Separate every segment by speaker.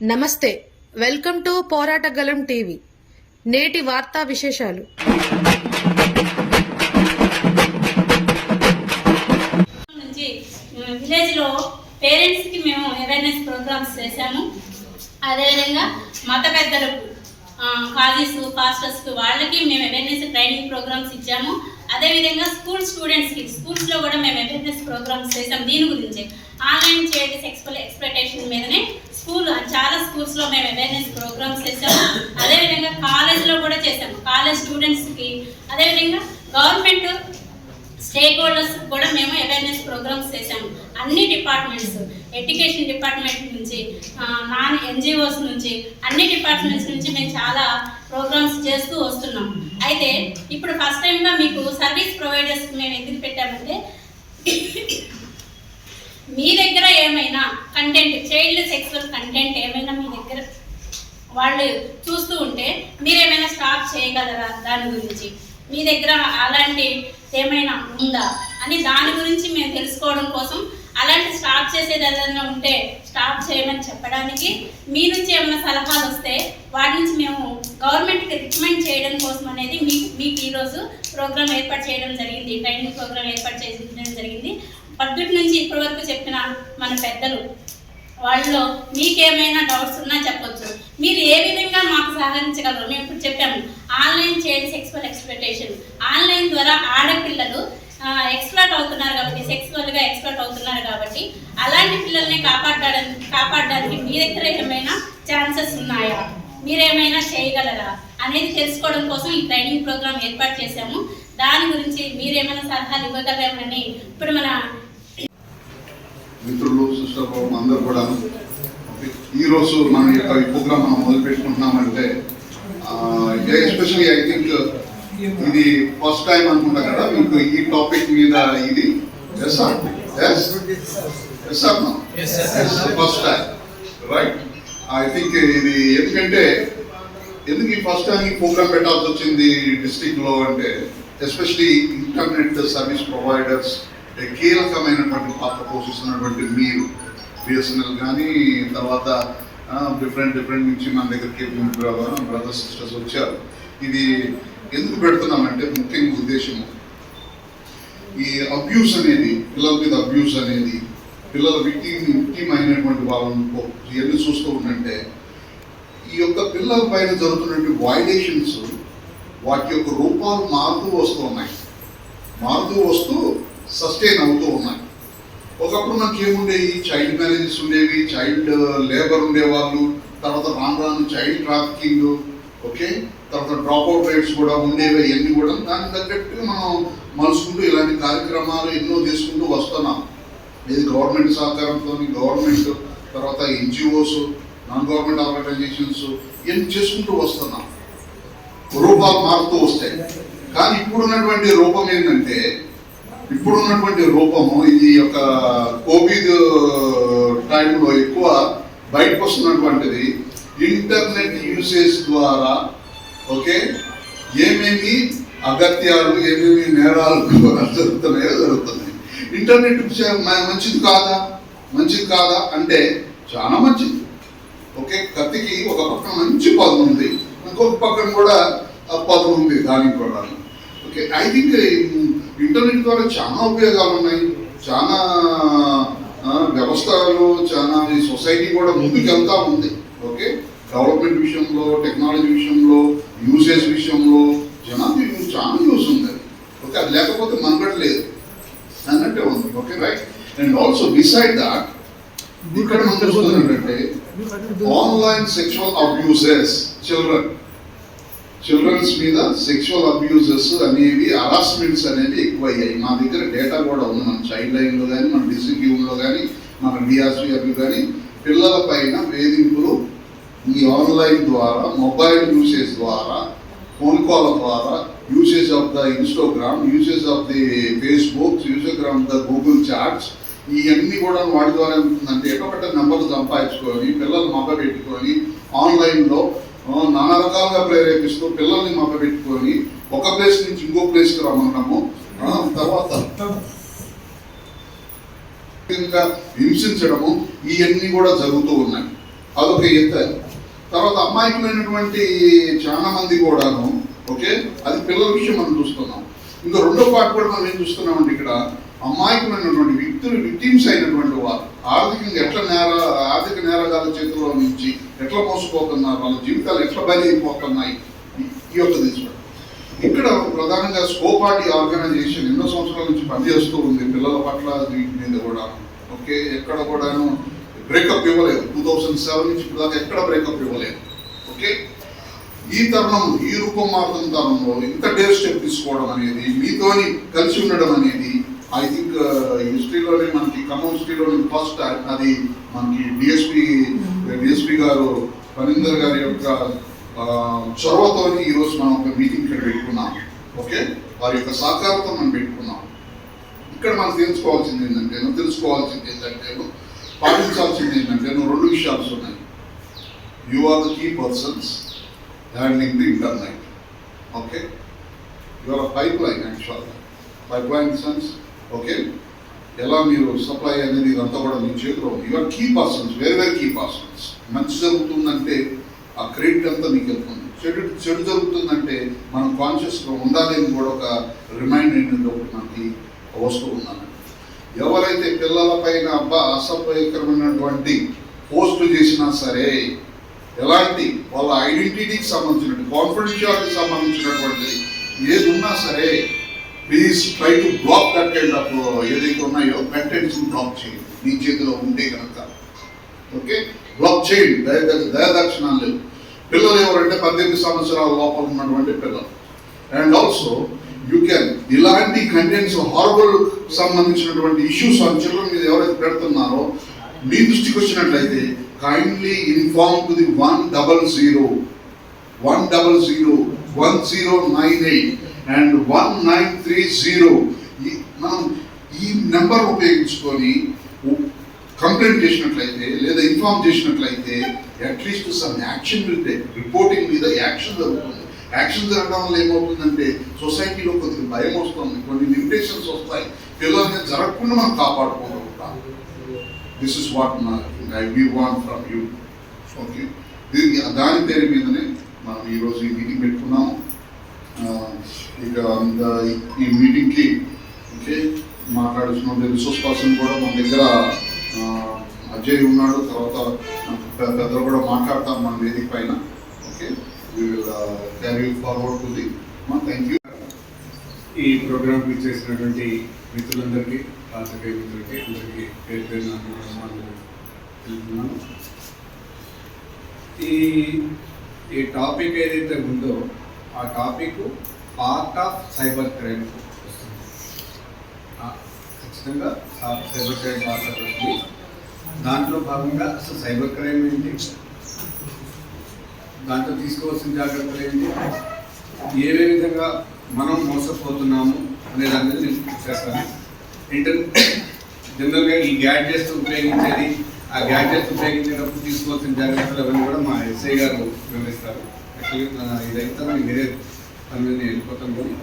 Speaker 1: నమస్తే, welcome to పోరాటగలం TV. నేటి వార్తా విశేషాలు.
Speaker 2: విలేజ్లో పేరెంట్స్కి మేము అవేర్నెస్ ప్రోగ్రామ్స్ చేశాము. అదేవిధంగా మత పెద్దలకు, కాలేజ్ పాస్టర్స్కి వాళ్ళకి మేము అవేర్నెస్ ట్రైనింగ్ ప్రోగ్రామ్స్ ఇచ్చాము. అదేవిధంగా స్టూడెంట్స్కి స్కూల్స్లో కూడా మేము అవేర్నెస్ ప్రోగ్రామ్స్ చేసాము. దీని గురించి ఆన్లైన్ చైల్డ్ సెక్సువల్ ఎక్స్‌ప్లాయిటేషన్ మీదనే చాలా స్కూల్స్లో మేము అవేర్నెస్ ప్రోగ్రామ్స్ చేసాము. అదేవిధంగా కాలేజ్లో కూడా చేసాము. కాలేజ్ స్టూడెంట్స్కి, అదేవిధంగా గవర్నమెంట్ స్టేక్ హోల్డర్స్ కూడా మేము అవేర్నెస్ ప్రోగ్రామ్స్ చేసాము. అన్ని డిపార్ట్మెంట్స్, ఎడ్యుకేషన్ డిపార్ట్మెంట్ నుంచి, నాన్ ఎన్జిఓస్ నుంచి, అన్ని డిపార్ట్మెంట్స్ నుంచి మేము చాలా ప్రోగ్రామ్స్ చేస్తూ వస్తున్నాం. అయితే ఇప్పుడు ఫస్ట్ టైంగా మీకు సర్వీస్ ప్రొవైడర్స్కి మేము ఎందుకు పెట్టామంటే, మీ దగ్గర ఏమైనా కంటెంట్, చైల్డ్ సెక్సువల్ కంటెంట్ ఏమైనా మీ దగ్గర వాళ్ళు చూస్తూ ఉంటే మీరేమైనా స్టాప్ చేయగలరా, దాని గురించి మీ దగ్గర అలాంటి ఏమైనా ఉందా అని దాని గురించి మేము తెలుసుకోవడం కోసం, అలాంటి స్టాప్ చేసేది ఏదైనా ఉంటే స్టాప్ చేయమని చెప్పడానికి, మీ నుంచి ఏమైనా సలహాలు వస్తే వాటి నుంచి మేము గవర్నమెంట్కి రికమెండ్ చేయడం కోసం అనేది మీకు ఈరోజు ప్రోగ్రామ్ ఏర్పాటు చేయడం జరిగింది. ట్రైనింగ్ ప్రోగ్రామ్ ఏర్పాటు చేయడం జరిగింది. పద్ధతి నుంచి ఇప్పటి వరకు చెప్పిన మన పెద్దలు వాళ్ళలో మీకేమైనా డౌట్స్ ఉన్నా చెప్పొచ్చు. మీరు ఏ విధంగా మాకు సహకరించగలరు? మేము ఇప్పుడు చెప్పాము, online child sexual exploitation, online ద్వారా ఆడపిల్లలు ఎక్స్‌ప్లాయిట్ అవుతున్నారు కాబట్టి, సెక్సువల్గా ఎక్స్‌ప్లాయిట్ అవుతున్నారు కాబట్టి, అలాంటి పిల్లల్ని కాపాడడానికి మీ దగ్గర ఏమైనా ఛాన్సెస్ ఉన్నాయా, మీరేమైనా చేయగలరా అనేది తెలుసుకోవడం కోసం ఈ ట్రైనింగ్ ప్రోగ్రామ్ ఏర్పాటు చేశాము. దాని గురించి మీరేమైనా సలహాలు ఇవ్వగలరని ఇప్పుడు మన
Speaker 3: మిత్రులు, సిస్టర్ అందరూ కూడా ఈరోజు మన యొక్క ఈ ప్రోగ్రామ్ మనం మొదలు పెట్టుకుంటున్నామంటే, ఎస్పెషల్లీ ఐ థింక్ ఇది ఫస్ట్ టైం అనుకుంటా కదా మీకు ఈ టాపిక్ మీద. ఇది first time, right? I think ఇది ఎందుకు ఈ ఫస్ట్ టైం ఈ ప్రోగ్రామ్ పెట్టాల్సి వచ్చింది డిస్ట్రిక్ట్లో అంటే, ఎస్పెషలీ ఇంటర్నెట్ సర్వీస్ ప్రొవైడర్స్ కీలకమైనటువంటి పాత్ర పోషిస్తున్నటువంటి మీరు, బిఎస్ఎన్ఎల్ కానీ, తర్వాత డిఫరెంట్ నుంచి మన దగ్గరికి బ్రదర్స్ సిస్టర్స్ వచ్చారు. ఇది ఎందుకు పెడుతున్నామంటే, ముఖ్యంగా ఉద్దేశము ఈ అబ్యూస్ అనేది, పిల్లల మీద అబ్యూస్ అనేది, పిల్లల విక్టిమ్ అయినటువంటి వాళ్ళని ఎన్ని చూస్తూ ఉంటే, ఈ యొక్క పిల్లల పైన జరుగుతున్నటువంటి వైలేషన్స్ వాటి యొక్క రూపాలు మారుతూ వస్తూ సస్టైన్ అవుతూ ఉన్నాయి. ఒకప్పుడు మనకి ఏముండేవి, చైల్డ్ మ్యారేజెస్ ఉండేవి, చైల్డ్ లేబర్ ఉండేవాళ్ళు, తర్వాత రాను చైల్డ్ ట్రాఫికింగ్, ఓకే, తర్వాత డ్రాప్అవుట్ రేట్స్ కూడా ఉండేవి. అవన్నీ కూడా దానికి తగ్గట్టుగా మనం మలుసుకుంటూ ఇలాంటి కార్యక్రమాలు ఎన్నో చేసుకుంటూ వస్తున్నాం. ఇది గవర్నమెంట్ సహకారంతో, గవర్నమెంట్ తర్వాత ఎన్జిఓస్, నాన్ గవర్నమెంట్ ఆర్గనైజేషన్స్ ఇవన్నీ చేసుకుంటూ వస్తున్నాం. రూపాలు మారుతూ వస్తాయి. కానీ ఇప్పుడున్నటువంటి రూపం ఏంటంటే, ఇది యొక్క కోవిడ్ టైంలో ఎక్కువ బయటకు వస్తున్నటువంటిది ఇంటర్నెట్ యూసేజ్ ద్వారా, ఓకే, ఏమేమి అగత్యాలు, ఏమేమి నేరాలు జరుగుతున్నాయి. ఇంటర్నెట్ మంచిది కాదా అంటే చాలా మంచిది. ఓకే, కత్తికి ఒక పక్కన మంచి పదును ఉంది, ఇంకొక పక్కన కూడా పదును ఉంది దానికి కూడా. ఓకే, ఐ థింక్ ఇంటర్నెట్ ద్వారా చాలా ఉపయోగాలు ఉన్నాయి. చాలా వ్యవస్థలు, చాలా సొసైటీ కూడా ముందుకు వెళ్తా ఉంది. ఓకే, డెవలప్మెంట్ విషయంలో, టెక్నాలజీ విషయంలో, యూసేజ్ విషయంలో జనానికి చాలా యూస్ ఉంది. ఓకే, అది లేకపోతే మనగడలేదు అన్నట్టే ఉంది. Okay, right. And also beside that, ఇక్కడ మనం చూస్తున్నట్టే ఆన్లైన్ సెక్షువల్ అబ్యూసెస్, చిల్డ్రన్స్ మీద సెక్షువల్ అబ్యూజెస్ అనేవి, హరాస్మెంట్స్ అనేవి ఎక్కువయ్యాయి. మా దగ్గర డేటా కూడా ఉంది. మన చైల్డ్ లైన్లో కానీ, మన డిసిక్యూలో కానీ, మన డిఆర్సిఆర్లో కానీ పిల్లల పైన వేధింపులు ఈ ఆన్లైన్ ద్వారా, మొబైల్ యూసేజ్ ద్వారా, ఫోన్ కాల్ ద్వారా, usage of the Instagram, usage of the Facebook, usage of the Google chats, ఇవన్నీ కూడా వాటి ద్వారా ఏమిటంటే, ఎక్కడొకటి నెంబర్లు సంపాదించుకొని పిల్లలు మభ్యపెట్టుకొని ఆన్లైన్లో నానా రకాలుగా ప్రేరేపిస్తూ పిల్లల్ని మభ్యపెట్టుకొని ఒక ప్లేస్ నుంచి ఇంకో ప్లేస్కి రమ్మనము, తర్వాత ఇంకా హింసించడము, ఇవన్నీ కూడా జరుగుతూ ఉన్నాయి. అదొక ఎత్తు. తర్వాత అమాయకులైనటువంటి చాలా మంది కూడాను, ఓకే, అది పిల్లల విషయం మనం చూస్తున్నాం. ఇంకా రెండో పార్ట్ కూడా మనం ఏం చూస్తున్నామంటే ఇక్కడ అమాయకులైనటువంటి వ్యక్తులు, విక్టిమ్స్ అయినటువంటి వారు ఆర్థికంగా ఆర్థిక నేరగాల చేతిలో నుంచి ఎట్లా మోసపోతున్నారు, వాళ్ళ జీవితాలు ఎట్లా బయలుపోతున్నాయి, ఈ యొక్క దిశ. ఇక్కడ ప్రధానంగా స్కోపాటి ఆర్గనైజేషన్ ఎన్నో సంవత్సరాల నుంచి పనిచేస్తూ ఉంది పిల్లల పట్ల వీటి మీద కూడా. ఓకే, ఎక్కడ కూడాను బ్రేకప్ ఇవ్వలేదు. 2007 నుంచి ఇప్పుడు దాకా ఎక్కడ బ్రేకప్ ఇవ్వలేదు. ఓకే, ఈ తరుణం, ఈ రూపం మారుతున్న తరుణంలో ఇంత డేర్ స్టెప్ తీసుకోవడం అనేది, మీతోని కలిసి ఉండడం అనేది, ఐ థింక్ హిస్టరీలోనే మనకి ఖమ్మం హిస్టరీలోని ఫస్ట్. అది మనకి డిఎస్పీ గారు ఫణీందర్ గారి యొక్క చొరవతో ఈరోజు మనం ఒక మీటింగ్ ఇక్కడ పెట్టుకున్నాం. ఓకే, వారి యొక్క సహకారంతో మనం పెట్టుకున్నాం. ఇక్కడ మనం తెలుసుకోవాల్సింది ఏంటంటే పాటించాల్సింది ఏంటంటే రెండు విషయాలు ఉన్నాయి. You are the key persons handling the internet. Okay, you are pipe line, actual pipe line sense. Okay, ఎలా మీరు సప్లై అనేది ఇదంతా కూడా మీ చేతిలో ఉంది. You are key persons, very key persons. మంచి జరుగుతుందంటే ఆ క్రెడిట్ అంతా మీకు వెళ్తుంది. చెడు జరుగుతుందంటే మనం కాన్షియస్గా ఉండాలి అని కూడా ఒక రిమైండ్ అనేది ఒకటి మనకి వస్తూ ఉందని. ఎవరైతే పిల్లల పైన అసభ్యకరమైనటువంటి పోస్టులు చేసినా సరే, ఎలాంటి వాళ్ళ ఐడెంటిటీకి సంబంధించినటువంటి, కాన్ఫిడెన్షియాలిటీకి సంబంధించినటువంటి ఏది ఉన్నా సరే, please try to block that kind of ఏదైతే ఉన్నాయో కంటెంట్స్ బ్లాక్ చేయండి మీ చేతిలో ఉంటే కనుక. ఓకే, బ్లాక్ చేయండి. దయదక్షిణాలు లేవు. పిల్లలు ఎవరంటే 18 సంవత్సరాల లోపల ఉన్నటువంటి పిల్లలు. అండ్ ఆల్సో యూ కెన్ ఇలాంటి కంటెంట్స్, హారబుల్ సంబంధించినటువంటి ఇష్యూస్ ఆ చిల్డ్రన్ మీద ఎవరైతే పెడుతున్నారో మీ దృష్టికి వచ్చినట్లయితే kindly inform to the 1001098 and 1930. మనం ఈ నెంబర్ ఉపయోగించుకొని కంప్లైంట్ చేసినట్లయితే లేదా ఇన్ఫార్మ్ చేసినట్లయితే at least some action will take. Reporting మీద యాక్షన్ జరుగుతుంది. యాక్షన్ జరగడం వల్ల ఏమవుతుందంటే సొసైటీలో కొద్దిగా భయం వస్తుంది, కొన్ని లిమిటేషన్స్ వస్తాయి. పిల్లల్ని జరగకుండా మనం కాపాడుకోగలుగుతాం. This is what we want from you. Okay, దాని పేరు మీదనే మనం ఈరోజు ఈ మీటింగ్ పెట్టుకున్నాము. ఇక ఈ మీటింగ్కి ఓకే మాట్లాడుతున్న రిసోర్స్ పర్సన్ కూడా మన దగ్గర అజయ్ ఉన్నాడు. తర్వాత పెద్దలు కూడా మాట్లాడతాం మన వేదిక పైన. Okay, we will carry forward to the thank you.
Speaker 4: ఈ ప్రోగ్రామ్కి చేసినటువంటి మిత్రులందరికీ, పాత్రికేయ మిత్రులకి అందరికీ పేరు పేరు తెలుపుతున్నాను. ఈ టాపిక్ ఏదైతే ఉందో ఆ topic part of cyber crime వస్తుంది. ఖచ్చితంగా సైబర్ క్రైమ్ పార్ట్ ఆఫ్ వస్తుంది. దాంట్లో భాగంగా అసలు సైబర్ క్రైమ్ ఏంటి, దాంట్లో తీసుకోవాల్సిన జాగ్రత్తలు ఏంటి, ఏ విధంగా మనం మోసపోతున్నాము అనే దాని మీద నేను చేస్తాను. జనరల్గా ఈ గ్యాడ్జెట్స్ ఉపయోగించేది, ఆ గ్యాడ్జెట్స్ ఉపయోగించేటప్పుడు తీసుకోవాల్సిన జాగ్రత్తలు అవన్నీ కూడా మా ఎస్ఐ గారు వివరిస్తారు. ఇదైతే వేరే దాని మీద నేను వెళ్ళిపోతాను. కానీ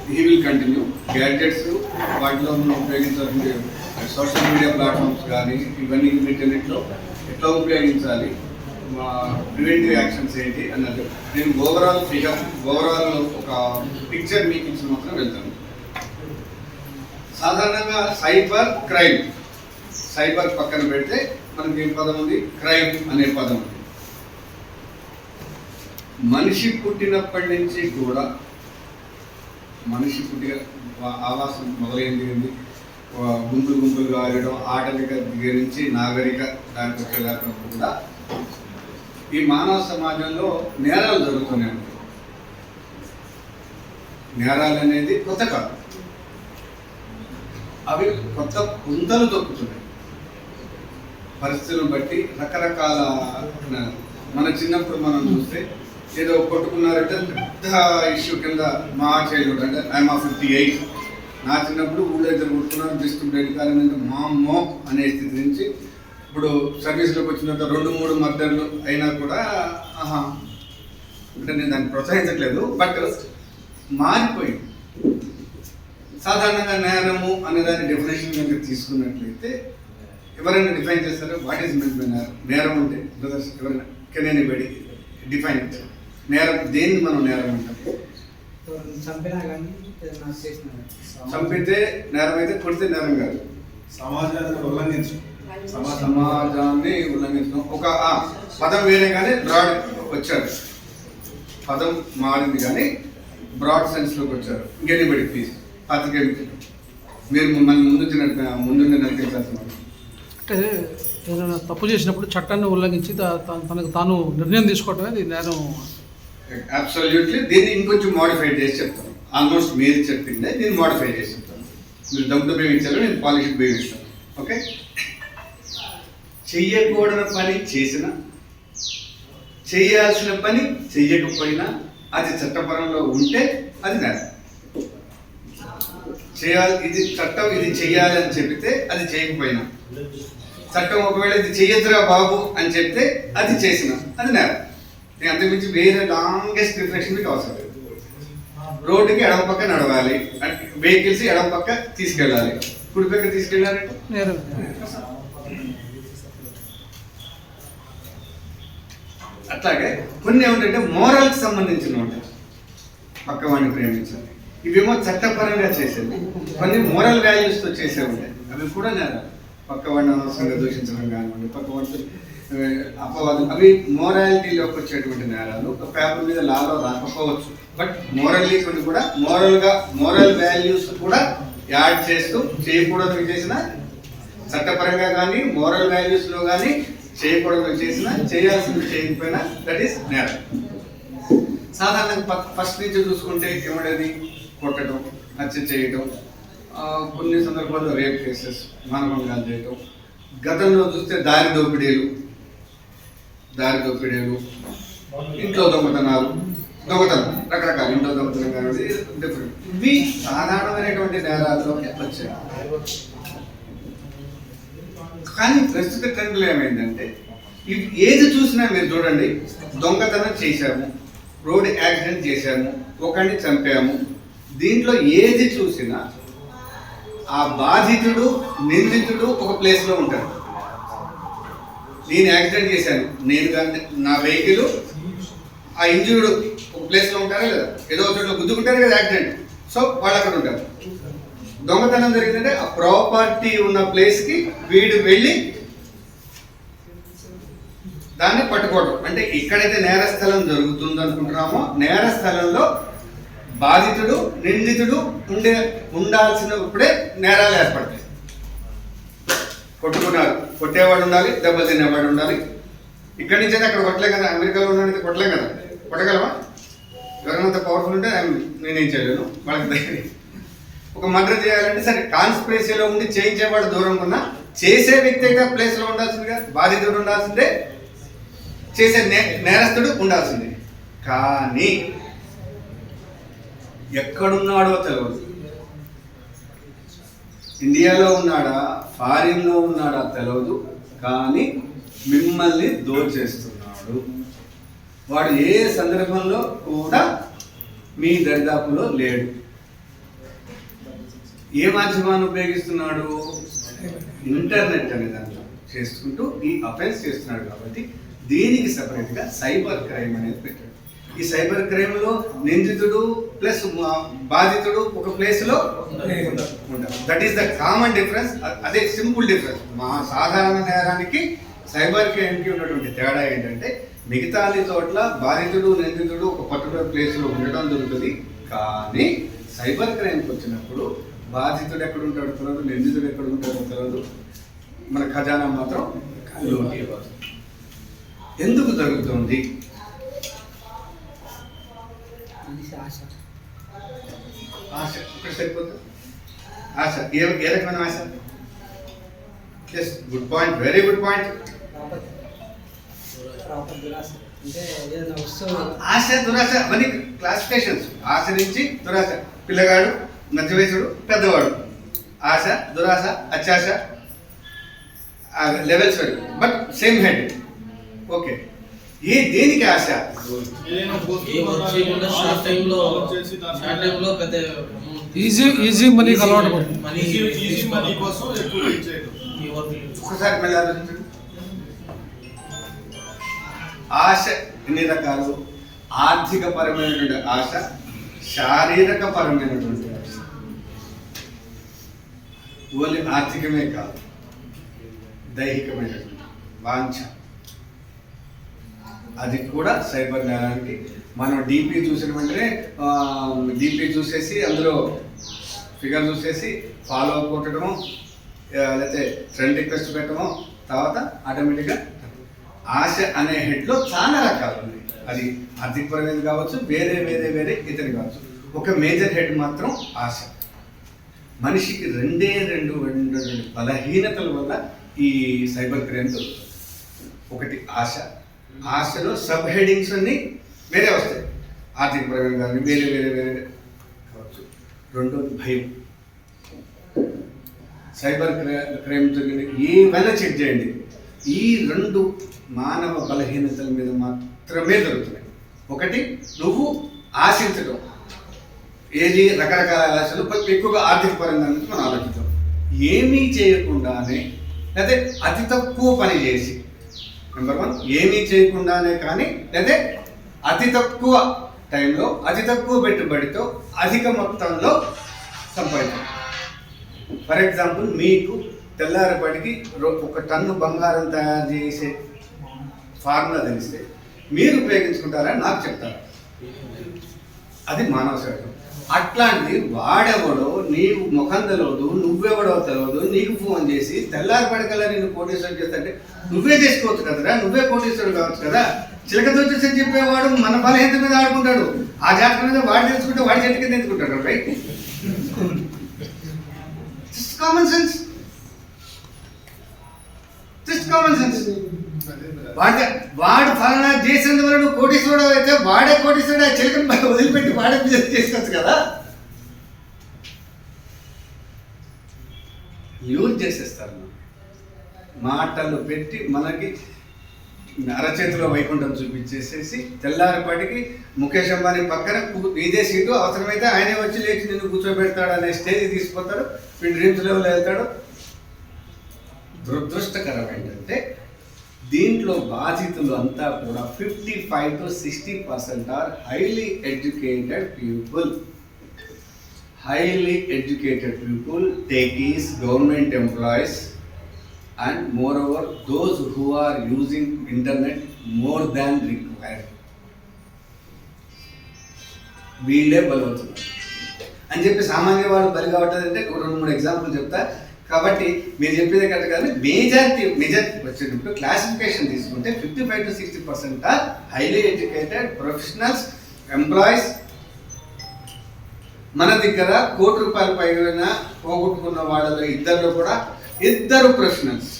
Speaker 4: హీ విల్ కంటిన్యూ. గ్యాడ్జెట్స్ వాటిలో మనం ఉపయోగించాల్సిన సోషల్ మీడియా ప్లాట్ఫామ్స్ కానీ ఇవన్నీ వీటన్నిటిలో ఎట్లా ఉపయోగించాలి, ప్రివెంటివ్ యాక్షన్స్ ఏంటి అన్నది నేను ఓవరాల్ ఒక పిక్చర్ మీకు ఇచ్చిన మాత్రం వెళ్తాను. సాధారణంగా సైబర్ పక్కన పెడితే మనకి ఏం పదం ఉంది, క్రైమ్ అనే పదం ఉంది. మనిషి పుట్టినప్పటి నుంచి కూడా, మనిషి పుట్టిన ఆవాసం మొదలైంది, గుంపులుగా ఆడడం, ఆటవిక దగ్గర నుంచి నాగరిక దానికి వచ్చేదాకా కూడా ఈ మానవ సమాజంలో నేరాలు జరుగుతూనే ఉంటాయి. నేరాలు అనేది కొత్త కాదు, అవి కొత్త పుంతలు తొక్కుతున్నాయి. పరిస్థితులను బట్టి రకరకాల. మన చిన్నప్పుడు మనం చూస్తే ఏదో కొట్టుకున్నారంటే పెద్ద ఇష్యూ కింద మా చైల్డ్హుడ్, అంటే ఐఎమ్ 58, నా చిన్నప్పుడు ఊళ్ళో ఇద్దరు కొట్టుకున్నారు, తీసుకుంటే కారణంటే మా అమ్మో అనే స్థితి నుంచి ఇప్పుడు సర్వీస్లోకి వచ్చినంత 2-3 మర్డర్లు అయినా కూడా అంటే నేను దాన్ని ప్రోత్సహించట్లేదు, బట్ మారిపోయింది. సాధారణంగా నేరము అనే దాని డెఫినేషన్ కనుక తీసుకున్నట్లయితే ఎవరైనా డిఫైన్ చేస్తారో వాట్ ఈస్ మీన్ బై నేరం? నేరం అంటే ఎవరైనా కెన్ ఎనీబడీ డిఫైన్ నేరం? దేన్ని మనం నేరం అంటాం?
Speaker 5: చంపినా కానీ ఏదైనా చేసినా కానీ.
Speaker 4: చంపితే నేరం అయితే కొడితే నేరం కాదు.
Speaker 6: సమాజాన్ని ఉల్లంఘించు
Speaker 4: సమాజాన్ని ఉల్లంఘించడం. ఒక పదం వేరే కానీ బ్రాడ్ వచ్చారు, పదం మారింది కానీ బ్రాడ్ సెన్స్లోకి వచ్చారు. ఇంకెనీబడి ప్లీజ్ పాత్రికే మీరు మిమ్మల్ని ముందు నడిపించాల్సిన
Speaker 7: అంటే ఏదైనా తప్పు చేసినప్పుడు చట్టాన్ని ఉల్లంఘించి తనకు తాను నిర్ణయం తీసుకోవటమే ఇది నేరం.
Speaker 4: అబ్సల్యూట్లీ. దీన్ని ఇంకొంచెం మోడిఫై చేసి చెప్తాను. ఆల్మోస్ట్ మీరు చెప్పిందే నేను మోడిఫై చేసి చెప్తాను. మీరు దమ్ముతో ఉపయోగించారు, నేను పాలిష్ ఉపయోగిస్తాను. ఓకే, చెయ్యకూడని పని చేసిన, చేయాల్సిన పని చెయ్యకపోయినా అది చట్టపరంలో ఉంటే అది నేరం. చేయాలి, ఇది చట్టం ఇది చెయ్యాలి అని చెప్తే అది చేయకపోయినా, చట్టం ఒకవేళ ఇది చెయ్యొద్దురా బాబు అని చెప్తే అది చేసిన అది నేరం. నేను అంతకుమించి వేరే లాంగెస్ట్ రిఫ్లెక్షన్ మీకు అవసరం లేదు. రోడ్డుకి ఎడమ పక్క నడవాలి, వెహికల్స్ ఎడమ పక్క తీసుకెళ్ళాలి, కుడి పక్క తీసుకెళ్ళాలంటే
Speaker 7: నేరం.
Speaker 4: అట్లాగే కొన్ని ఏమిటంటే మోరల్కి సంబంధించిన ఉంటాయి. పక్కవాడిని ప్రేమించాలి, ఇవేమో చట్టపరంగా చేసేది. కొన్ని మోరల్ వాల్యూస్తో చేసే ఉంటాయి, అవి కూడా నేరాలు. పక్కవాడిని అనవసరంగా దూషించడం కానివ్వండి, పక్కవాడితో అపవాదం, అవి మోరాలిటీలోకి వచ్చేటువంటి నేరాలు. ఒక పేపర్ మీద లాలో రాకపోవచ్చు, బట్ మోరల్లీ కొన్ని కూడా మోరల్ వాల్యూస్ కూడా యాడ్ చేస్తూ చేయకూడదు చేసిన, చట్టపరంగా కానీ మోరల్ వాల్యూస్లో కానీ చేయకూడదు చేసిన, చేయాల్సింది చేయకపోయినా దట్ ఈస్ నేరం. సాధారణంగా ఫస్ట్ నుంచి చూసుకుంటే ఏమడేది కొట్టడం, హత్య చేయటం, కొన్ని సందర్భాల్లో రేప్ కేసెస్, మానభంగాలు చేయటం. గతంలో చూస్తే దారి దోపిడీలు, ఇంట్లో దొంగతనం, రకరకాల ఇంట్లో దొంగతనం కానీ డిఫరెంట్. ఇవి సాధారణమైనటువంటి నేరాల్లోకి వచ్చాయి. కానీ ప్రస్తుత ట్రెండ్లో ఏమైందంటే ఏది చూసినా మీరు చూడండి, దొంగతనం చేశాము, రోడ్ యాక్సిడెంట్ చేశాము, ఒకరిని చంపాము, దీంట్లో ఏది చూసినా ఆ బాధితుడు నిందితుడు ఒక ప్లేస్లో ఉంటాడు. నేను యాక్సిడెంట్ చేశాను, నేను కానీ నా వెహికల్, ఆ ఇంజుర్డ్ ఒక ప్లేస్లో ఉంటారా లేదా, ఏదో ఒకటి గుద్దుకుంటారు కదా యాక్సిడెంట్, సో వాళ్ళు అక్కడ ఉంటారు. దొంగతనం జరిగిందంటే ఆ ప్రాపర్టీ ఉన్న ప్లేస్కి వీడు వెళ్ళి దాన్ని పట్టుకోవడం. అంటే ఎక్కడైతే నేరస్థలం జరుగుతుందో అనుకుంటున్నామో నేరస్థలంలో బాధితుడు నిందితుడు ఉండాల్సినప్పుడే నేరాలు ఏర్పడతాయి. కొట్టేవాడు ఉండాలి, దెబ్బలు తినేవాడు ఉండాలి. ఇక్కడి నుంచి అయితే అక్కడ కొట్టలేం కదా, అమెరికాలో ఉన్నది కొట్టలేం కదా, కొట్టగలమా? ఎవరైనా పవర్ఫుల్ ఉంటే నేనేం చేయలేను. వాళ్ళకి ఒక మర్డర్ చేయాలంటే సరే కాన్స్పిరసీలో ఉండి చేయించేవాడు దూరంగా ఉన్నా చేసే వ్యక్తి అయితే ప్లేస్లో ఉండాల్సిందిగా, బాధితుడు ఉండాల్సిందే, చేసే నేరస్తుడు ఉండాల్సిందే. కానీ ఎక్కడున్నాడో తెలియదు, ఇండియాలో ఉన్నాడా ఫారిన్లో ఉన్నాడా తెలియదు, కానీ మిమ్మల్ని దోచేస్తున్నాడు. వాడు ఏ సందర్భంలో కూడా మీ దరిదాపులో లేడు. ఏ మాధ్యమాన్ని ఉపయోగిస్తున్నాడు? ఇంటర్నెట్ అనే దాంట్లో చేసుకుంటూ ఈ అఫెన్స్ చేస్తున్నాడు. కాబట్టి దీనికి సపరేట్గా సైబర్ క్రైమ్ అనేది పెట్టాడు. ఈ సైబర్ క్రైమ్లో నిందితుడు ప్లస్ బాధితుడు ఒక ప్లేస్లో ఉండదు. That is the common difference. అదే సింపుల్ డిఫరెన్స్. మా సాధారణ నేరానికి సైబర్ క్రైమ్కి ఉన్నటువంటి తేడా ఏంటంటే మిగతా అన్ని చోట్ల బాధితుడు నిందితుడు ఒక పర్టికులర్ ప్లేస్లో ఉండడం జరుగుతుంది. కానీ సైబర్ క్రైమ్కి వచ్చినప్పుడు బాధితుడు ఎక్కడ ఉంటాడో తెలియదు, నిందితుడు ఎక్కడ ఉంటాడో తెలియదు, మన ఖజానా మాత్రం లూటీ అవ్వదు. ఎందుకు జరుగుతుంది? ఆశ. ఇక్కడ సరిపోతుంది ఆశ. ఏ రకమైన ఆశ? Yes, good point, very good point. ఆశ, దురాశ అవన్నీ క్లాసిఫికేషన్స్. ఆశ నుంచి దురాశ. పిల్లగాడు, మధ్య వయసుడు, పెద్దవాడు. ఆశ, దురాశ, అత్యాశ, లెవెల్స్ వరకు, బట్ సేమ్ హెడ్. ఓకే, దేనికి ఆశ?
Speaker 7: ఈజీ మనీకి అలవాటు పడుతుంది.
Speaker 4: ఒకసారి మళ్ళీ ఆలోచించండి. ఆశ ఎన్ని రకాలు? ఆర్థిక పరమైనటువంటి ఆశ, శారీరక పరమైనటువంటి ఆశ. ఓన్లీ ఆర్థికమే కాదు, దైహికమైనటువంటి వాంఛ, అది కూడా సైబర్ నేరానికి. మనం డీపీ చూసిన వెంటనే డీపీ చూసేసి అందులో ఫిగర్ చూసేసి ఫాలో అప్ కొట్టడము, లేకపోతే ఫ్రెండ్ రిక్వెస్ట్ పెట్టడము, తర్వాత ఆటోమేటిక్గా ఆశ అనే హెడ్లో చాలా రకాలు ఉన్నాయి. అది ఆర్థికపరమైనది కావచ్చు, వేరే వేరే వేరే ఇతని కావచ్చు. ఒక మేజర్ హెడ్ మాత్రం ఆశ. మనిషికి రెండే రెండు బలహీనతల వల్ల ఈ సైబర్ క్రైమ్ దొరుకుతుంది. ఒకటి ఆశ, ఆశలో సబ్ హెడింగ్స్ అన్ని వేరే వస్తాయి, ఆర్థికపరమైన కానీ వేరే వేరే వేరే కావచ్చు. రెండోది భయం. సైబర్ క్రైమ్ జరిగిన ఏమైనా చెక్ చేయండి, ఈ రెండు మానవ బలహీనతల మీద మాత్రమే దొరుకుతున్నాయి. ఒకటి నువ్వు ఆశించడం, ఏది రకరకాల ఆశలు, ఎక్కువగా ఆర్థిక పరంగా నుంచి మనం ఆలోచిద్దాం. ఏమీ చేయకుండానే, లేకపోతే అతి తక్కువ పని చేసి, నెంబర్ 1 ఏమీ చేయకుండానే కానీ, లేదా అతి తక్కువ టైంలో అతి తక్కువ పెట్టుబడితో అధిక మొత్తంలో సంపాదించడం. ఫర్ ఎగ్జాంపుల్, మీకు తెల్లారపడికి 1 టన్ను బంగారం తయారు చేసే ఫార్ములా తెలిస్తే మీరు ఉపయోగించుకుంటారా నాకు చెప్తారా? అది మానవ సహజం. అట్లాంటిది వాడెవడో నీవు ముఖం తెలియదు, నువ్వెవడో తెలియదు, నీకు ఫోన్ చేసి తెల్లారపడికల్లా నిన్ను కోటీశ్వరుడు చేస్తుంటే నువ్వే చేసుకోవచ్చు కదరా, నువ్వే కోటీశ్వరుడు కావచ్చు కదా. చిలకతో చూసి చెప్పేవాడు మన బలహీనత మీద ఆడుకుంటాడు, ఆ జాతక మీద వాడు తెలుసుకుంటే వాడి చెట్టు కింద ఎందుకుంటాడు. Right? Just common sense, just common sense. వాడు ఫలానా చేసినందువల్ల నువ్వు కోటీశ్వరుడు అయితే వాడే కోటీశ్వరుడు, ఆ చిలకను వదిలిపెట్టి వాడే చేసుకోవచ్చు కదా. యూజ్ చేసేస్తారు, మాటలు పెట్టి మనకి అరచేతిలో వైకుంఠం చూపించేసేసి తెల్లారిపాటికి ముఖేష్ అంబానీ పక్కన ఇదే సీటు, అవసరమైతే ఆయనే వచ్చి లేచి నిన్ను కూర్చోబెడతాడు అనే స్టేజ్ తీసుకుపోతాడు, మీ డ్రీమ్స్ లెవెల్ వెళ్తాడు. దురదృష్టకరం ఏంటంటే దీంట్లో బాధితులు అంతా కూడా 55 to 60% are highly educated people. Highly educated people, techies, government employees, and moreover those who are using internet more than required. వీళ్ళే బలవుతున్నారు అని చెప్పి సామాన్య వాడు బలి కావట్లేదంటే 2-3 ఎగ్జాంపుల్ చెప్తా. కాబట్టి మీరు చెప్పేదే కరెక్ట్ కానీ మెజారిటీ వచ్చేటప్పుడు క్లాసిఫికేషన్ తీసుకుంటే 55 to 60% are highly educated professionals, employees. మన దగ్గర ₹1,00,00,000 పైన పోగొట్టుకున్న వాళ్ళలో ఇద్దరు ప్రొఫెషనల్స్.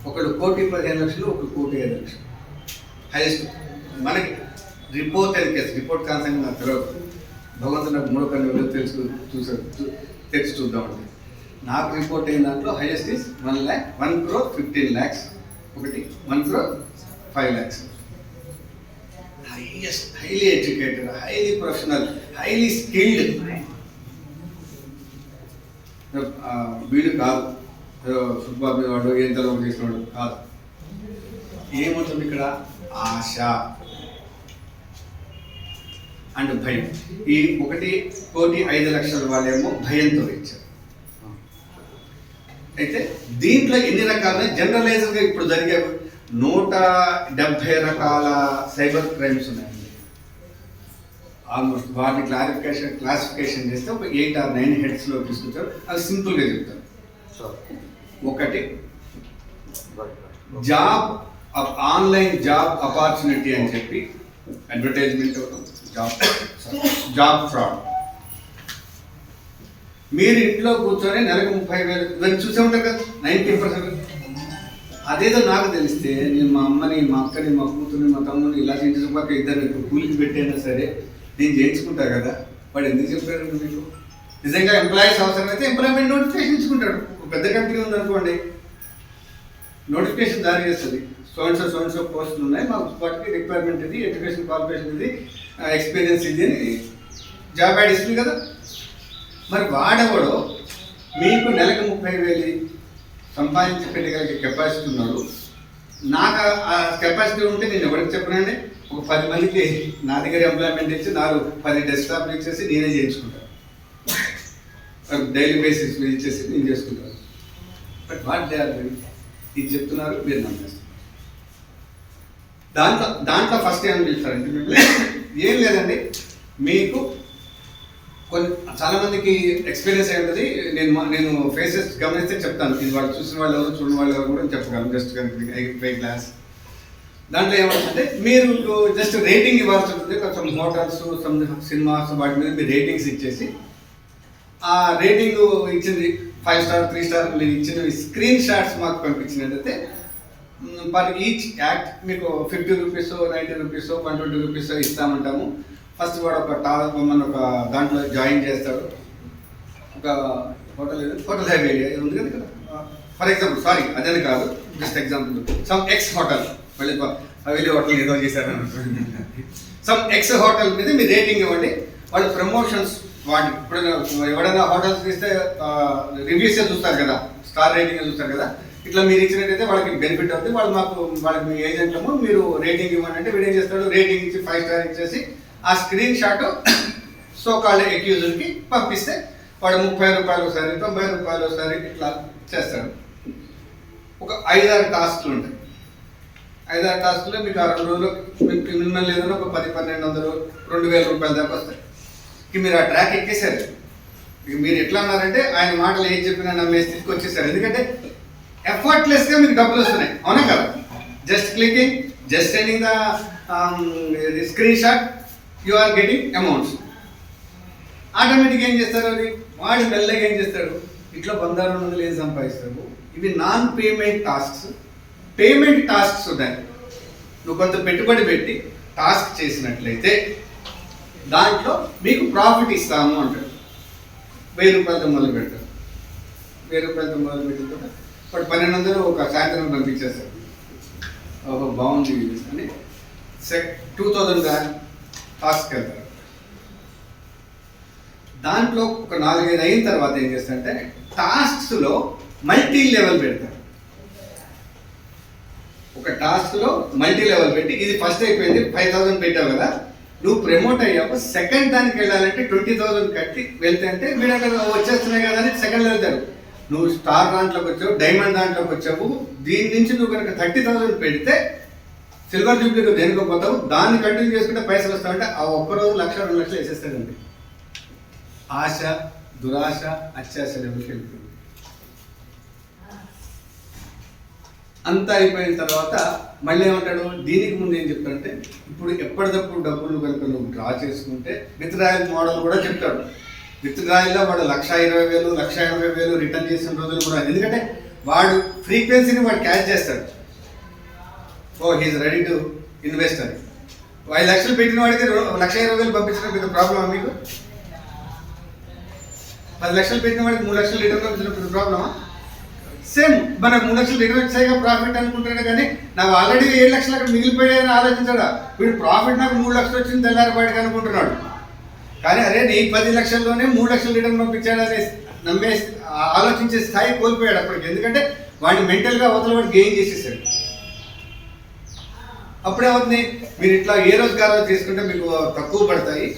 Speaker 4: ఒకడు 1,15,00,000, ఒకడు 1,05,00,000 హైయెస్ట్. మనకి రిపోర్ట్ రిపోర్ట్ కాన్సెప్ట్ నాకు తెలియదు, భగవంతుడు నాకు 3 కన్ను తెచ్చి చూద్దామండి. నాకు రిపోర్ట్ అయిన దాంట్లో హైయెస్ట్ ఇస్ 1,15,00,000, ఒకటి 1,05,00,000. Highest, highly educated, highly professional, highly skilled. వీడు కాదు ఫుట్బాల్ మీద వాడు ఏం తెలవ చేసినాడు కాదు. ఏమవుతుంది ఇక్కడ? ఆశ అండ్ భయం. ఈ 1,05,00,000 వాళ్ళేమో భయంతో ఇచ్చారు. అయితే దీంట్లో ఎన్ని రకాల జనరలైజ్గా ఇప్పుడు జరిగే 170 రకాల సైబర్ క్రైమ్స్ ఉన్నాయండి. ఆల్మోస్ట్ వాటిని క్లాసిఫికేషన్ చేస్తే ఒక 8 or 9 హెడ్స్లో తీసుకుంటారు. అవి సింపుల్గా చెప్తారు. ఒకటి ఆన్లైన్ జాబ్ ఆపర్చునిటీ అని చెప్పి అడ్వర్టైజ్మెంట్ జాబ్ ఫ్రాడ్. మీరు ఇంట్లో కూర్చొని నెలకు 30,000 ఇవన్నీ చూసే ఉంటారు కదా 90%. అదేదో నాకు తెలిస్తే నేను మా అమ్మని, మా అక్కని, మా కూతుర్ని, మా తమ్ముని ఇలా చేయించుకోక ఇద్దరు కూలికి పెట్టైనా సరే నేను చేయించుకుంటా కదా. వాడు ఎందుకు చెప్పాడు మీకు? నిజంగా ఎంప్లాయీస్ అవసరమైతే ఎంప్లాయ్మెంట్ నోటిఫికేషన్ ఇచ్చుకుంటాడు. ఒక పెద్ద కంపెనీ ఉందనుకోండి, నోటిఫికేషన్ జారీ చేస్తుంది, సో పోస్టులు ఉన్నాయి, మాకు వాటికి రిక్వైర్మెంట్ ఇది, ఎడ్యుకేషన్ క్వాలిఫికేషన్ ఇది, ఎక్స్పీరియన్స్ ఇది అని జాబ్ యాడ్ ఇస్తుంది కదా. మరి వాడెవడో మీకు నెలకు 30,000 సంపాదించి పెట్టగలిగే కెపాసిటీ ఉన్నాడు. నాకు ఆ కెపాసిటీ ఉంటే నేను ఎవరికి చెప్పనండి, ఒక 10 మందికి నా దగ్గర ఎంప్లాయ్మెంట్ ఇచ్చి 10 డెస్క్టాప్లు ఇచ్చేసి నేనే చేయించుకుంటాను. డైలీ బేసిస్ మీద ఇచ్చేసి నేను చేసుకుంటాను. But what they are doing, ఇది చెప్తున్నారు, మీరు నమ్మేస్తారు. దాంట్లో ఫస్ట్ ఏమని పిలుస్తారంటే మిమ్మల్ని ఏం లేదండి, మీకు కొన్ని చాలా మందికి ఎక్స్పీరియన్స్ అయి ఉంటుంది. నేను ఫేసెస్ గమనిస్తే చెప్తాను, ఇది వాళ్ళు చూసిన వాళ్ళు ఎవరు చూడని వాళ్ళు ఎవరు కూడా చెప్పగలను. జస్ట్ బై గ్లాస్ దాంట్లో ఏమంటుందంటే, మీరు జస్ట్ రేటింగ్ ఇవ్వాల్సి ఉంటుంది. కొంచెం హోటల్స్, సినిమాస్ వాటి మీద మీరు రేటింగ్స్ ఇచ్చేసి, ఆ రేటింగ్ ఇచ్చింది 5 స్టార్ 3 స్టార్ మీరు ఇచ్చిన స్క్రీన్ షాట్స్ మాకు పంపించినట్టయితే పర్ ఈచ్ యాక్ట్ మీకు 50 రూపీస్ 90 రూపీస్ 120 రూపీస్ ఇస్తామంటాము. ఫస్ట్ వాడు ఒక బొమ్మను ఒక దాంట్లో జాయిన్ చేస్తాడు. ఒక హోటల్ హైవే ఉంది కదా, ఫర్ ఎగ్జాంపుల్, సారీ అదని కాదు, just example, some X hotel, వెళ్ళి హోటల్ ఏదో చేశారు, సమ్ ఎక్స్ హోటల్ మీద మీరు రేటింగ్ ఇవ్వండి. వాళ్ళు ప్రమోషన్స్ వాటి ఇప్పుడు ఎవడైనా హోటల్స్ తీస్తే రివ్యూస్ చూస్తారు కదా, స్టార్ రేటింగ్ చూస్తారు కదా, ఇట్లా మీరు ఇచ్చినట్టయితే వాళ్ళకి బెనిఫిట్ అవుతుంది. వాళ్ళకి మీ ఏజెంట్లము మీరు రేటింగ్ ఇవ్వండి అంటే వీడు ఏం చేస్తాడు, రేటింగ్ ఇచ్చి 5 స్టార్ ఇచ్చేసి ఆ స్క్రీన్ షాట్ సో కాల్డ్ అక్యూజర్కి పంపిస్తే వాడు 30 రూపాయలు ఒకసారి 90 రూపాయలు ఒకసారి ఇట్లా చేస్తాడు. ఒక 5-6 టాస్క్లు ఉంటాయి. 5-6 టాస్క్లో మీకు ఆ 2 రోజులు మిమ్మల్ని ఏదైనా ఒక 10-1200 2000 రూపాయల దాకా వస్తాయి. ఇక మీరు ఆ ట్రాక్ ఎక్కేశారు. ఇక మీరు ఎట్లా అన్నారంటే ఆయన మాటలు ఏం చెప్పినా నమ్మేసి తీసుకొచ్చేసారు. ఎందుకంటే ఎఫర్ట్లెస్గా మీకు డబ్బులు వస్తున్నాయి, అవునా కదా? Just clicking, just sending the screen shot, you are getting amounts. ఆటోమేటిక్గా ఏం చేస్తారు, అది వాడు మెల్లగా ఏం చేస్తాడు, ఇట్లా 100-200 ఏం సంపాదిస్తాడు. ఇవి non payment tasks. Payment tasks ఉన్నాయి. నువ్వు కొంత పెట్టుబడి పెట్టి టాస్క్ చేసినట్లయితే దాంట్లో మీకు ప్రాఫిట్ ఇస్తాము అంటాడు. 1000 రూపాయలతో మొదలు పెడతారు. 1000 రూపాయలతో మొదలు పెట్టిన తర్వాత వాడు 1200 ఒక సాయంత్రం పంపించేస్తారు. ఓహో బాగుంది అని 2000 టాస్క్ వెళ్తారు. దాంట్లో ఒక 4-5 అయిన తర్వాత ఏం చేస్తారంటే టాస్క్స్లో మల్టీ లెవెల్ పెడతారు. ఒక టాస్క్లో మల్టీ లెవెల్ పెట్టి, ఇది ఫస్ట్ అయిపోయింది 5000 పెట్టావు కదా, నువ్వు ప్రమోట్ అయ్యావు సెకండ్ దానికి వెళ్ళాలంటే 20,000 కట్టి వెళ్తే అంటే వీడు అక్కడ వచ్చేస్తున్నాయి కదా అని సెకండ్ వెళ్తారు. నువ్వు స్టార్ దాంట్లోకి వచ్చావు, డైమండ్ దాంట్లోకి వచ్చావు, దీని నుంచి నువ్వు కనుక 30,000 పెడితే సిల్వర్ జూబ్లీకి దేనికో పోతావు, దాన్ని కంటిన్యూ చేసుకుంటే పైసలు వస్తావంటే ఆ ఒక్కరోజు 1,00,000-2 లక్షలు వేసేస్తాడండి. ఆశ, దురాశ, అత్యాశ లెవెల్కి వెళ్తుంది. అంతా అయిపోయిన తర్వాత మళ్ళీ ఏమంటాడు, దీనికి ముందు ఏం చెప్తాడంటే, ఇప్పుడు ఎప్పటికప్పుడు డబ్బులు కనుక నువ్వు డ్రా చేసుకుంటే విత్డ్రాయల్ మోడల్ కూడా చెప్తాడు. విత్డ్రాయల్లో వాడు 1,20,000 1,80,000 రిటర్న్ చేసిన రోజులు కూడా, ఎందుకంటే వాడు ఫ్రీక్వెన్సీని వాడు క్యాచ్ చేస్తాడు. ఓ హీఈస్ రెడీ టు ఇన్వెస్ట్ అని. 5 లక్షలు పెట్టిన వాడికి 1,20,000 పంపించడం పెద్ద ప్రాబ్లమా మీకు? 10 లక్షలు పెట్టిన వాడికి 3 లక్షలు రిటర్న్ పంపించడం పెద్ద ప్రాబ్లమా? సేమ్ మనకు 3 లక్షలు రిటర్న్ వచ్చాయిగా ప్రాఫిట్ అనుకుంటాడు, కానీ నాకు ఆల్రెడీ 7 లక్షలు అక్కడ మిగిలిపోయాయని ఆలోచించాడా? వీడు ప్రాఫిట్ నాకు 3 లక్షలు వచ్చింది తెల్లారిపాటికి అనుకుంటున్నాడు. కానీ అరే నీ 10 లక్షల్లోనే 3 లక్షలు రిటర్న్ పంపించాడని నమ్మే ఆలోచించే స్థాయి కోల్పోయాడు అప్పటికి. ఎందుకంటే వాడిని మెంటల్గా అవతల వాడు గెయిన్ చేసేసాడు. అప్పుడేమవుతుంది, మీరు ఇట్లా ఏ రోజు కారో చేసుకుంటే మీకు తక్కువ పడతాయి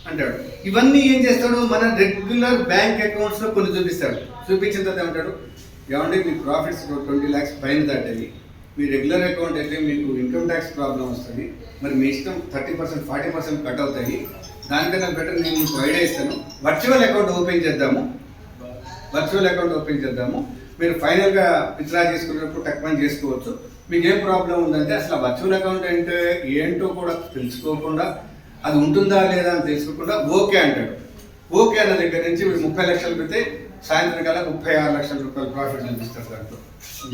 Speaker 4: అంటాడు. ఇవన్నీ ఏం చేస్తాడు, మన రెగ్యులర్ బ్యాంక్ అకౌంట్స్లో కొన్ని చూపిస్తాడు. చూపించిన తర్వాత ఏమంటాడు, ఏమంటే మీ ప్రాఫిట్స్ 20 lakhs పైన దాటాయి, మీ రెగ్యులర్ అకౌంట్ అయితే మీకు ఇన్కమ్ ట్యాక్స్ ప్రాబ్లం వస్తుంది, మరి మీ ఇష్టం 30% 40% కట్ అవుతాయి, దానికన్నా బెటర్ నేను మీకు ఐడియా ఇస్తాను, వర్చువల్ అకౌంట్ ఓపెన్ చేద్దాము, మీరు ఫైనల్గా విత్డ్రా చేసుకున్నప్పుడు టక్మని చేసుకోవచ్చు, మీకు ఏం ప్రాబ్లం ఉందంటే అసలు వర్చువల్ అకౌంట్ అంటే ఏంటో కూడా తెలుసుకోకుండా, అది ఉంటుందా లేదా అని తెలుసుకోకుండా ఓకే అంటాడు. ఓకే అన్న దగ్గర నుంచి వీడు 30 లక్షలు పెడితే సాయంత్రం కల్లా 36 లక్షల రూపాయలు ప్రాఫిట్ చూపిస్తాడు. దాంట్లో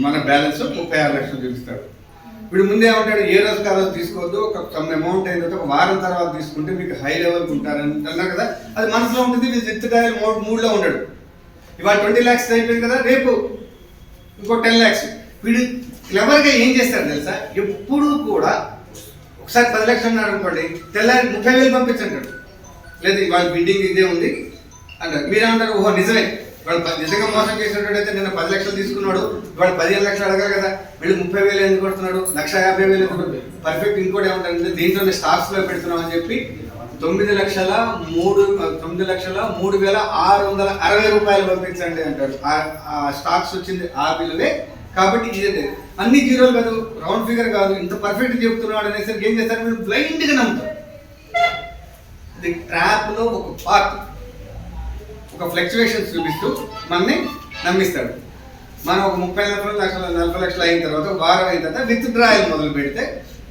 Speaker 4: మన బ్యాలెన్స్ 36 లక్షలు చూపిస్తాడు. వీడు ముందే ఏమంటాడు, ఏ రోజు ఆ రోజు తీసుకోవద్దు, ఒక సమ్ అమౌంట్ అయిన తర్వాత ఒక వారం తర్వాత తీసుకుంటే మీకు హై లెవెల్కి ఉంటారని అన్నారు కదా, అది మనసులో ఉంటుంది. వీడు విత్డ్రాయల్ మూడ్లో ఉన్నాడు. ఇవాళ 20 lakhs అయిపోయింది కదా, రేపు ఇంకో 10 lakhs. వీడు క్లెవర్గా ఏం చేస్తాడు తెలుసా, ఎప్పుడు కూడా ఒకసారి 10 లక్షలు అన్నాడు అనుకోండి, తెల్లారి 30,000 పంపించంటాడు. లేదు ఇవాళ బిడ్డింగ్ ఇదే ఉంది అంటారు. మీరేమంటారు, ఓహో నిజమే వాడు నిజంగా మోసం చేసినట్టయితే నిన్న 10 లక్షలు తీసుకున్నాడు, వాడు 15 లక్షలు అడగాలి కదా, వీళ్ళు 30,000 ఎందుకు కొడుతున్నాడు, 1,50,000 ఎందుకు? పర్ఫెక్ట్ ఇంకోటి ఏమంటారంటే దీంట్లోనే స్టాక్స్ లో పెడుతున్నాం అని చెప్పి 9,03,660 రూపాయలు పంపించండి అంటారు. ఆ స్టాక్స్ వచ్చింది ఆ బిల్లులే. కాబట్టి ఇదే అన్ని జీరోలు కాదు, రౌండ్ ఫిగర్ కాదు, ఇంత పర్ఫెక్ట్ చెప్తున్నాడు అనేసరికి ఏం చేస్తారు, మీరు బ్లైండ్ గా నమ్ముతారు. ఇది ట్రాప్ లో ఒక పార్ట్, ఒక ఫ్లక్చువేషన్స్ చూపిస్తూ మనని నమ్మిస్తాడు. మనం ఒక 30 లక్షలు 40 లక్షలు అయిన తర్వాత వారం అయిన తర్వాత విత్ డ్రాయల్ మొదలు పెడితే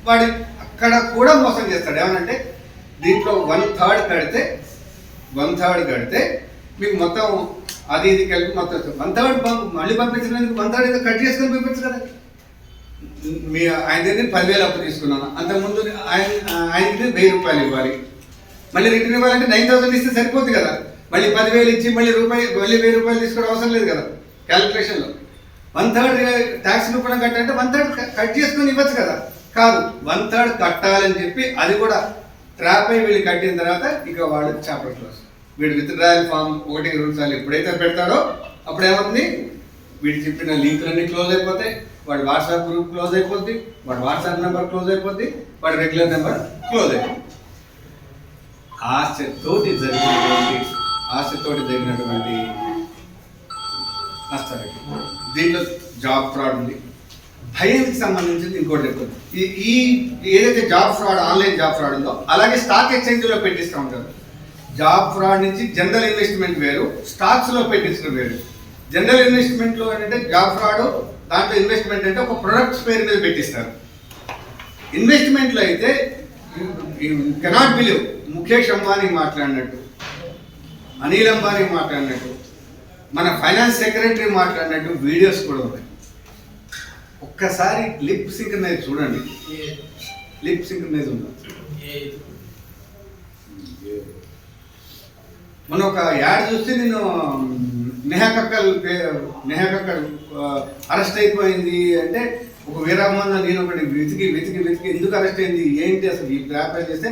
Speaker 4: వాడు అక్కడ కూడా మోసం చేస్తాడు. ఏమనంటే దీంట్లో 1/3 కడితే మీకు మొత్తం అది ఇది కలిపి మొత్తం 1/3 మళ్ళీ పంపించడానికి 1/3 కట్ చేసుకొని పంపించు కదా. మీ ఆయన దగ్గర 10,000 అప్పు తీసుకున్నాను, అంతకుముందు ఆయనకి 1,000 రూపాయలు ఇవ్వాలి, మళ్ళీ రిటర్న్ ఇవ్వాలంటే 9,000 ఇస్తే సరిపోతుంది కదా. మళ్ళీ 10,000 ఇచ్చి మళ్ళీ 1,000 రూపాయలు తీసుకోవడం అవసరం లేదు కదా క్యాలిక్యులేషన్లో. 1/3 ట్యాక్స్ రూపాయలు కట్టాలంటే 1/3 కట్ చేసుకొని ఇవ్వచ్చు కదా. కాదు, 1/3 కట్టాలని చెప్పి అది కూడా ట్రాప్ అయి వీళ్ళు కట్టిన తర్వాత ఇక వాడు చాప్టర్ క్లోజ్. వీడు విత్ డ్రాయల్ ఫామ్ 1 2 సార్లు ఎప్పుడైతే పెడతాడో అప్పుడు ఏమవుతుంది, వీడు చెప్పిన లింకులన్నీ క్లోజ్ అయిపోతాయి, వాడి వాట్సాప్ గ్రూప్ క్లోజ్ అయిపోద్ది, వాడి వాట్సాప్ నెంబర్ క్లోజ్ అయిపోద్ది, వాడి రెగ్యులర్ నెంబర్ క్లోజ్ అయిపోద్ది. ఆశతోటి జరిగినటువంటి నష్టాలు. దీంట్లో జాబ్ ఫ్రాడ్ ఉంది. భయానికి సంబంధించింది ఇంకోటి చెప్తుంది. ఈ ఏదైతే job fraud, online job fraud ఉందో అలాగే స్టాక్ ఎక్స్చేంజ్లో పెట్టిస్తూ ఉంటారు. జాబ్ ఫ్రాడ్ నుంచి జనరల్ ఇన్వెస్ట్మెంట్ వేరు, స్టాక్స్లో పెట్టించడం వేరు. జనరల్ ఇన్వెస్ట్మెంట్లో ఏంటంటే జాబ్ ఫ్రాడ్, దాంట్లో ఇన్వెస్ట్మెంట్ అంటే ఒక ప్రొడక్ట్స్ పేరు మీద పెట్టిస్తారు. ఇన్వెస్ట్మెంట్లో అయితే కెనాట్ బిలీవ్, ముఖేష్ అంబానీ మాట్లాడినట్టు, అనిల్ అంబానీ మాట్లాడినట్టు, మన ఫైనాన్స్ సెక్రటరీ మాట్లాడినట్టు వీడియోస్ కూడా ఉన్నాయి. ఒక్కసారి లిప్ సింక్రనైజ్ చూడండి, లిప్ సింక్రనైజ్ ఉంది. మనం ఒక యాడ్ చూస్తే నేను నేహా కక్కర్ అరెస్ట్ అయిపోయింది అంటే ఒక వీరామన్న నేను ఒకటి వెతికి ఎందుకు అరెస్ట్ అయింది ఏంటి అసలు ఈ వ్యాపారం చేస్తే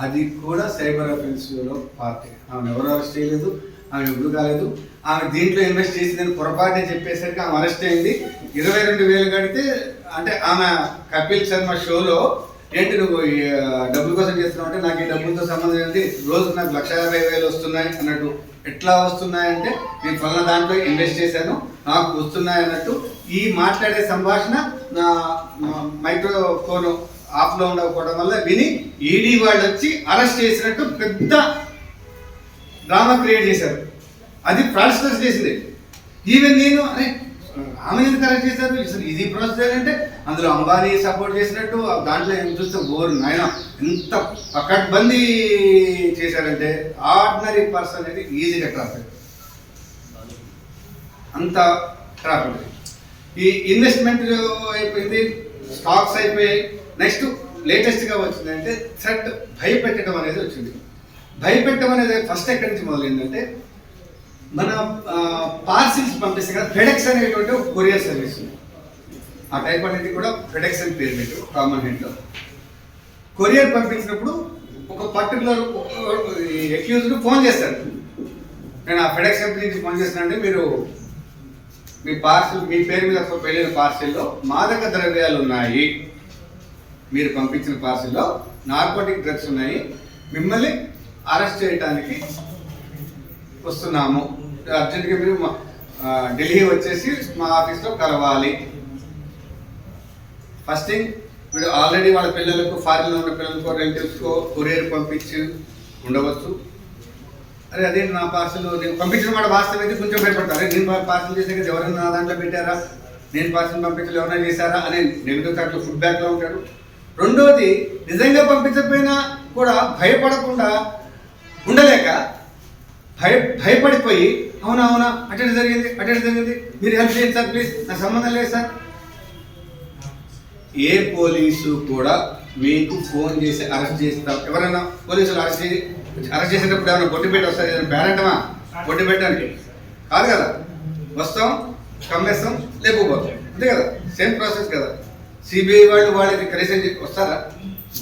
Speaker 4: అది కూడా సైబర్ అఫెన్స్లో పార్టీ. ఆమె ఎవరు అరెస్ట్ చేయలేదు, ఆమె ఎప్పుడు కాలేదు, ఆమె దీంట్లో ఇన్వెస్ట్ చేసిందని పొరపాటునే చెప్పేసరికి ఆమె అరెస్ట్ అయింది. 22,000 కడితే అంటే ఆమె కపిల్ శర్మ షోలో ఏంటి నువ్వు డబ్బుల కోసం చేస్తున్నావు అంటే నాకు ఈ డబ్బులతో సంబంధం ఏంటి, రోజు నాకు 1,50,000 వస్తున్నాయి అన్నట్టు. ఎట్లా వస్తున్నాయంటే నేను ఫలానా దాంట్లో ఇన్వెస్ట్ చేశాను నాకు వస్తున్నాయి అన్నట్టు. ఈ మాట్లాడే సంభాషణ నా మైక్రోఫోన్ ఆఫ్లో ఉండకపోవడం వల్ల విని ఈడీ వాళ్ళు వచ్చి అరెస్ట్ చేసినట్టు పెద్ద డ్రామా క్రియేట్ చేశారు. అది ఫ్రాడ్స్టర్స్ చేసింది. ఈవెన్ నేను అరే ఆమె ఎందుకు అరెస్ట్ చేశారు, ఇది ప్రొసెస్ అంటే అందులో అంబానీ సపోర్ట్ చేసినట్టు దాంట్లో ఏం చూస్తే ఓరు నాయన ఎంత పకడ్బందీ చేశారంటే ఆర్డినరీ పర్సన్ అనేది ఈజీగా ట్రాప్ అయ్యింది, అంత ట్రాప్ అయింది. ఈ ఇన్వెస్ట్మెంట్ అయిపోయింది, స్టాక్స్ అయిపోయాయి. నెక్స్ట్ లేటెస్ట్గా వచ్చింది అంటే థ్రెట్, భయపెట్టడం అనేది వచ్చింది. భయపెట్టడం అనేది ఫస్ట్ ఎక్కడి నుంచి మొదలైందంటే మన పార్సిల్స్ పంపిస్తాం కదా, ఫెడెక్స్ అనేటువంటి ఒక కొరియర్ సర్వీస్, ఆ టైప్ అనేది కూడా ఫెడెక్స్ అని పేరు పెట్టు కామన్ హెడ్లో. కొరియర్ పంపించినప్పుడు ఒక పర్టికులర్ అక్యూజ్డ్ ఫోన్ చేస్తాడు, నేను ఆ ఫెడెక్స్ కంపెనీ నుంచి ఫోన్ చేస్తానంటే మీరు మీ పార్సిల్ మీ పేరు మీద వెళ్ళిన పార్సిల్లో మాదక ద్రవ్యాలు ఉన్నాయి, మీరు పంపించిన పార్సిల్లో నార్కోటిక్ డ్రగ్స్ ఉన్నాయి, మిమ్మల్ని అరెస్ట్ చేయడానికి వస్తున్నాము, అర్జెంట్గా మీరు ఢిల్లీ వచ్చేసి మా ఆఫీస్లో కలవాలి. ఫస్ట్ థింగ్, వీడు ఆల్రెడీ వాళ్ళ పిల్లలకు, ఫారిన్లో ఉన్న పిల్లలకు, రిలేటివ్స్కో కొరియర్ పంపించి ఉండవచ్చు. అరే అదే నా పార్సల్ నేను పంపించిన మాట వాస్తవం అయితే కొంచెం భయపడతారు, నేను పార్సల్ చేసే కదా ఎవరైనా నా దాంట్లో పెట్టారా, నేను పార్సల్ పంపించలేదు ఎవరైనా చేశారా అని నెగిటివ్ థాట్లో ఫీడ్బ్యాక్లో ఉంటాడు. రెండోది, నిజంగా పంపించకపోయినా కూడా భయపడకుండా ఉండలేక భయపడిపోయి అవునా అటెండ్ జరిగింది మీరు హెల్ప్ చేయండి సార్ ప్లీజ్, నాకు సంబంధం లేదు సార్. ఏ పోలీసు కూడా మీకు ఫోన్ చేసి అరెస్ట్ చేస్తాం, ఎవరైనా పోలీసులు అరెస్ట్ చేసేటప్పుడు ఏమైనా బొట్టు పెట్టి వస్తారు, ఏదైనా పేరెంటమా బొట్టు పెట్టడానికి కాదు కదా, వస్తాం కమ్మేస్తాం లేకపోతాం, అంతే కదా, సేమ్ ప్రాసెస్ కదా. సిబిఐ వాళ్ళకి కనీసం వస్తారా?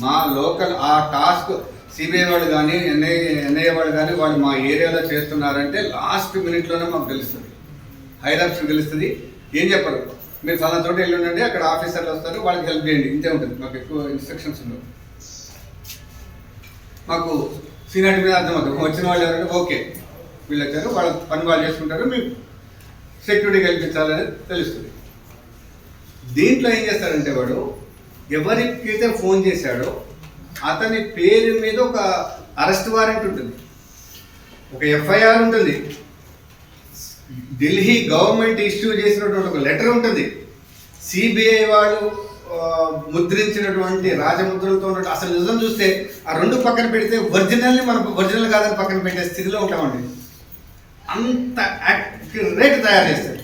Speaker 4: మా లోకల్ ఆ టాస్క్ సిబిఐ వాళ్ళు కానీ ఎన్ఐఏ వాళ్ళు కానీ వాళ్ళు మా ఏరియాలో చేస్తున్నారంటే లాస్ట్ మినిట్లోనే మాకు తెలుస్తుంది, హైరాప్స్కి తెలుస్తుంది. ఏం చెప్పరు, మీరు చాలా చోట వెళ్ళి ఉండండి, అక్కడ ఆఫీసర్లు వస్తారు, వాళ్ళకి హెల్ప్ చేయండి, ఇంతే ఉంటుంది. మాకు ఎక్కువ ఇన్స్ట్రక్షన్స్ ఉండవు. మాకు సీనియారిటీ మీద అర్థమవుతుంది. వచ్చిన వాళ్ళు ఎవరంటే ఓకే వీళ్ళు వచ్చారు, వాళ్ళ పని వాళ్ళు చేసుకుంటారు, మీకు సెక్యూరిటీ కల్పించాలని తెలుస్తుంది. దీంట్లో ఏం చేస్తాడంటే వాడు ఎవరికైతే ఫోన్ చేశాడో అతని పేరు మీద ఒక అరెస్ట్ వారెంట్ ఉంటుంది, ఒక ఎఫ్ఐఆర్ ఉంటుంది, ఢిల్లీ గవర్నమెంట్ ఇష్యూ చేసినటువంటి ఒక లెటర్ ఉంటుంది, సిబిఐ వాళ్ళు ముద్రించినటువంటి రాజముద్రలతో ఉన్నట్టు. అసలు నిజం చూస్తే ఆ రెండు పక్కన పెడితే ఒరిజినల్ని మనం ఒరిజినల్ కాదని పక్కన పెట్టే స్థితిలో ఉంటామండి. అంత యాక్యురేట్ తయారు చేస్తారు.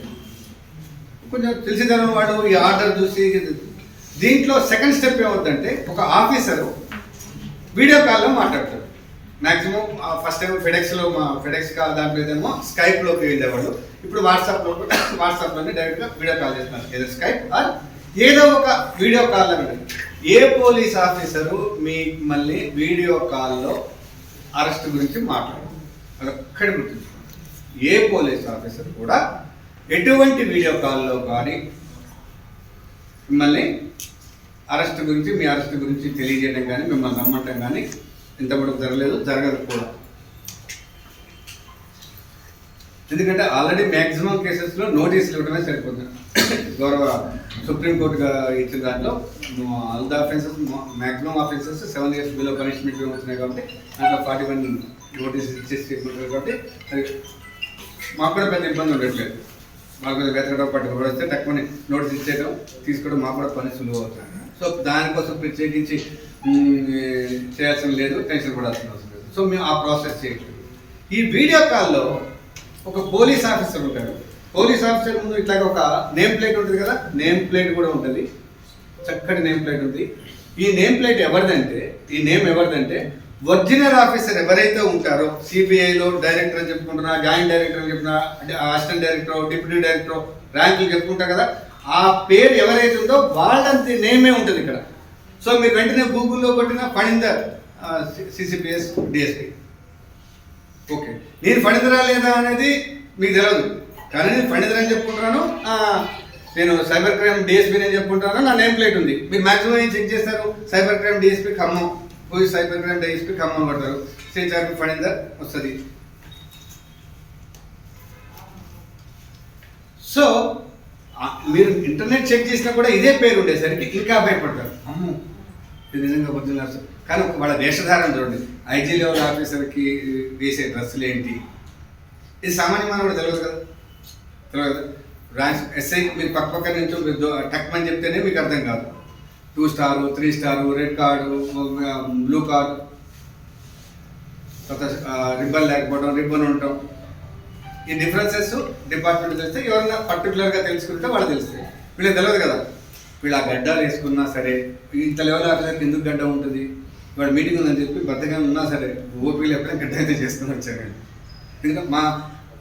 Speaker 4: కొంచెం తెలిసిదనం వాడు ఈ ఆర్డర్ చూసి. దీంట్లో సెకండ్ స్టెప్ ఏమవుతుందంటే ఒక ఆఫీసరు వీడియో కాల్లో మాట్లాడతాడు. మ్యాక్సిమం ఫస్ట్ టైం ఫెడెక్స్లో మా ఫెడెక్స్ కాల్ దాంట్లో ఏదేమో స్కైప్లోకి వెళ్ళేవాడు. ఇప్పుడు వాట్సాప్లోనే డైరెక్ట్గా వీడియో కాల్ చేస్తున్నారు, ఏదో స్కైప్ ఆర్ ఏదో ఒక వీడియో కాల్ అని. ఏ పోలీస్ ఆఫీసరు మళ్ళీ వీడియో కాల్లో అరెస్ట్ గురించి మాట్లాడరు, అదొక్కడి గుర్తుంచుకోండి. ఏ పోలీస్ ఆఫీసర్ కూడా ఎటువంటి వీడియో కాల్లో కానీ మిమ్మల్ని అరెస్ట్ గురించి మీ అరెస్ట్ గురించి తెలియజేయడం కానీ మిమ్మల్ని నమ్మటం కానీ ఇంతవరకు జరగలేదు, జరగదు కూడా. ఎందుకంటే ఆల్రెడీ మ్యాక్సిమం కేసెస్లో నోటీసులు ఇవ్వడమే సరిపోతుంది. గౌరవ సుప్రీంకోర్టుగా ఇచ్చిన దాంట్లో all the offences maximum offences 7 years below punishment అవుతున్నాయి కాబట్టి దాంట్లో 41 నోటీస్ ఇచ్చేసి కాబట్టి అది మాకు కూడా పెద్ద ఇబ్బంది ఉండట్లేదు. మాకు వెతకడం పట్టుకోవడం వస్తే తక్కువ నోటీస్ ఇచ్చేయడం తీసుకోవడం మాకు కూడా పని సులువు అవుతుంది. సో దానికోసం ప్రత్యేకించి చేయాల్సిన లేదు, టెన్షన్ పడాల్సిన అవసరం లేదు. సో మేము ఆ ప్రాసెస్ చేయట్లేదు. ఈ వీడియో కాల్లో ఒక పోలీస్ ఆఫీసర్ ఉంటాడు. పోలీస్ ఆఫీసర్ ముందు ఇట్లాగ ఒక నేమ్ ప్లేట్ ఉంటుంది కదా, నేమ్ ప్లేట్ కూడా ఉంటుంది, చక్కటి నేమ్ ప్లేట్ ఉంది. ఈ నేమ్ ప్లేట్ ఎవరిదంటే ఒరిజినల్ ఆఫీసర్ ఎవరైతే ఉంటారో సిబిఐలో డైరెక్టర్ అని చెప్పుకుంటున్నా, జాయింట్ డైరెక్టర్ అని చెప్పినా, అంటే అసిస్టెంట్ డైరెక్టర్, డిప్యూటీ డైరెక్టర్ ర్యాంకులు చెప్పుకుంటారు కదా, ఆ పేరు ఎవరైతే ఉందో వాళ్ళంత నేమే ఉంటుంది ఇక్కడ. సో మీరు వెంటనే గూగుల్లో కొట్టిన ఫణీందర్ సిసిపిఎస్ డిఎస్పీ, ఓకే నేను ఫణీందరా లేదా అనేది మీకు తెలియదు, కానీ నేను ఫణీందర్ అని చెప్పుకుంటున్నాను, నేను సైబర్ క్రైమ్ డిఎస్పీ అని చెప్పుకుంటున్నాను, నా నేమ్ ప్లేట్ ఉంది. మీరు మాక్సిమం ఏం చెక్ చేస్తారు, cyber crime DSP Khammam, cyber crime DSP Khammam పడతారు, సిహెచ్ఆర్పి ఫణీందర్ వస్తుంది. సో మీరు ఇంటర్నెట్ చెక్ చేసినా కూడా ఇదే పేరు ఉండేసరికి ఇంకా భయపడతారు, అమ్మో ఇది నిజంగా ఒరిజినల్. కానీ వాళ్ళ వేషధారణ చూడండి, ఐజీ లెవెల్ ఆఫీసర్కి వేసే డ్రెస్సులు ఏంటి, ఇది సామాన్యమైన కూడా తెలియదు కదా. ర్యాంక్ ఎస్ఐ మీరు పక్క నుంచి మీరు టక్మని చెప్తేనే మీకు అర్థం కాదు. 2 star 3 star red card, blue card, తర్వాత రిబ్బన్ లేకపోవడం, రిబ్బన్ ఉండటం, ఈ డిఫరెన్సెస్ డిపార్ట్మెంట్ తెలిస్తే ఎవరైనా పర్టికులర్గా తెలుసుకుంటే వాళ్ళు తెలుస్తాయి. వీళ్ళకి తెలియదు కదా. వీళ్ళు ఆ గడ్డాలు వేసుకున్నా సరే, ఇంత లెవెల్ ఆఫీసర్కి ఎందుకు గడ్డ ఉంటుంది, వాడు మీటింగ్ ఉందని చెప్పి బద్దగా ఉన్నా సరే ఓపీలు ఎప్పుడైనా గడ్డ అయితే చేసుకుని వచ్చారు. ఎందుకంటే మా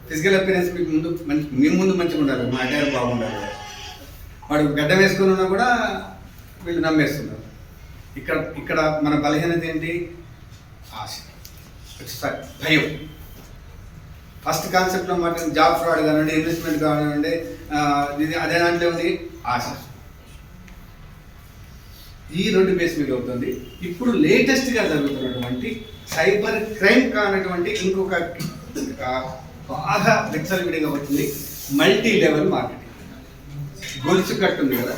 Speaker 4: ఫిజికల్ అపియరెన్స్ మీ ముందు మంచిగా ఉండాలి, మా అటైర్ బాగుండాలి. వాడు గడ్డ వేసుకుని ఉన్నా కూడా వీళ్ళు నమ్మేస్తున్నారు. ఇక్కడ మన బలహీనత ఏంటి, ఆశ, భయం. ఫస్ట్ కాన్సెప్ట్లో మాట జాబ్ ఫ్రాడ్ కానివ్వండి, ఇన్వెస్ట్మెంట్ కానివ్వండి, ఇది అదే దాంట్లో ఉంది ఆశ. ఈ 2 బేస్ మీద అవుతుంది. ఇప్పుడు లేటెస్ట్గా జరుగుతున్నటువంటి సైబర్ క్రైమ్ కానటువంటి ఇంకొక బాగా విచ్చలవిడిగా వచ్చింది మల్టీ లెవెల్ మార్కెటింగ్. గొలుసు కట్టు ఉంది కదా,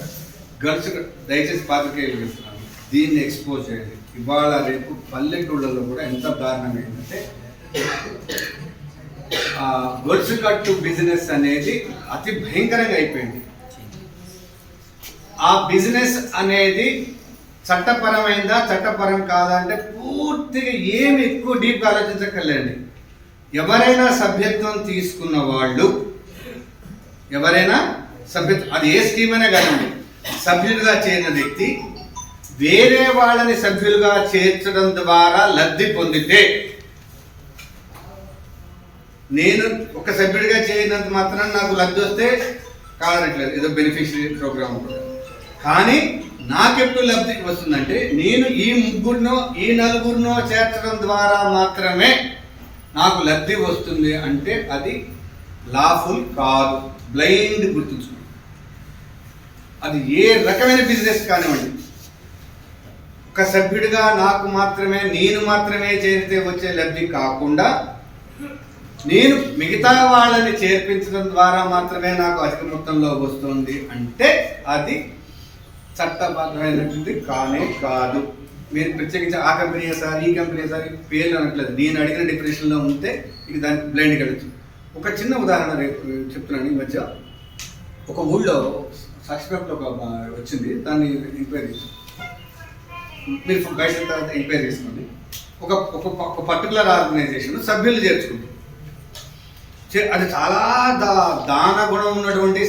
Speaker 4: దయచేసి పాత్రికేయులు చేస్తున్నాను, దీన్ని ఎక్స్పోజ్ చేయండి. ఇవాళ రేపు పల్లెటూళ్ళలో కూడా ఎంత దారుణంగా ఏంటంటే గొలుసు కట్టు బిజినెస్ అనేది అతి భయంకరంగా అయిపోయింది. ఆ బిజినెస్ అనేది చట్టపరమైందా చట్టపరం కాదా అంటే పూర్తిగా ఏమి ఎక్కువ డీప్గా ఆలోచించక్కర్లేండి. ఎవరైనా సభ్యత్వం తీసుకున్న వాళ్ళు, ఎవరైనా సభ్యత్వం, అది ఏ స్కీమ్ అయినా కాదండి, సభ్యులుగా చేరిన వ్యక్తి వేరే వాళ్ళని సభ్యులుగా చేర్చడం ద్వారా లబ్ధి పొందితే, నేను ఒక సభ్యుడిగా చేరినంత మాత్రం నాకు లబ్ధి వస్తే కాదనట్లేదు, ఏదో బెనిఫిషియరీ ప్రోగ్రామ్ ఉంటుంది. కానీ నాకెప్పుడు లబ్ధి వస్తుందంటే నేను ఈ ముగ్గురినో ఈ నలుగురినో చేర్చడం ద్వారా మాత్రమే నాకు లబ్ధి వస్తుంది అంటే అది లాఫుల్ కాదు. బ్లైండ్ గుర్తుంచుకోండి. అది ఏ రకమైన బిజినెస్ కానివ్వండి, ఒక సభ్యుడిగా నాకు మాత్రమే నేను మాత్రమే చేరితే వచ్చే లబ్ధి కాకుండా నేను మిగతా వాళ్ళని చేర్పించడం ద్వారా మాత్రమే నాకు అధిక మొత్తంలో వస్తుంది అంటే అది చట్టబద్ధమైనటువంటి కానే కాదు. మీరు ప్రత్యేకించి ఆ కంపెనీ సార్ ఈ కంపెనీ సార్ పేర్లు అనట్లేదు. నేను అడిగిన డిప్రెషన్లో ఉంటే ఇక దానికి బ్లైండ్ కలవచ్చు. ఒక చిన్న ఉదాహరణ రేపు చెప్తున్నాను. ఈ మధ్య ఒక ఊళ్ళో సాక్షిపేపర్లో ఒక వచ్చింది, దాన్ని ఎంక్వైరీ మీరు బయట తర్వాత ఎంక్వైరీ చేసుకోండి. ఒక పర్టికులర్ ఆర్గనైజేషన్ సభ్యులు చేర్చుకుంటారు. అది చాలా దాన గుణం ఉన్నటువంటి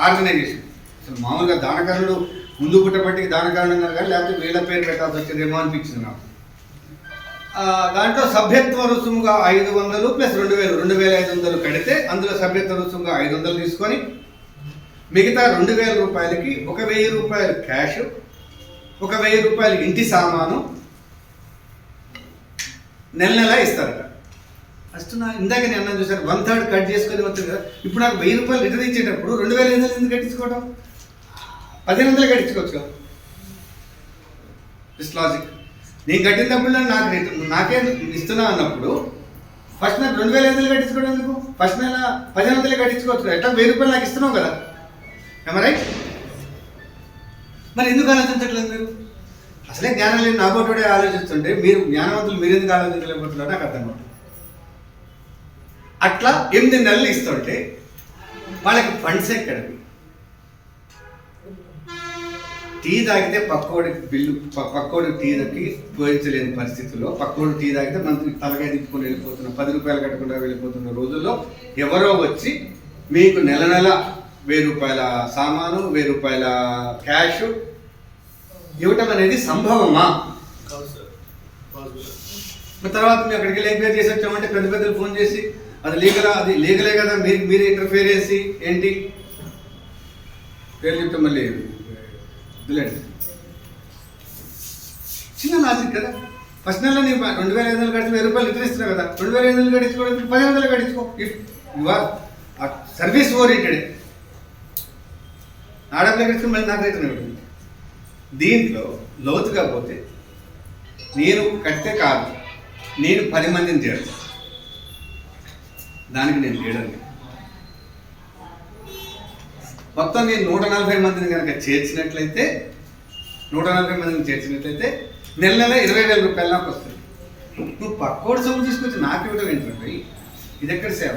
Speaker 4: ఆర్గనైజేషన్. అసలు మామూలుగా దానకరుడు ముందు పుట్టబట్టి దానకరుడు కానీ లేకపోతే వీళ్ళ పేరు పెట్టాల్సి వచ్చేదేమో అనిపించింది నాకు. దాంట్లో సభ్యత్వ రుసుముగా 500 ప్లస్ 2000 2500 కడితే అందులో సభ్యత్వ రుసుముగా 500 తీసుకొని మిగతా 2000 రూపాయలకి 1000 రూపాయలు క్యాష్, 1000 రూపాయలు ఇంటి సామాను నెల ఇస్తారట. ఫస్ట్ ఇందాక నేను అన్నా చూసారు 1/3 కట్ చేసుకొని వస్తుంది కదా. ఇప్పుడు నాకు 1000 రూపాయలు రిటర్న్ ఇచ్చేటప్పుడు 2500 ఎందుకు కట్టించుకోవడం? 1500 కట్టించుకోవచ్చు కదా. This logic. నేను కట్టినప్పుడు నాకే ఇస్తున్నా అన్నప్పుడు ఫస్ట్ నాకు 2500 కట్టించుకోవడం ఎందుకు? ఫస్ట్ నెల 1500 కట్టించుకోవచ్చు. ఎట్లా 1000 రూపాయలు నాకు ఇస్తున్నావు కదా. రైట్? మరి ఎందుకు ఆలోచించట్లేదు మీరు? అసలే జ్ఞానం లేని నాబోటుడే ఆలోచిస్తుంటే మీరు జ్ఞానవంతులు మీరు ఎందుకు ఆలోచించలేకపోతున్నారు నాకు అర్థం కాదు. అట్లా 8 నెలలు ఇస్తుంటే వాళ్ళకి ఫండ్స్ ఎక్కడవి? టీ తాగితే పక్కోడి టీకి పోయించలేని పరిస్థితుల్లో, పక్కోడు టీ తాగితే మనకి తలకాయ తిప్పుకొని వెళ్ళిపోతున్న 10 రూపాయలు కట్టకుండా వెళ్ళిపోతున్న రోజుల్లో ఎవరో వచ్చి మీకు నెల 1000 రూపాయల సామాను 1000 రూపాయల క్యాష్ ఇవ్వటం అనేది సంభవమా? తర్వాత మేము అక్కడికి వెళ్ళి ఎంక్వైరీ చేసి వచ్చామంటే పెద్దలు ఫోన్ చేసి అది లీగలే కదా, మీరు ఇంటర్ఫియర్ చేసి ఏంటి పేరు చెప్తే మళ్ళీ ఇదిలేండి. చిన్న లాజిక్ కదా. ఫస్ట్ నెలలో నీ 2500 కడితే 1000 రూపాయలు ఇతర ఇస్తున్నావు కదా. 2500 కట్టించుకోవడం 1500 కట్టించుకో. If you are service oriented ఆడపిల్ల కట్టించుకుని మళ్ళీ నాకు రైతు ఇవ్వండి. దీంట్లో లోతుగా పోతే నేను కడితే కాదు, నేను 10 మందిని చేయాలి. దానికి నేను చేయడానికి మొత్తం నేను 140 మందిని కనుక చేర్చినట్లయితే 140 మందిని చేర్చినట్లయితే నెల 20,000 రూపాయలు నాకు వస్తుంది. నువ్వు పక్కోడు సొమ్ము తీసుకొచ్చి నాకు ఇవ్వడం ఏంటంటే ఇది ఎక్కడ సేవ?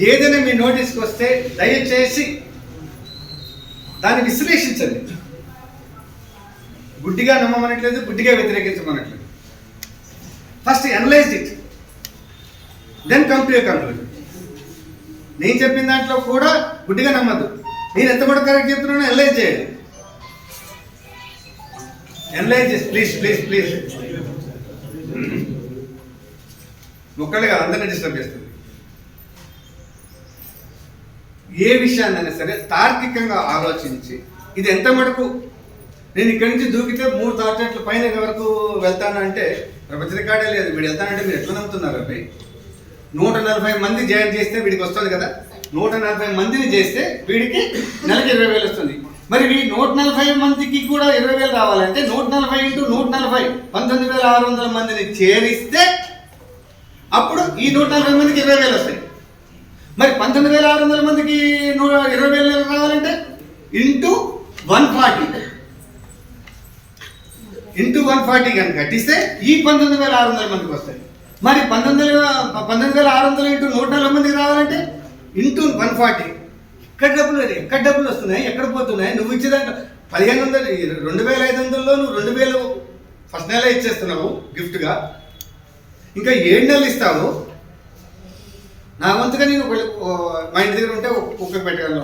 Speaker 4: ఏదైనా మీ నోటీస్కి వస్తే దయచేసి దాన్ని విశ్లేషించండి. గుడ్డిగా నమ్మమనట్లేదు, గుడ్డిగా వ్యతిరేకించమనట్లేదు. First analyse it, then come to a conclusion. నేను చెప్పిన దాంట్లో కూడా గుడ్డిగా నమ్మద్దు. నేను ఎంత కూడా కరెక్ట్ చెప్తున్నానో అనలైజ్ చేయండి. అనలైజ్ చేసి ప్లీజ్ ఒక్కళ్ళే కాదు, అందరినీ డిస్టర్బ్ చేస్తుంది. ఏ విషయాన్నైనా సరే తార్కికంగా ఆలోచించి ఇది ఎంత మటుకు నేను ఇక్కడి నుంచి దూకితే 3 తాటెట్ల పైన వరకు వెళ్తానంటే ప్రపంచ రికార్డే లేదు. వీడు వెళ్తానంటే మీరు ఎట్లా నమ్ముతున్నారు? అవి 140 మంది జాయిన్ చేస్తే వీడికి వస్తుంది కదా. 140 మందిని చేస్తే వీడికి నెలకి 20,000 వస్తుంది. మరి ఈ 140 మందికి కూడా 20,000 రావాలంటే 140 × 140 19,600 మందిని చేరిస్తే అప్పుడు ఈ 140 మందికి 20,000 వస్తాయి. మరి 19,600 మందికి 20,000 రావాలంటే ఇంటూ 140 కనుక కట్టిస్తే ఈ 19,600 మందికి వస్తాయి. మరి 19,600 ఇంటూ 140 మందికి రావాలంటే ఇంటూ 140. ఎక్కడ డబ్బులు వస్తున్నాయి, ఎక్కడ పోతున్నాయి? నువ్వు ఇచ్చేదాంట్లో 1,500 2,500లో నువ్వు 2,000 ఫస్ట్ నెల ఇచ్చేస్తున్నావు గిఫ్ట్గా. ఇంకా 7 నెలలు ఇస్తావు. నా వంతుగా నేను మా ఇంటి దగ్గర ఉంటే కుక్క పెట్టగలను,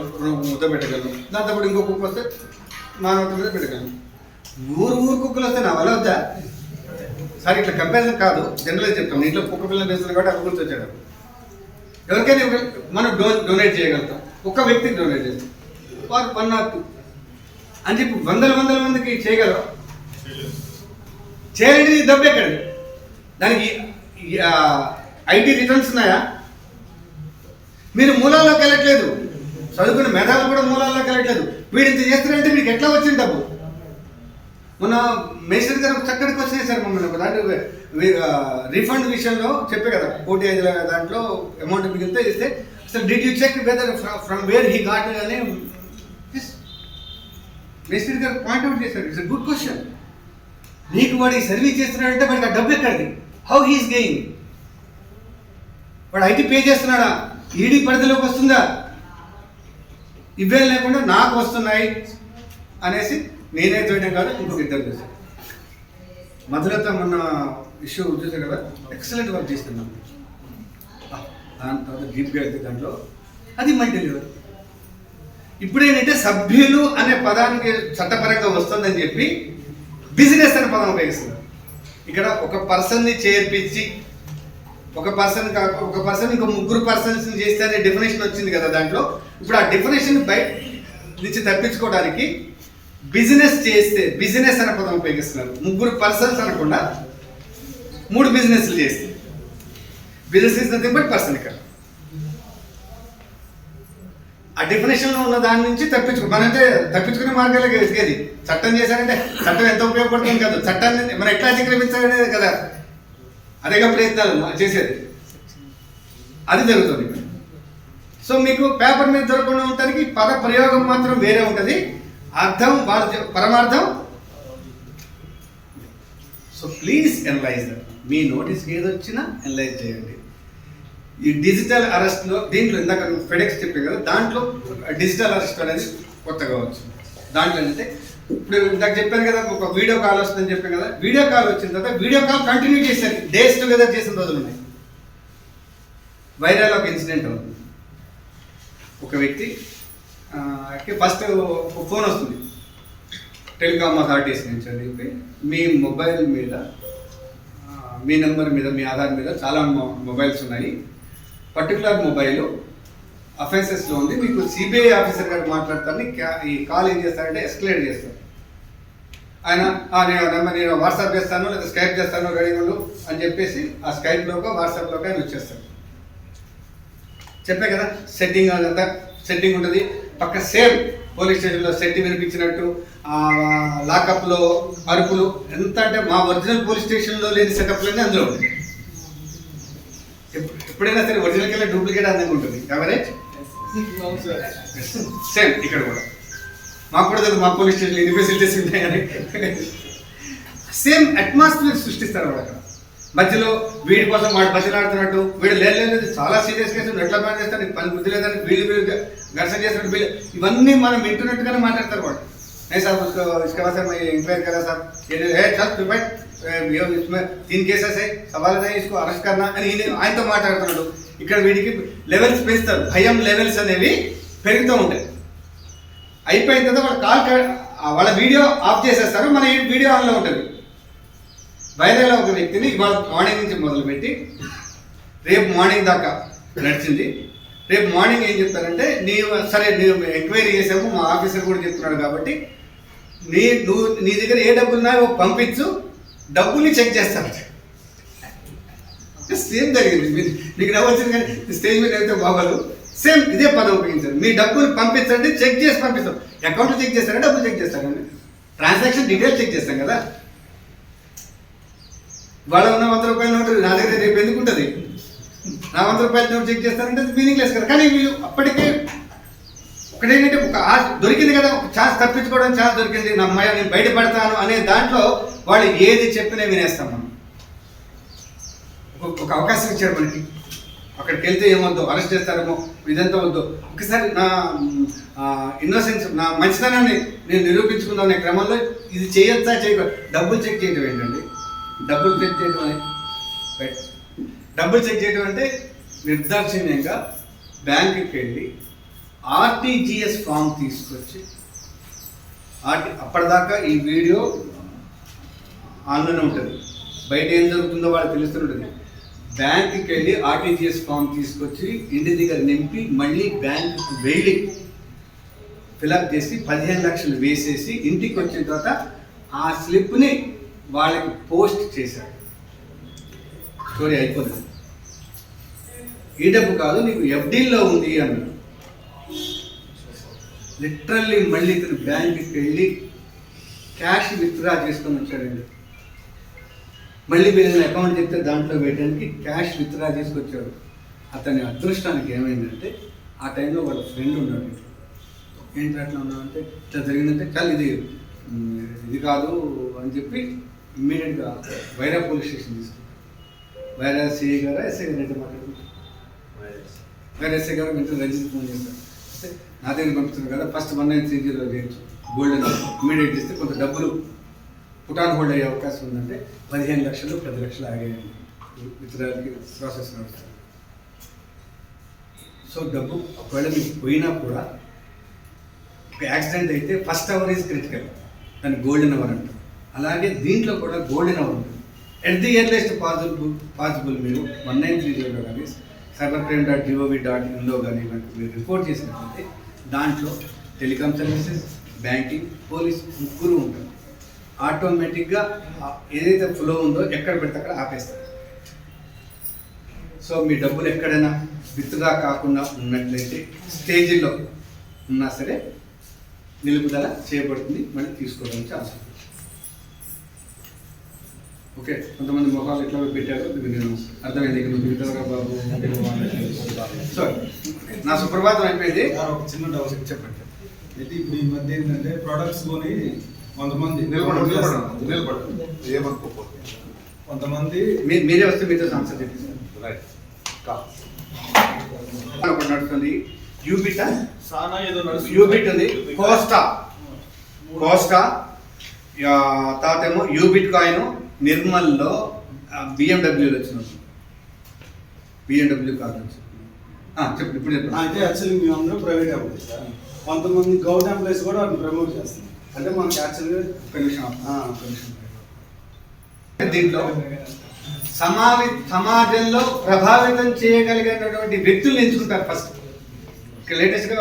Speaker 4: ముద్ద పెట్టగలను. దాంతోపాటు ఇంకో కుక్క వస్తే మా వంత మీద పెట్టగలను. ఊరు కుక్కలు వస్తే నా వల్ల వద్దా? సరే ఇట్లా కంపారిజన్ కాదు, జనరల్గా చెప్తాం. ఇంట్లో కుక్క పిల్లలు వేస్తుంది కాబట్టి అవి గుర్తొచ్చాడు. ఎవరికైనా మనం డొనేట్ చేయగలుగుతాం. ఒక వ్యక్తికి డొనేట్ చేస్తారు వారు 1 or 2 అని చెప్పి వందల మందికి చేయగలరు. చేయాలంటే డబ్బు ఎక్కడిది? దానికి ఐటీ రిటర్న్స్ ఉన్నాయా? మీరు మూలాల్లోకి వెళ్ళట్లేదు. చదువుకున్న మేధావులు కూడా మూలాల్లోకి వెళ్ళట్లేదు. వీడు ఇంత చేస్తారంటే మీకు ఎట్లా వచ్చింది డబ్బు? మొన్న మేస్టర్ గారు చక్కటి క్వశ్చన్ చేశారు మమ్మల్ని ఒక దాంట్లో రీఫండ్ విషయంలో చెప్పే కదా, 1,500 దాంట్లో అమౌంట్ మిగిలితే ఇస్తే అసలు did you check whether from where he got అని మేస్టర్ గారు పాయింట్అవుట్ చేశారు. It's good question. నీకు వాడు సర్వీస్ చేస్తున్నాడంటే వాడికి ఆ డబ్బు ఎక్కడిది? How he's gain? వాడు ఐటీ పే చేస్తున్నాడా? ఈడీ పరిధిలోకి వస్తుందా? ఇవేం లేకుండా నాకు వస్తున్నాయి అనేసి నేనే చూడడం కాదు, ఇంకొక ఇద్దరు చూసాను. మధురత మొన్న ఇష్యూ చూసారు కదా, ఎక్సలెంట్ వర్క్ చేస్తున్నాం. దాని తర్వాత డీప్గా వెళ్తే దాంట్లో అది మల్టీ లెవెల్. ఇప్పుడు ఏంటంటే సభ్యులు అనే పదానికి చట్టపరంగా వస్తుందని చెప్పి బిజినెస్ అనే పదం ఉపయోగిస్తున్నారు. ఇక్కడ ఒక పర్సన్ని చేర్పించి ఒక పర్సన్ ఇంకో 3 పర్సన్స్ చేస్తే అనే డెఫినేషన్ వచ్చింది కదా దాంట్లో. ఇప్పుడు ఆ డెఫినేషన్ బయట నుంచి తప్పించుకోవడానికి బిజినెస్ చేస్తే బిజినెస్ అనే పదం ఉపయోగిస్తున్నారు. 3 పర్సన్స్ అనకుండా 3 బిజినెస్లు చేస్తే business is nothing but person. ఇక్కడ ఆ డెఫినేషన్లో ఉన్న దాని నుంచి మనంటే తప్పించుకునే మార్గాలే ఎదిగేది. చట్టం చేశారంటే చట్టం ఎంత ఉపయోగపడుతుంది కాదు, చట్టాన్ని మనం ఎట్లా అతిక్రమించాలనేది కదా, అదేగా ప్రయత్నాలు చేసేది. అది జరుగుతుంది. సో మీకు పేపర్ మీద దొరకకుండా ఉండడానికి పద ప్రయోగం మాత్రం వేరే ఉంటుంది, అర్థం పరమార్థం. So please analyse that. మీ నోటీస్కి ఏది వచ్చినా ఎనలైజ్ చేయండి. ఈ డిజిటల్ అరెస్ట్లో దీంట్లో ఇందాక ఫెడెక్స్ చెప్పాను కదా, దాంట్లో డిజిటల్ అరెస్ట్ అనేది కొత్తగా వచ్చింది. దాంట్లో ఏంటంటే ఇప్పుడు ఇందాక చెప్పాను కదా, ఒక వీడియో కాల్ వస్తుందని చెప్పాను కదా, వీడియో కాల్ వచ్చిన తర్వాత వీడియో కాల్ కంటిన్యూ చేశారు. డేస్ టుగెదర్ చేసిన రోజులు ఉన్నాయి. వైరల్ ఒక ఇన్సిడెంట్ అవుతుంది. ఒక వ్యక్తి ఫస్ట్ ఫోన్ వస్తుంది టెలికామ్ అథారిటీస్ నుంచి అని చెప్పి, మీ మొబైల్ మీద మీ నెంబర్ మీద మీ ఆధార్ మీద చాలా మొబైల్స్ ఉన్నాయి, పర్టికులర్ మొబైల్ అఫెన్సెస్లో ఉంది, మీకు సిబిఐ ఆఫీసర్ గారు మాట్లాడతారని ఈ కాల్ ఏం చేస్తారంటే ఎస్కలేట్ చేస్తారు. ఆయన నేను వాట్సాప్ చేస్తాను లేదా స్కైప్ చేస్తాను రెడీ ఉండు అని చెప్పేసి ఆ స్కైప్లోకి వాట్సాప్లోకి ఆయన వచ్చేస్తాడు. చెప్పే కదా సెట్టింగ్, అదంతా సెట్టింగ్ ఉంటుంది. పక్క సేమ్ పోలీస్ స్టేషన్లో సెట్ వినిపించినట్టు లాకప్లో అరుపులు ఎంత అంటే మా ఒరిజినల్ పోలీస్ స్టేషన్లో లేని సెటప్లన్నీ అందులో ఉంటాయి. ఎప్పుడైనా సరే ఒరిజినల్ కల్లా డూప్లికేట్ అందంగా ఉంటుంది. కవరేజ్ సేమ్ ఇక్కడ కూడా. మాకు కూడా తెలుసు మా పోలీస్ స్టేషన్లో ఎన్ని ఫెసిలిటీస్ ఉంటాయని. సేమ్ అట్మాస్ఫియర్ సృష్టిస్తారు వాళ్ళు అక్కడ. మధ్యలో వీడి కోసం వాడు బతిలాడుతున్నట్టు, వీడు లేదు చాలా సీరియస్ కేసు ఎట్లా ప్లాన్ చేస్తాడు, నీకు పని బుద్ధి లేదని వీళ్ళు ఘర్షణ చేస్తున్నట్టు వీళ్ళు ఇవన్నీ మనం వింటున్నట్టుగానే మాట్లాడతారు వాడు. नहीं साहब इसके बाद सर मैं इंक्वायर करा साहब ये चल प्रिपेयर इसमें 3 केसेस है, सवाल नहीं इसको अरेस्ट करना అని ఆయనతో మాట్లాడుతున్నాడు. ఇక్కడ వీడికి లెవెల్స్ పెంచుతారు, భయం లెవెల్స్ అనేవి పెరుగుతూ ఉంటాయి. అయిపోయిన తర్వాత వాళ్ళ వీడియో ఆఫ్ చేసేస్తారు, మన వీడియో ఆన్లో ఉంటుంది. వైరల్ ఒక వ్యక్తిని ఇవాళ మార్నింగ్ నుంచి మొదలుపెట్టి రేపు మార్నింగ్ దాకా నడిచింది. రేపు మార్నింగ్ ఏం చెప్తారంటే, నీవు ఎంక్వైరీ చేసాము, మా ఆఫీసర్ కూడా చెప్తున్నాడు కాబట్టి నీ దగ్గర ఏ డబ్బులు ఉన్నాయో పంపించు, డబ్బుల్ని చెక్ చేస్తాను. సేమ్ జరిగింది. మీకు నవ్వొచ్చింది కానీ స్టేజ్ మీద అయితే బాగోదు. సేమ్ ఇదే పదం ఉపయోగించారు. మీ డబ్బులు పంపించండి, చెక్ చేసి పంపిస్తాం. అకౌంట్లో చెక్ చేస్తారా, డబ్బులు చెక్ చేస్తారండి, ట్రాన్సాక్షన్ డీటెయిల్స్ చెక్ చేస్తాం కదా. వాళ్ళ ఉన్న 100 రూపాయల నోటు నా దగ్గర రేపు ఎందుకు ఉంటుంది? నా 100 రూపాయల నోటు చెక్ చేస్తారంటే అది మీనింగ్లెస్ కదా. కానీ వీళ్ళు అప్పటికే ఒకటేంటంటే ఒక దొరికింది కదా, ఒక ఛాన్స్, తప్పించుకోవడానికి ఛాన్స్ దొరికింది, నమ్మయ్య నేను బయటపడతాను అనే దాంట్లో వాళ్ళు ఏది చెప్పినా వినేస్తాం. మనం ఒక అవకాశం ఇచ్చారు మనకి. అక్కడికి వెళ్తే ఏమొద్దు, అరెస్ట్ చేస్తారేమో, ఇదంతా వద్దు. ఒకసారి నా ఇన్నోసెన్స్, నా మంచితనాన్ని నేను నిరూపించుకుందాం అనే క్రమంలో ఇది చేయొచ్చా చేయకూడదు. డబ్బులు చెక్ చేయడం ఏంటండి? డబ్బులు చెక్ చేయడం అంటే నిర్దాక్షిణ్యంగా బ్యాంకుకి వెళ్ళి ఆర్టీజీఎస్ ఫామ్ తీసుకొచ్చి, అప్పటిదాకా ఈ వీడియో ఆన్లోనే ఉంటుంది, బయట ఏం జరుగుతుందో వాళ్ళకి తెలుస్తుంటుంది. బ్యాంకుకి వెళ్ళి ఆర్టీజీఎస్ ఫామ్ తీసుకొచ్చి ఇంటి దగ్గర నింపి మళ్ళీ బ్యాంకుకి వెళ్ళి ఫిలప్ చేసి 15 లక్షలు వేసేసి ఇంటికి వచ్చిన తర్వాత ఆ స్లిప్ని వాళ్ళకి పోస్ట్ చేశాడు. స్టోరీ అయిపోతుంది. ఈ డబ్బు కాదు నీకు ఎఫ్డీలో ఉంది అన్నాడు. లిటరల్లీ మళ్ళీ ఇతను బ్యాంకుకి వెళ్ళి క్యాష్ విత్డ్రా చేసుకొని వచ్చాడండి. మళ్ళీ మీరు అకౌంట్ చెప్తే దాంట్లో వేయడానికి క్యాష్ విత్డ్రా చేసుకొచ్చాడు. అతని అదృష్టానికి ఏమైందంటే ఆ టైంలో వాళ్ళ ఫ్రెండ్ ఉన్నాడు. ఏంటి అట్లా ఉన్నాడంటే ఇట్లా జరిగిందంటే చాలు ఇది కాదు అని చెప్పి ఇమ్మీడియట్గా వైరా పోలీస్ స్టేషన్ తీసుకుంటారు. వైరా సిఐ గారా ఎస్ఐ గారు అయితే మాట్లాడుకుంటారు. వైరా ఎస్ఐ గారు వెంటనే రంజిత్ ఫోన్ చేస్తారు. అంటే నా దగ్గర పంపిస్తున్నారు కదా, ఫస్ట్ 1930 చేయొచ్చు గోల్డ్ ఇమ్మీడియట్ ఇస్తే కొంత డబ్బులు పుటాన్ హోల్డ్ అయ్యే అవకాశం ఉందంటే 15 లక్షలు 10 లక్షలు ఆగేయండి విత్డ్రాకి ప్రాసెస్ నడుస్తుంది. సో డబ్బు ఒకవేళ మీకు పోయినా కూడా యాక్సిడెంట్ అయితే ఫస్ట్ అవర్ ఈజ్ క్రిటికల్, దాన్ని గోల్డెన్ అవర్ అంటారు. అలాగే దీంట్లో కూడా గోల్డెన్ అవర్ ఉంటుంది. ఎట్ ది ఎర్లియస్ట్ పాసిబుల్ మీరు 1930 కానీ cybercrime.gov.in కానీ మీరు రిపోర్ట్ చేసినట్లయితే దాంట్లో టెలికాం సర్వీసెస్, బ్యాంకింగ్, పోలీస్ ముగ్గురు ఉంటారు. ఆటోమేటిక్గా ఏదైతే ఫ్లో ఉందో ఎక్కడ పెడితే అక్కడ ఆపేస్తారు. సో మీ డబ్బులు ఎక్కడైనా విత్డ్రా కాకుండా ఉన్నట్లయితే స్టేజీలో ఉన్నా సరే నిలుపుదల చేయబడుతుంది, మళ్ళీ తీసుకోవడానికి అవసరం. ఓకే, కొంతమంది మొహాలు ఎట్లా పెట్టారో నేను అర్థమైంది. ఇక నువ్వు మిగతా బాబు. సో నా సుప్రభాతం అయిపోయింది.
Speaker 6: ఒక చిన్న డౌట్
Speaker 4: చెప్పండి.
Speaker 6: అయితే ఇప్పుడు ఈ మధ్య ఏంటంటే ప్రొడక్ట్స్ కొని కొంతమంది
Speaker 3: ఏమనుకోకపోతే
Speaker 6: కొంతమంది
Speaker 4: మీరే వస్తే మీతో ఆన్సర్ చెప్పేసారు. నడుస్తుంది యూబిట్
Speaker 6: సానా ఏదో
Speaker 4: యూబిట్ ఉంది, కోస్టా తర్వాత ఏమో యూబిట్ కాయిన్, నిర్మల్లో బిఎండబ్ల్యూలు వచ్చినాయి. బిఎండబ్ల్యూ కాదు చెప్పండి ఇప్పుడు చెప్పండి.
Speaker 6: అయితే యాక్చువల్లీ మేము అందరూ ప్రైవేట్ ఎంప్లాయీస్ సార్. కొంతమంది గవర్నమెంట్ ఎంప్లాయీస్ కూడా వాటిని ప్రమోట్ చేస్తున్నారు. అంటే మనకి యాక్చువల్గా
Speaker 4: దీంట్లో సమాజంలో ప్రభావితం చేయగలిగినటువంటి వ్యక్తులను ఎంచుకుంటారు ఫస్ట్. లేటెస్ట్గా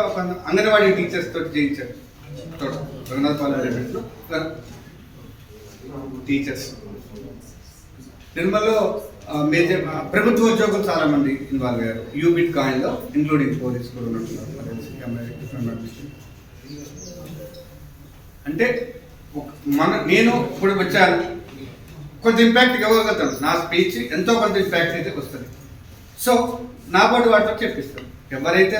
Speaker 4: అంగన్వాడీ టీచర్స్ తోటి చేయించారు. టీచర్స్ నిర్మల్లో మేజర్ ప్రభుత్వ ఉద్యోగులు చాలా మంది ఇన్వాల్వ్ అయ్యారు యూబిట్ కాయిన్లో, ఇంక్లూడింగ్ పోలీస్ కూడా ఉన్నట్టున్నారు. అంటే నేను ఇప్పుడు వచ్చాను, కొంత ఇంపాక్ట్ ఇవ్వగలుగుతాను. నా స్పీచ్ ఎంతో కొంత ఇంపాక్ట్ అయితే వస్తుంది. సో నా పాటు వాటితో చెప్పిస్తాను. ఎవరైతే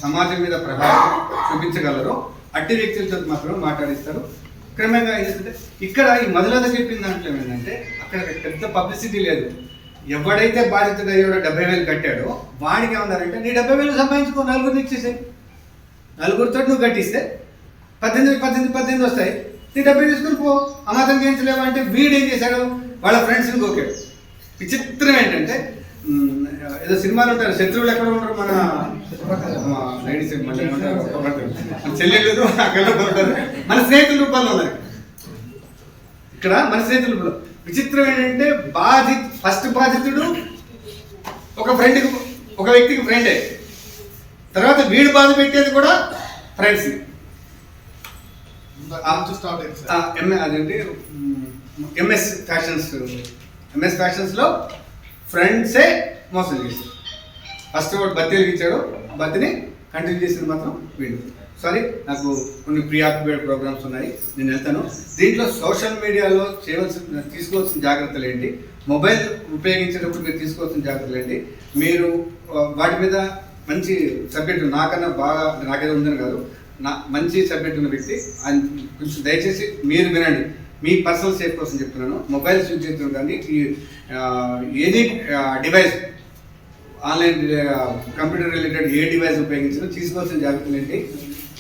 Speaker 4: సమాజం మీద ప్రభావం చూపించగలరో అట్టి వ్యక్తులతో మాత్రం మాట్లాడిస్తారు. క్రమంగా ఏంటంటే ఇక్కడ ఈ మొదలద చెప్పిన దాంట్లో ఏంటంటే అక్కడ పెద్ద పబ్లిసిటీ లేదు. ఎవడైతే బాధితుడు అయ్యాడో 70,000 కట్టాడో వాడికి ఏమన్నారంటే నీ 70,000 సంపాదించుకో, నలుగురిని ఇచ్చేసాయి, నలుగురితో నువ్వు కట్టిస్తే 18 వస్తాయి, నీ 70 తీసుకుని పో, అమాతం చేయించలేవా అంటే వీడు ఏం చేశాడు, వాళ్ళ ఫ్రెండ్స్ని కోకాడు. విచిత్రం ఏంటంటే ఏదో సినిమాలు ఉంటారు, శత్రువులు ఎక్కడ ఉంటారు, మన లేడీస్ మన చెల్లెళ్ళు అక్కడ ఉంటారు, మన స్నేహితుల రూపాల్లో ఉన్నారు. ఇక్కడ మన స్నేహితుల రూపంలో విచిత్రం ఏంటంటే ఫస్ట్ బాధితుడు ఒక వ్యక్తికి ఫ్రెండే, తర్వాత వీడు బాధ పెట్టేది కూడా ఫ్రెండ్స్. అదేంటి ఎంఎస్ ఫ్యాషన్స్లో ఫ్రెండ్సే మోసం చేశారు. ఫస్ట్ వాడు బత్తీలకు ఇచ్చాడు, బత్తిని కంటిన్యూ చేసింది మాత్రం వీడు. సారీ, నాకు కొన్ని ప్రీ ఆక్యుపైడ్ ప్రోగ్రామ్స్ ఉన్నాయి, నేను వెళ్తాను. దీంట్లో సోషల్ మీడియాలో తీసుకోవాల్సిన జాగ్రత్తలు ఏంటి, మొబైల్ ఉపయోగించేటప్పుడు మీరు తీసుకోవాల్సిన జాగ్రత్తలు ఏంటి, మీరు వాటి మీద మంచి సబ్జెక్టు నాకన్నా బాగా నాకేదో ఉందని కాదు, మంచి సబ్జెక్ట్ ఉన్న వ్యక్తి ఆయన కొంచెం దయచేసి మీరు వినండి. మీ పర్సనల్ సేఫ్ కోసం చెప్తున్నాను. మొబైల్స్ యూజ్ చేస్తున్నాం కానీ ఏది డివైస్ ఆన్లైన్ కంప్యూటర్ రిలేటెడ్ ఏ డివైస్ ఉపయోగించినా తీసుకోవాల్సిన జాగ్రత్తలు ఏంటి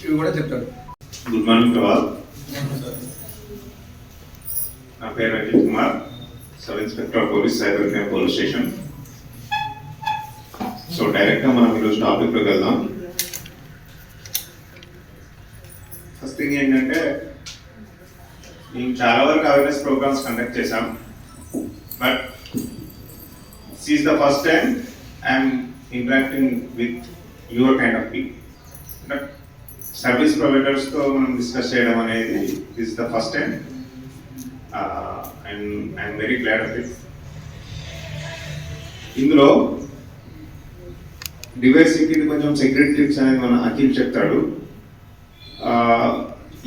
Speaker 4: ఇవి కూడా చెప్తారు.
Speaker 8: Good morning to all. నా పేరు Ajith Kumar, sub inspector police, cyber crime police station. So డైరెక్ట్గా మనం ఈరోజు టాపిక్లోకి వెళ్దాం. ఫస్ట్ థింగ్ ఏంటంటే మేము చాలా వరకు అవేర్నెస్ ప్రోగ్రామ్స్ కండక్ట్ చేశాం, but this is the first time I am interacting with your kind of people. But service providers తో మనం డిస్కస్ చేయడం అనేది this is the first time, and I am very glad of it. ఇందులో device security కొంచెం security tips అనేది మన అఖిల్ చెప్తాడు.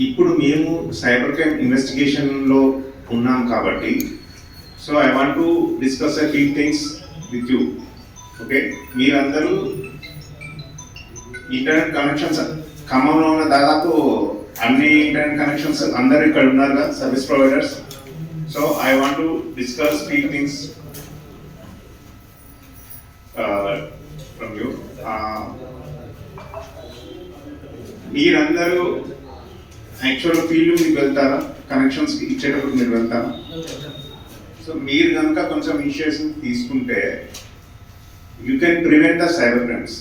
Speaker 8: ఇప్పుడు మేము సైబర్ క్రైమ్ ఇన్వెస్టిగేషన్లో ఉన్నాం కాబట్టి so I want to discuss a few things with you. Okay, మీరందరూ ఇంటర్నెట్ కనెక్షన్స్ ఖమ్మంలో ఉన్న దాదాపు అన్ని ఇంటర్నెట్ కనెక్షన్స్ అందరూ ఇక్కడ ఉన్నారు కదా service providers. So I want to discuss few things from you. మీరందరూ యాక్చువల్ ఫీల్డ్ మీకు వెళ్తారా, కనెక్షన్స్ ఇచ్చేటప్పుడు మీరు వెళ్తారా? సో మీరు కనుక కొంచెం ఇనిషియేషన్ తీసుకుంటే you can prevent the cyber crimes.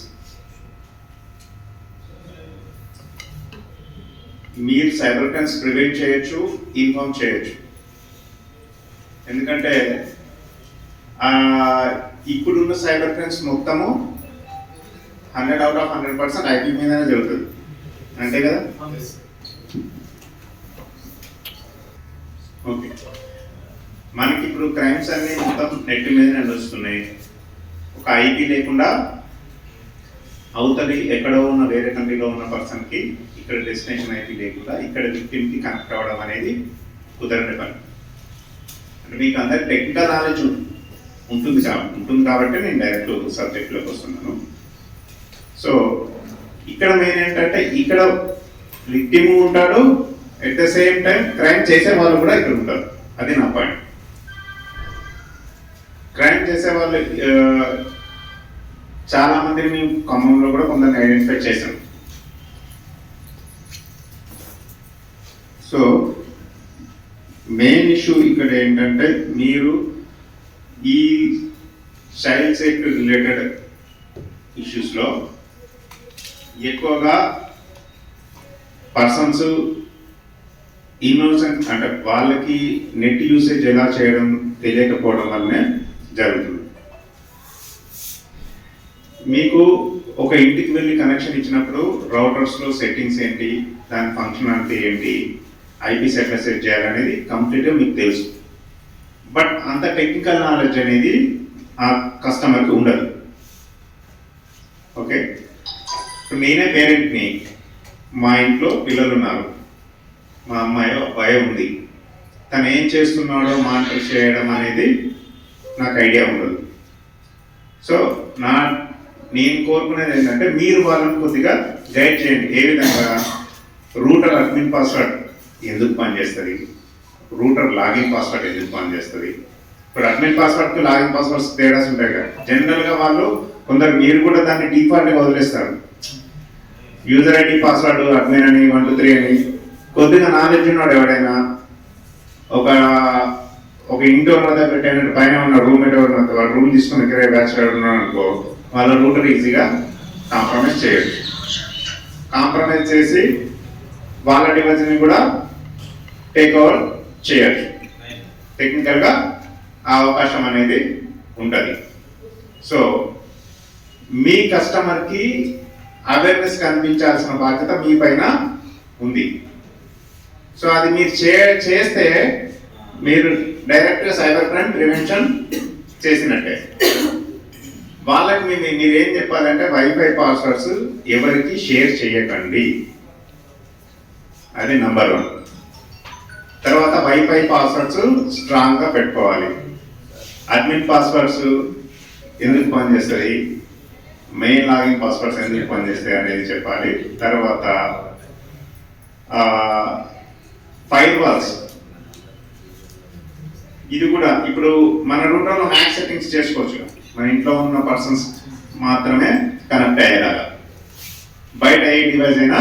Speaker 8: మీరు సైబర్ క్రైమ్స్ ప్రివెంట్ చేయొచ్చు, ఇన్ఫార్మ్ చేయొచ్చు. ఎందుకంటే ఇప్పుడున్న సైబర్ క్రైమ్స్ మొత్తము 100 out of 100% ఐపీ మీదనే జరుగుతుంది, అంతే కదా? ఓకే, మనకి ఇప్పుడు క్రైమ్స్ అన్ని మొత్తం నెట్ మీదనే నడుస్తున్నాయి. ఒక ఐపీ లేకుండా అవతలి ఎక్కడో ఉన్న వేరే కంట్రీలో ఉన్న పర్సన్కి ఇక్కడ డెస్టినేషన్ ఐపీ లేకుండా ఇక్కడ విక్టిమ్కి కనెక్ట్ అవ్వడం అనేది కుదరని పని. అంటే మీకు అందరికి టెక్నికల్ నాలెడ్జ్ ఉంటుంది కాబట్టి నేను డైరెక్ట్ సబ్జెక్ట్లోకి వస్తున్నాను. సో ఇక్కడ మెయిన్ ఏంటంటే ఇక్కడ విక్టిమ్ ఉంటాడు, at the same time crime చేసే వాళ్ళు కూడా ఇక్కడ ఉంటారు. అది నా పాయింట్. క్రైమ్ చేసే వాళ్ళు చాలా మందిని మేము ఖమ్మంలో కూడా కొందరిని ఐడెంటిఫై చేశాం. సో మెయిన్ ఇష్యూ ఇక్కడ ఏంటంటే మీరు ఈ చైల్డ్ సెక్యూరిటీ రిలేటెడ్ ఇష్యూస్లో ఎక్కువగా పర్సన్స్ ఇన్నోసెంట్ అంటే వాళ్ళకి నెట్ యూసేజ్ ఎలా చేయడం తెలియకపోవడం వల్లనే జరుగుతుంది. మీకు ఒక ఇంటికి వెళ్ళి కనెక్షన్ ఇచ్చినప్పుడు రౌటర్స్లో సెట్టింగ్స్ ఏంటి, దాని ఫంక్షనాలిటీ ఏంటి, ఐపీస్ ఎట్లా సెట్ చేయాలనేది కంప్లీట్గా మీకు తెలుసు. బట్ అంత టెక్నికల్ నాలెడ్జ్ అనేది ఆ కస్టమర్కి ఉండదు. ఓకే, నేనే పేరెంట్ని, మా ఇంట్లో పిల్లలు ఉన్నారు, మా అమ్మాయి అబ్బాయి ఉంది, తను ఏం చేస్తున్నాడో మానిటర్ చేయడం అనేది నాకు ఐడియా ఉండదు. సో నేను కోరుకునేది ఏంటంటే మీరు వాళ్ళని కొద్దిగా గైడ్ చేయండి. ఏ విధంగా రూటర్ అడ్మిన్ పాస్వర్డ్ ఎందుకు పనిచేస్తుంది, రూటర్ లాగిన్ పాస్వర్డ్ ఎందుకు పనిచేస్తుంది. ఇప్పుడు అడ్మిన్ పాస్వర్డ్కి లాగిన్ పాస్వర్డ్స్ తేడాస్ ఉంటాయి కదా. జనరల్గా వాళ్ళు కొందరు, మీరు కూడా దాన్ని డిఫాల్ట్గా వదిలేస్తారు. యూజర్ ఐడి పాస్వర్డ్ అడ్మిన్ అని 1 2 3 అని. కొద్దిగా నాలెడ్జ్ ఉన్నాడు ఎవడైనా, ఒక ఇంటి దగ్గర పెట్టినట్టు పైన ఉన్న రూమ్మేట్ ఎవరు వాళ్ళు రూమ్ తీసుకుని దగ్గర బ్యాచులర్ ఉన్నాడు అనుకో, వాళ్ళ రూటర్ ఈజీగా కాంప్రమైజ్ చేయొచ్చు. కాంప్రమైజ్ చేసి వాళ్ళ డివైస్ని కూడా టేక్ ఓవర్ చేయొచ్చు. టెక్నికల్గా ఆ అవకాశం అనేది ఉంటుంది. సో మీ కస్టమర్కి అవేర్నెస్ కనిపించాల్సిన బాధ్యత మీ పైన ఉంది. సో అది మీరు చేస్తే మీరు డైరెక్ట్గా సైబర్ క్రైమ్ ప్రివెన్షన్ చేసినట్టే. వాళ్ళకి మీరు ఏం చెప్పాలంటే వైఫై పాస్వర్డ్స్ ఎవరికి షేర్ చేయకండి, అది నంబర్ 1. తర్వాత వైఫై పాస్వర్డ్స్ స్ట్రాంగ్గా పెట్టుకోవాలి. అడ్మిన్ పాస్వర్డ్స్ ఎందుకు పనిచేస్తుంది, మెయిన్ లాగిన్ పాస్వర్డ్స్ ఎందుకు పనిచేస్తాయి అనేది చెప్పాలి. తర్వాత ఫైర్ వాల్స్, ఇది కూడా ఇప్పుడు మన రూటర్లో మ్యాక్స్ సెట్టింగ్స్ చేసుకోవచ్చు. మన ఇంట్లో ఉన్న పర్సన్స్ మాత్రమే కనెక్ట్ అయ్యేలాగా, బయట ఏ డివైస్ అయినా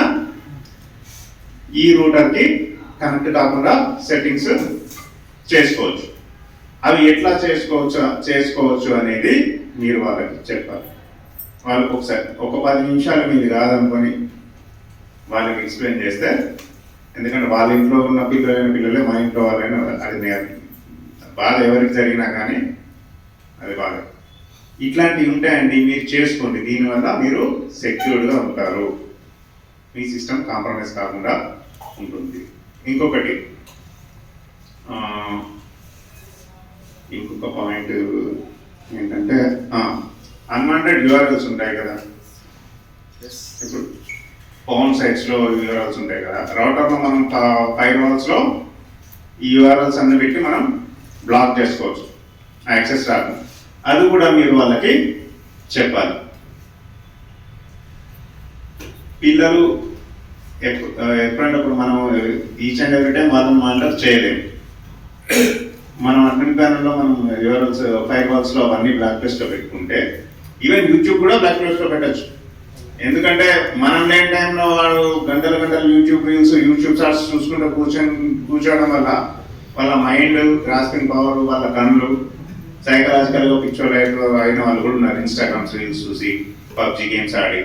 Speaker 8: ఈ రూటర్కి కనెక్ట్ కాకుండా సెట్టింగ్స్ చేసుకోవచ్చు. అవి ఎట్లా చేసుకోవచ్చు అనేది మీరు వాళ్ళకి చెప్పాలి. వాళ్ళకి ఒకసారి ఒక 10 నిమిషాలు మీరు కాదనుకొని వాళ్ళకి ఎక్స్ప్లెయిన్ చేస్తే, ఎందుకంటే వాళ్ళ ఇంట్లో ఉన్న పిల్లలే మా ఇంట్లో వాళ్ళైనా, అది బాధ ఎవరికి జరిగినా కానీ అది బాధ. ఇట్లాంటివి ఉంటాయండి, మీరు చేసుకోండి. దీనివల్ల మీరు సెక్యూర్డ్గా ఉంటారు, మీ సిస్టమ్ కాంప్రమైజ్ కాకుండా ఉంటుంది. ఇంకొక పాయింట్ ఏంటంటే అన్వాంటెడ్ యూఆర్ఎల్స్ ఉంటాయి కదా. ఇప్పుడు పౌన్ సైట్స్లో యూఆర్ఎల్స్ ఉంటాయి కదా, రౌటర్లో మనం ఫైర్వాల్స్లో ఈ యూఆర్ఎల్స్ అన్ని పెట్టి మనం బ్లాక్ చేసుకోవచ్చు, యాక్సెస్ రాదు. అది కూడా మీరు వాళ్ళకి చెప్పాలి. పిల్లలు ఎప్పుడంటప్పుడు మనం ఈచ్ అండ్ ఎవ్రీ టైం వాళ్ళని మానిటర్ చేయలేము. మనం అడ్మిన్ ప్యానల్లో మనం యూఆర్ఎల్స్ ఫైర్వాల్స్లో అవన్నీ బ్లాక్ లిస్ట్లో పెట్టుకుంటే ఈవెన్ యూట్యూబ్ కూడా బ్లాక్ లిస్ట్లో పెట్టచ్చు. ఎందుకంటే మనం లేని టైంలో వాడు గంటల యూట్యూబ్ రీల్స్, యూట్యూబ్ షార్ట్స్ చూసుకుంటూ కూర్చోవడం వల్ల వాళ్ళ మైండ్, గ్రాస్పింగ్ పవర్, వాళ్ళ కళ్ళు సైకలాజికల్గా పిక్చర్ అయిన వాళ్ళు కూడా ఉన్నారు, ఇన్స్టాగ్రామ్స్ రీల్స్ చూసి, పబ్జీ గేమ్స్ ఆడి.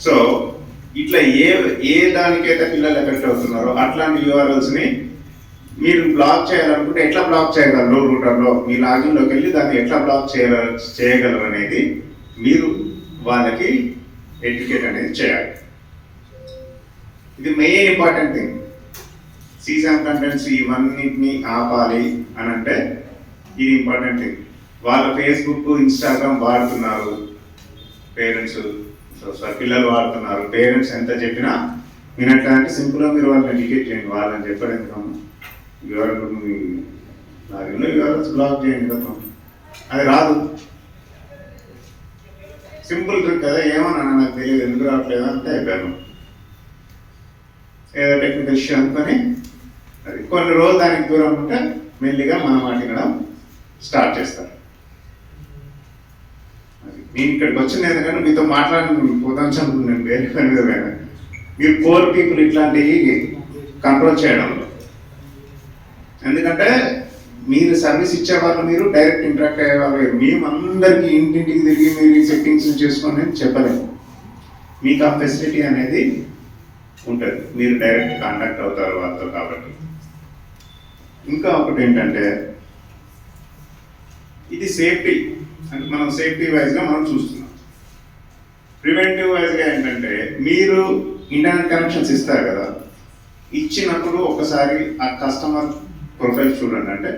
Speaker 8: సో ఇట్లా ఏ దానికైతే పిల్లలు ఎఫెక్ట్ అవుతున్నారో అట్లాంటి యూఆర్ఎల్స్ని మీరు బ్లాక్ చేయాలనుకుంటే ఎట్లా బ్లాక్ చేయగలరు, రూటర్లో మీ లాగిన్లోకి వెళ్ళి దాన్ని ఎట్లా బ్లాక్ చేయగలరు అనేది మీరు వాళ్ళకి ఎడ్యుకేట్ అనేది చేయాలి. ఇది మెయిన్ ఇంపార్టెంట్ థింగ్. సీసామ్ కంటెంట్స్ ఇవన్నిటిని ఆపాలి అని అంటే ఇది ఇంపార్టెంట్ థింగ్. వాళ్ళ ఫేస్బుక్, ఇన్స్టాగ్రామ్ వాడుతున్నారు పేరెంట్స్, పిల్లలు వాడుతున్నారు. పేరెంట్స్ ఎంత చెప్పినా వినట్లా అంటే సింపుల్గా మీరు వాళ్ళని ఎడ్యుకేట్ చేయండి. వాళ్ళని చెప్పడం ఎందుకమ్మా, యూఆర్ఎల్స్ బ్లాక్ చేయండి కదా, అది రాదు. సింపుల్ ట్రిక్ కదా, ఏమన్నా నాకు తెలియదు ఎందుకు రావట్లేదు అంటే అయిపోయాను, ఏదో టెక్నికల్ ఇష్యూ అనుకొని అది కొన్ని రోజులు దానికి దూరం ఉంటే మెల్లిగా మనం మాట్లాడడం స్టార్ట్ చేస్తారు. నేను ఇక్కడికి వచ్చింది ఎందుకంటే మీతో మాట్లాడిన పోతాంశం నేను వేరే పని మీద పోయినా. మీరు పోర్ పీపుల్ ఇట్లాంటివి కంట్రోల్ చేయడంలో, ఎందుకంటే మీరు సర్వీస్ ఇచ్చే వాళ్ళు, మీరు డైరెక్ట్ ఇంటరాక్ట్ అయ్యే వాళ్ళు. మేము అందరికీ ఇంటింటికి తిరిగి మీరు ఈ సెట్టింగ్స్ చేసుకోండి అని చెప్పలేము. మీకు ఆ ఫెసిలిటీ అనేది ఉంటుంది, మీరు డైరెక్ట్ కాంటాక్ట్ అవుతారు వాళ్ళతో. కాబట్టి ఇంకా ఒకటి ఏంటంటే ఇది సేఫ్టీ, అంటే మనం సేఫ్టీ వైజ్గా మనం చూస్తున్నాం. ప్రివెంటివ్ వైజ్గా ఏంటంటే మీరు ఇంటర్నెట్ కనెక్షన్స్ ఇస్తారు కదా, ఇచ్చినప్పుడు ఒకసారి ఆ కస్టమర్ ప్రొఫైల్ చూడండి. అంటే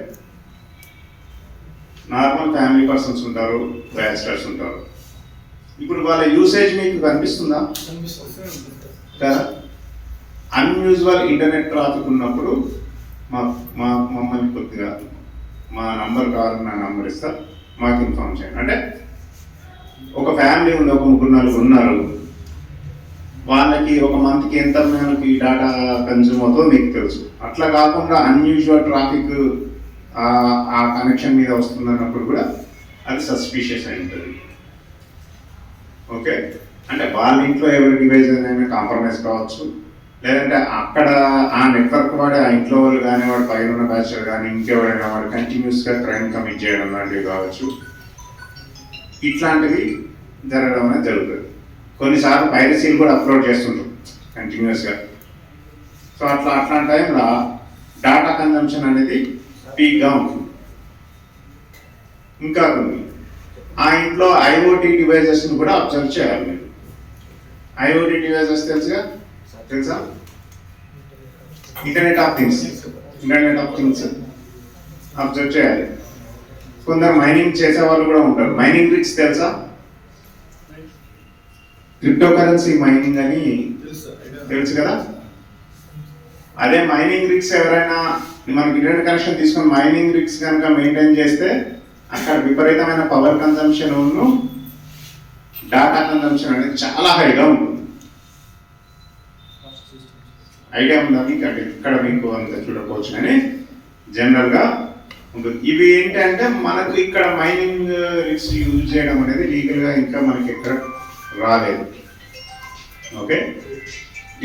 Speaker 8: నార్మల్ ఫ్యామిలీ పర్సన్స్ ఉంటారు, బ్యాచిలర్స్ ఉంటారు. ఇప్పుడు వాళ్ళ యూసేజ్ మీకు కనిపిస్తుందా కదా? అన్యూజువల్ ఇంటర్నెట్ ట్రాఫిక్ ఉన్నప్పుడు మమ్మల్ని కొద్దిగా మా నంబర్ కావాలని నా నంబర్ ఇస్తా, మాకు ఇన్ఫార్మ్ చేయండి. అంటే ఒక ఫ్యామిలీ ఉంది, ఒక 3-4 ఉన్నారు, వాళ్ళకి ఒక మంత్కి ఎంత మనకి డేటా కన్జ్యూమ్ అవుతుందో మీకు తెలుసు. అట్లా కాకుండా అన్యూజువల్ ట్రాఫిక్ ఆ కనెక్షన్ మీద వస్తుందన్నప్పుడు కూడా అది సస్పిషియస్ అయి ఉంటుంది. ఓకే, అంటే వాళ్ళ ఇంట్లో ఎవరి డివైస్ అయినా కాంప్రమైజ్ కావచ్చు, లేదంటే అక్కడ ఆ నెట్వర్క్ వాడే ఆ ఇంట్లో వాళ్ళు కానీ, వాడు పైన ఉన్న బ్యాచర్ కానీ, ఇంకెవరైనా వాడు కంటిన్యూస్గా క్రైమ్ కమిట్ చేయడం లాంటివి కావచ్చు. ఇట్లాంటివి జరగడం అనేది జరుగుతుంది. కొన్నిసార్లు పైరసీలు కూడా అప్లోడ్ చేస్తుంటాం కంటిన్యూస్గా. సో అట్లాంటి టైంలో డేటా కన్జంప్షన్ అనేది పీక్గా ఉంటుంది. ఇంకా కొన్ని ఆ ఇంట్లో ఐఓటీ డివైజెస్ని కూడా అబ్జర్వ్ చేయాలి మీరు. ఐఓటీ డివైజెస్ తెలుసా? ఇంటర్నెట్ ఆఫ్ థింగ్స్ అబ్జర్వ్ చేయాలి. కొందరు మైనింగ్ చేసే వాళ్ళు కూడా ఉంటారు. మైనింగ్ రిగ్స్ తెలుసా? క్రిప్టో కరెన్సీ మైనింగ్ అని తెలుసు కదా. అదే మైనింగ్ రిగ్స్ ఎవరైనా మనకి ఇంటర్నెట్ కనెక్షన్ తీసుకొని మైనింగ్ రిగ్స్ కనుక మెయింటైన్ చేస్తే అక్కడ విపరీతమైన పవర్ కన్జంప్షన్ డేటా కన్జంప్షన్ అనేది చాలా హైగా ఉంటుంది. ఐడియా ఉందా మీకు? అంటే ఇక్కడ మీకు అంత చూడకపోవచ్చు కానీ జనరల్గా ఉంటుంది. ఇవి ఏంటంటే మనకు ఇక్కడ మైనింగ్ రిగ్స్ యూజ్ చేయడం అనేది లీగల్గా ఇంకా మనకి ఎక్కడ రాలేదు. ఓకే,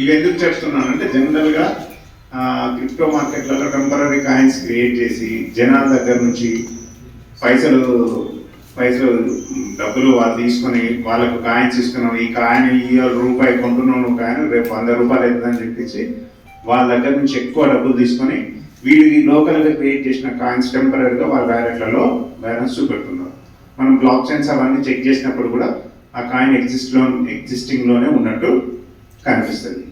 Speaker 8: ఇవి ఎందుకు చెప్తున్నానంటే జనరల్గా క్రిప్టో మార్కెట్లలో టెంపరీ కాయిన్స్ క్రియేట్ చేసి జనాల దగ్గర నుంచి పైసలు డబ్బులు వాళ్ళు తీసుకొని వాళ్ళకు కాయిన్స్ ఇస్తున్నాం, ఈ కాయిన్ రూపాయి కొంటున్నాం, కాయిన్ రేపు 100 రూపాయలు అవుతుందని చెప్పేసి వాళ్ళ దగ్గర నుంచి ఎక్కువ డబ్బులు తీసుకొని వీడికి లోకల్గా క్రియేట్ చేసిన కాయిన్స్ టెంపరీగా వాళ్ళ వ్యాలెట్లలో బ్యాలెన్స్ చూపెడుతున్నారు. మనం బ్లాక్ చైన్స్ అవన్నీ చెక్ చేసినప్పుడు కూడా ఆ కాయిన్ ఎగ్జిస్టింగ్లోనే ఉన్నట్టు కనిపిస్తుంది.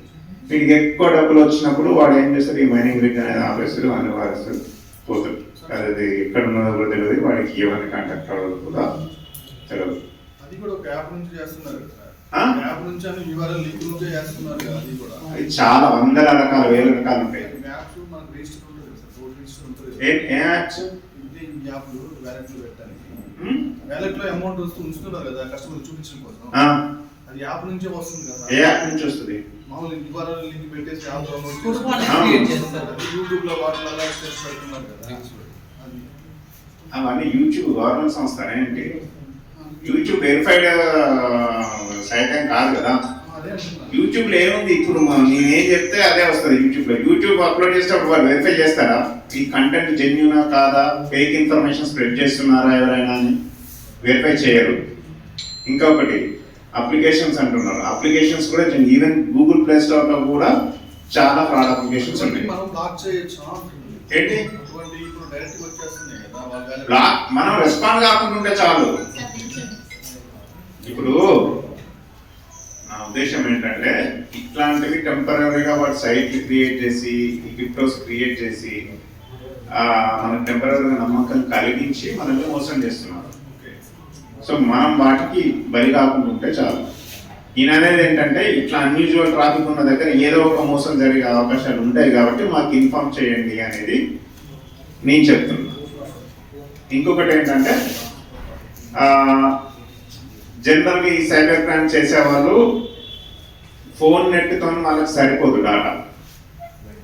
Speaker 8: వీడికి ఎక్కువ డబ్బులు వచ్చినప్పుడు వాడు ఏం చేస్తాడు, ఈ మైనింగ్ రిగ్ అనేది ఆపేస్తాడు, అన్ని వారేస్తాడు, పోతాడు. అది ఎక్కడ ఉన్నదో కూడా తెలియదు, వాడికి ఎవరిని కాంటాక్ట్ అవ్వదు కూడా తెలియదు.
Speaker 9: అది కూడా ఒక యాప్ నుంచి చేస్తున్నారు కదా,
Speaker 8: ఆ?
Speaker 9: యాప్ నుంచి అని URL లింక్ నుంచే చేస్తున్నారు కదా, అది కూడా
Speaker 8: అది చాలా వందల రకాల వేల రకాలు ఉంటాయి.
Speaker 9: యాప్స్ మనకు రిజిస్టర్ ఉంటుంది కదా సార్, రోడ్ రిజిస్టర్ ఉంటుంది.
Speaker 8: ఏ యాప్స్?
Speaker 9: ఇది ఈ యాప్లు వ్యాలెట్ లో పెట్టడానికి, వ్యాలెట్ లో అమౌంట్ వస్తూ ఉంచుతున్నారు కదా కస్టమర్ చూపించడం కోసం, అది యాప్ నుంచే వస్తుంది కదా.
Speaker 8: ఏ యాప్ నుంచి వస్తుంది?
Speaker 9: మామూలు URL లింక్ పెట్టేసి యాప్ డౌన్లోడ్
Speaker 5: ఫుడ్
Speaker 9: చేసి
Speaker 5: క్వాలిటీ క్రియేట్ చేస్తారు.
Speaker 9: యూట్యూబ్ లో వాటిలో యాక్సెస్ పెడుతున్నారు కదా, అది
Speaker 8: అవన్నీ యూట్యూబ్ గవర్నమెంట్ సంస్థ ఏంటి? యూట్యూబ్ వెరిఫైడ్ సైట్ ఏం కాదు కదా.
Speaker 9: అదే అంటున్నారు.
Speaker 8: యూట్యూబ్ లో ఏముంది, ఇప్పుడు నేనేం చెప్తే అదే వస్తుంది యూట్యూబ్ లో. యూట్యూబ్ అప్లోడ్ చేసేటప్పుడు వాళ్ళు వెరిఫై చేస్తారా ఈ కంటెంట్ జెన్యూనా కాదా, ఫేక్ ఇన్ఫర్మేషన్ స్ప్రెడ్ చేస్తున్నారా ఎవరైనా అని? వెరిఫై చేయరు. ఇంకొకటి అప్లికేషన్స్ అంటున్నారు. అప్లికేషన్స్ కూడా ఈవెన్ గూగుల్ ప్లే స్టోర్ లో కూడా చాలా ఫ్రాడ్ అప్లికేషన్స్ ఉన్నాయి.
Speaker 9: మనం బ్లాక్ చేయొచ్చు
Speaker 8: ఏంటి
Speaker 9: అటువంటి ఇప్పుడు డైరెక్ట్ వచ్చేస్తున్నాయి కదా వాళ్ళ వ్యాలెట్.
Speaker 8: బ్లాక్ మనం రెస్పాండ్ కాకుండా ఉంటే చాలు. ఇప్పుడు నా ఉద్దేశం ఏంటంటే ఇట్లాంటివి టెంపరీగా వాటి సైట్లు క్రియేట్ చేసి క్రిప్టోస్ క్రియేట్ చేసి మనకు టెంపరీగా నమ్మకం కలిగించి మనల్ని మోసం చేస్తున్నారు. సో మనం వాటికి బలి కాకుండా ఉంటే చాలు. ఈయన అనేది ఏంటంటే ఇట్లా అన్యూజువల్ ట్రాఫిక్ ఉన్న దగ్గర ఏదో ఒక మోసం జరిగే అవకాశాలు ఉంటాయి కాబట్టి మాకు ఇన్ఫార్మ్ చేయండి అనేది నేను చెప్తున్నా. ఇంకొకటి ఏంటంటే జనరల్గా ఈ సైబర్ క్రైమ్ చేసేవాళ్ళు ఫోన్ నెట్తో వాళ్ళకి సరిపోదు డాటా,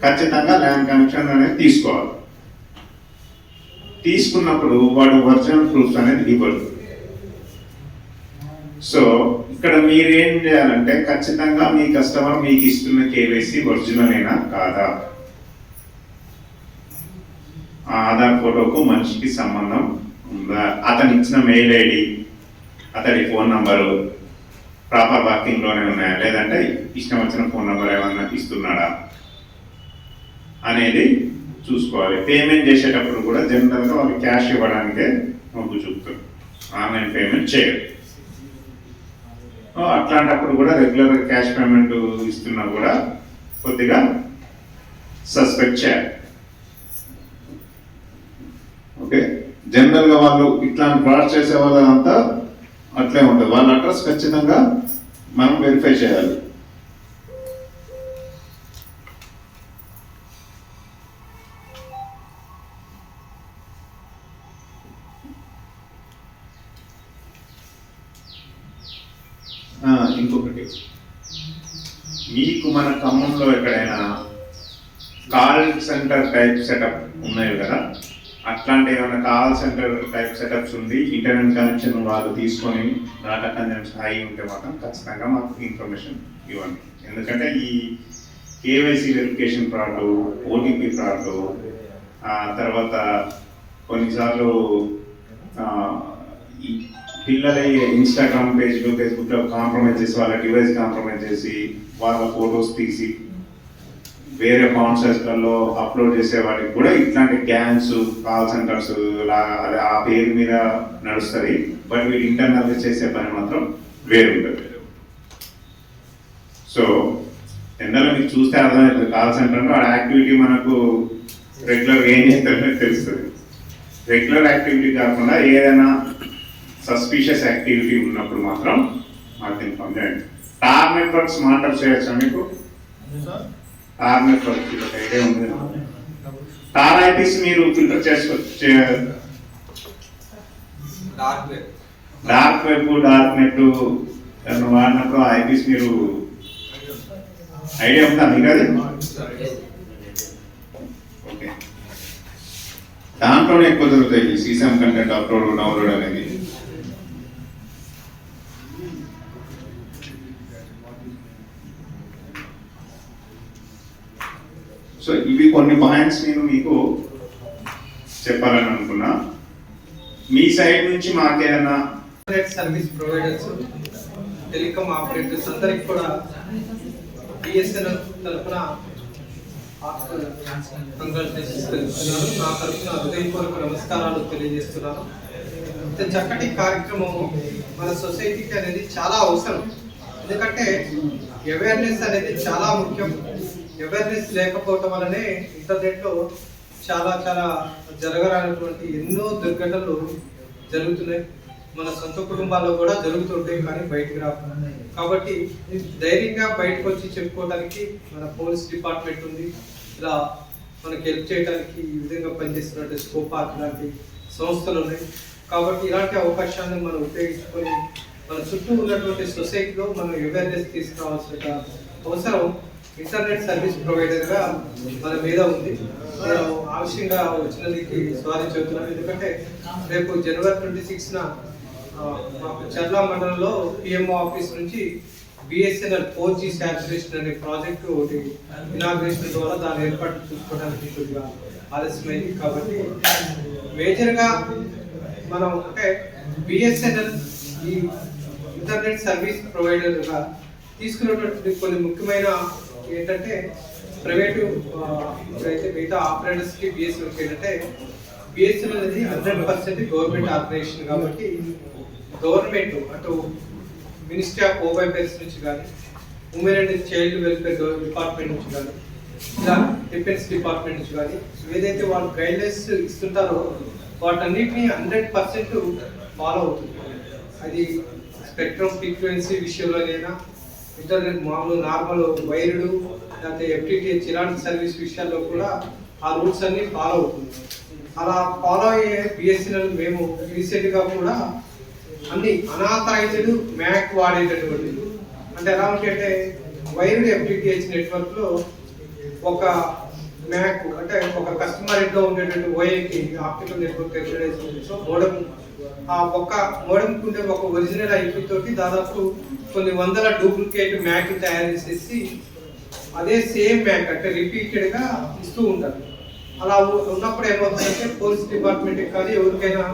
Speaker 8: ఖచ్చితంగా ల్యాండ్ కనెక్షన్ అనేది తీసుకోవాలి. తీసుకున్నప్పుడు వాడు ఒరిజినల్ ప్రూఫ్స్ అనేది ఇవ్వడు. సో ఇక్కడ మీరు ఏం చేయాలంటే ఖచ్చితంగా మీ కస్టమర్ మీకు ఇస్తున్న కేవైసీ ఒరిజినల్ అయినా కాదా, ఆధార్ ఫోటోకు మనిషికి సంబంధం ఉందా, అతను ఇచ్చిన మెయిల్ ఐడి, అతడి ఫోన్ నంబరు ప్రాపర్ వర్కింగ్లోనే ఉన్నాయా, లేదంటే ఇష్టం వచ్చిన ఫోన్ నెంబర్ ఏమన్నా ఇస్తున్నాడా అనేది చూసుకోవాలి. పేమెంట్ చేసేటప్పుడు కూడా జనరల్గా వాళ్ళు క్యాష్ ఇవ్వడానికే మొగ్గు చూపుతారు, ఆన్లైన్ పేమెంట్ చేయరు. అట్లాంటప్పుడు కూడా రెగ్యులర్గా క్యాష్ పేమెంట్ ఇస్తున్నా కూడా కొద్దిగా సస్పెక్ట్ చేయాలి. ఓకే, జనరల్గా వాళ్ళు ఇట్లాంటి ఫ్రాడ్ చేసే వాళ్ళంతా అట్లే ఉంటుంది. వాళ్ళ అడ్రస్ ఖచ్చితంగా మనం వెరిఫై చేయాలి. ఇంకొకటి, మీకు మన ఖమ్మంలో ఎక్కడైనా కాల్ సెంటర్ టైప్ సెటప్ ఉన్నాయి కదా, అట్లాంటి ఏమైనా కాల్ సెంటర్ టైప్ సెటప్స్ ఉంది, ఇంటర్నెట్ కనెక్షన్ వాళ్ళు తీసుకొని డేటా కన్జంప్షన్ హై ఉంటే మాత్రం ఖచ్చితంగా మాకు ఇన్ఫర్మేషన్ ఇవ్వండి. ఎందుకంటే ఈ KYC verification fraud, OTP fraud, తర్వాత కొన్నిసార్లు ఈ పిల్లల ఇన్స్టాగ్రామ్ పేజ్లో ఫేస్బుక్లో కాంప్రమైజ్ చేసి వాళ్ళ డివైస్ కాంప్రమైజ్ చేసి వాళ్ళ ఫొటోస్ తీసి వేరే కాన్సెప్ట్లలో అప్లోడ్ చేసే వాటికి కూడా ఇట్లాంటి గ్యాంగ్స్, కాల్ సెంటర్స్ ఆ పేరు మీద నడుస్తుంది. బట్ వీళ్ళు ఇంటర్నల్గా చేసే పని మాత్రం వేరుంటుంది. సో జనరల్గా మీకు చూస్తే అర్థమవుతుంది, కాల్ సెంటర్లో ఆ యాక్టివిటీ మనకు రెగ్యులర్గా ఏం చేస్తారో తెలుస్తుంది. రెగ్యులర్ యాక్టివిటీ కాకుండా ఏదైనా సస్పీషియస్ యాక్టివిటీ ఉన్నప్పుడు మాత్రం మాకు ఇన్ఫార్మ్ చేయండి. టార్ నెట్వర్క్స్ మానిటర్ చేయొచ్చా మీకు? టార్ నెట్వర్క్ ఐడియా ఉంది. టార్ ఐపీస్ మీరు ఫిల్టర్ చేసుకోవచ్చు. డార్క్ వెబ్, డార్క్ నెట్ వాడినప్పుడు ఐపీస్ మీరు ఐడియా ఉందా మీకు? అది ఓకే, దాంట్లోనే ఎక్కువ దొరుకుతాయి సీసమ్ కంటెంట్ అప్లోడ్, డౌన్లోడ్ అనేది. సో ఇవి కొన్ని పాయింట్స్ నేను మీకు చెప్పాలని అనుకున్నా. మీ సైడ్ నుంచి మాకేదన్నా
Speaker 5: సర్వీస్ ప్రొవైడర్స్, టెలికామ్ ఆపరేటర్స్ అందరికి కూడా బిఎస్ఎన్ఎల్ తరఫున కంగ్రాచులేషన్స్ తెలుపుతున్నాను. నా తరఫున హృదయపూర్వక నమస్కారాలు తెలియజేస్తున్నాను. ఇంత చక్కటి కార్యక్రమం మన సొసైటీకి అనేది చాలా అవసరం. ఎందుకంటే అవేర్నెస్ అనేది చాలా ముఖ్యం. అవేర్నెస్ లేకపోవటం వల్లనే ఇంటర్నెట్లో చాలా చాలా జరగరానటువంటి ఎన్నో దుర్ఘటనలు జరుగుతున్నాయి. మన సొంత కుటుంబాల్లో కూడా జరుగుతుంటాయి, కానీ బయటకు రాకుండా. కాబట్టి ధైర్యంగా బయటకు వచ్చి చెప్పుకోవడానికి మన పోలీస్ డిపార్ట్మెంట్ ఉంది. ఇలా మనకి హెల్ప్ చేయడానికి ఈ విధంగా పనిచేస్తున్నట్టు స్కోపార్క్ లాంటి సంస్థలు ఉన్నాయి. కాబట్టి ఇలాంటి అవకాశాన్ని మనం ఉపయోగించుకొని మన చుట్టూ ఉన్నటువంటి సొసైటీలో మనం అవేర్నెస్ తీసుకురావాల్సిన అవసరం ఇంటర్నెట్ సర్వీస్ ప్రొవైడర్గా మన మీద ఉంది. నేను ఆలస్యంగా వచ్చినందుకు సారీ చెబుతున్నాను. ఎందుకంటే రేపు జనవరి 26న మాకు చర్ల మండలంలో పిఎంఓ ఆఫీస్ నుంచి బిఎస్ఎన్ఎల్ 4G శాచురేషన్ అనే ప్రాజెక్టు ఒకటి ఇనాగ్రేషన్ ద్వారా దాని ఏర్పాటు చూసుకోవడానికి కొద్దిగా ఆలస్యమైంది. కాబట్టి మేజర్గా మనం అంటే బిఎస్ఎన్ఎల్ ఈ ఇంటర్నెట్ సర్వీస్ ప్రొవైడర్గా తీసుకున్నటువంటి కొన్ని ముఖ్యమైన ఏంటంటే ప్రైవేటు ఇప్పుడైతే మిగతా ఆపరేటర్స్కి బిఎస్ఎన్ఎల్కి ఏంటంటే బిఎస్ఎన్ఎల్ అనేది 100% గవర్నమెంట్ ఆపరేషన్. కాబట్టి గవర్నమెంట్ అటు మినిస్ట్రీ ఆఫ్ హోమ్ అఫైర్స్ నుంచి కానీ, women and child welfare department నుంచి కానీ, ఇలా డిఫెన్స్ డిపార్ట్మెంట్ నుంచి కానీ ఏదైతే వాళ్ళు గైడ్లైన్స్ ఇస్తుంటారో వాటన్నిటిని 100% ఫాలో అవుతుంది. అది స్పెక్ట్రమ్ ఫ్రీక్వెన్సీ విషయంలోనైనా, ఇంటర్నెట్ మామూలు నార్మల్ వైర్డు లేకపోతే FTTH ఇలాంటి సర్వీస్ విషయాల్లో కూడా ఆ రూల్స్ అన్ని ఫాలో అవుతుంది. అలా ఫాలో అయ్యే బిఎస్ఎన్ఎల్ మేము రీసెంట్గా కూడా అన్ని అనాథరైజ్డ్ మ్యాక్ వాడేటటువంటి, అంటే ఎలా ఉంటే వైర్డ్ FTTH నెట్వర్క్లో ఒక మ్యాక్ అంటే ఒక కస్టమర్ ఇంట్లో ఉండేటువంటి ఓఏకి ఆప్టికల్ నెట్వర్క్ సో మోడమ్, ఆ ఒక్క మోడమ్కి ఉండే ఒక ఒరిజినల్ IP తోటి దాదాపు కొన్ని వందల డూప్లికేట్ మ్యాక్ తయారు చేసేసి అదే సేమ్ మ్యాక్ అంటే రిపీటెడ్గా ఇస్తూ ఉంటారు. అలా ఉన్నప్పుడు ఏమవుతుందంటే పోలీస్ డిపార్ట్మెంట్కి కానీ ఎవరికైనా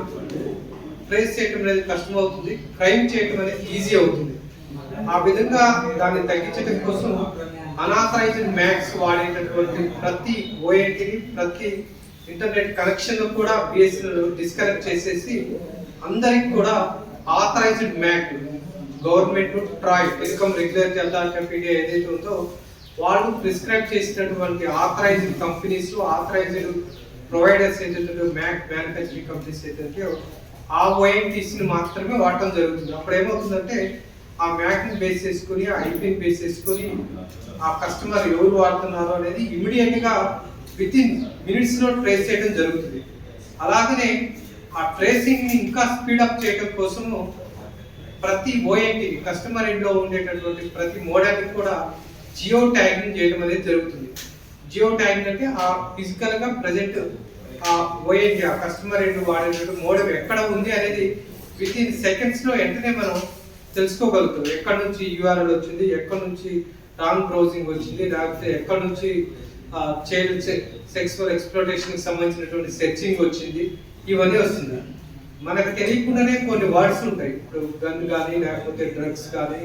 Speaker 5: ట్రేస్ చేయడం అనేది కష్టం అవుతుంది, క్రైమ్ చేయడం అనేది ఈజీ అవుతుంది. ఆ విధంగా దాన్ని తగ్గించడం కోసం అనాథరైజ్డ్ మ్యాక్స్ వాడేటటువంటి ప్రతి ఓఎన్టీని ప్రతి ఇంటర్నెట్ కనెక్షన్ కూడా బిఎస్ఎన్ఎల్ డిస్కనెక్ట్ చేసేసి అందరికి కూడా authorised MAC government TRAI telecom regulatory authority of India ఏదైతే ఉందో వాళ్ళు ప్రిస్క్రైబ్ చేసినటువంటి ఆథరైజ్డ్ కంపెనీస్, ఆథరైజ్డ్ ప్రొవైడర్స్ ఏదైతే మ్యాక్ మ్యానుఫ్యాక్చరింగ్ కంపెనీస్ ఏదైతే ఆ ఓఎన్టీసీని మాత్రమే వాడటం జరుగుతుంది. అప్పుడు ఏమవుతుందంటే ఆ మ్యాక్ని బేస్ చేసుకుని, ఆ ఐపీని బేస్ చేసుకుని ఆ కస్టమర్ ఎవరు వాడుతున్నారో అనేది ఇమీడియట్గా వితిన్ మినిట్స్లో ట్రేస్ చేయడం జరుగుతుంది. అలాగనే ఆ ట్రేసింగ్ని ఇంకా స్పీడప్ చేయడం కోసము ప్రతి ఓఎన్టీ కస్టమర్ ఇంట్లో ఉండేటటువంటి ప్రతి మోడల్ని కూడా జియో ట్యాగింగ్ చేయడం అనేది జరుగుతుంది. జియో ట్యాగింగ్ అంటే ఆ ఫిజికల్గా ప్రజెంట్ ఆ ఓఎన్టీ ఆ కస్టమర్ ఇంట్లో వాడేటటువంటి మోడల్ ఎక్కడ ఉంది అనేది వితిన్ సెకండ్స్లో వెంటనే మనం తెలుసుకోగలుగుతాం. ఎక్కడి నుంచి URL వచ్చింది, ఎక్కడి నుంచి రాంగ్ బ్రౌజింగ్ వచ్చింది, లేకపోతే ఎక్కడి నుంచి చైల్డ్ సెక్సువల్ ఎక్స్ప్లోటేషన్కి సంబంధించినటువంటి సెర్చింగ్ వచ్చింది, ఇవన్నీ వస్తుంది. మనకు తెలియకుండానే కొన్ని వర్డ్స్ ఉంటాయి. ఇప్పుడు గన్ కానీ, లేకపోతే డ్రగ్స్ కానీ,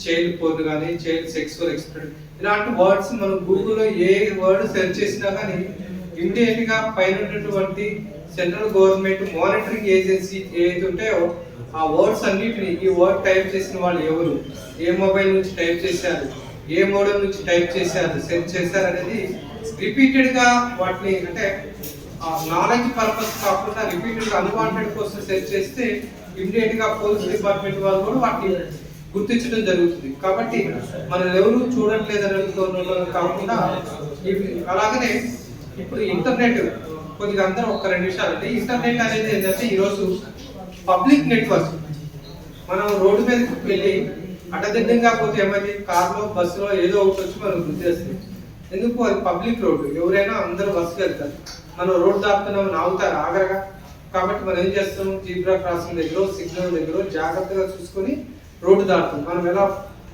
Speaker 5: చైల్డ్ పోర్న్ కానీ, చైల్డ్ సెక్సువల్ ఎక్స్ప్లోటేషన్ ఇలాంటి వర్డ్స్ మనం గూగుల్లో ఏ వర్డ్ సెర్చ్ చేసినా కానీ ఇమీడియట్గా పైన ఉన్నటువంటి సెంట్రల్ గవర్నమెంట్ మానిటరింగ్ ఏజెన్సీ ఏదైతే ఉంటాయో ఆ వర్డ్స్ అన్నిటిని ఈ వర్డ్ టైప్ చేసిన వాళ్ళు ఎవరు, ఏ మొబైల్ నుంచి టైప్ చేశారు, ఏ మోడల్ నుంచి టైప్ చేశారు, సెర్చ్ చేశారు అనేది రిపీటెడ్గా వాటిని అంటే నాలెడ్జ్ పర్పస్ కాకుండా రిపీటెడ్గా అన్వాంటెడ్ కోసం సెర్చ్ చేస్తే ఇమీడియట్గా పోలీస్ డిపార్ట్మెంట్ వాళ్ళు కూడా వాటిని గుర్తించడం జరుగుతుంది. కాబట్టి మనం ఎవరు చూడట్లేదు కాకుండా అలాగనే ఇప్పుడు ఇంటర్నెట్ కొద్దిగా అందరూ ఒక 2 నిమిషాలు అంటే ఇంటర్నెట్ అనేది ఏంటంటే ఈరోజు పబ్లిక్ నెట్వర్క్. మనం రోడ్డు మీదకి వెళ్ళి అడ్డదిడ్డంగా పోతే ఏమైంది, కార్లో బస్సులో ఏదో ఒకటి వచ్చి మనం గుర్తిస్తుంది. ఎందుకు అది పబ్లిక్ రోడ్డు, ఎవరైనా అందరూ బస్సుకి వెళ్తారు. మనం రోడ్డు దాటుతున్నాం ఆగుతారు ఆగరగా. కాబట్టి మనం ఏం చేస్తాం, జీబ్రా క్రాసింగ్ దగ్గర సిగ్నల్ దగ్గర జాగ్రత్తగా చూసుకొని రోడ్డు దాటుతాం. మనం ఎలా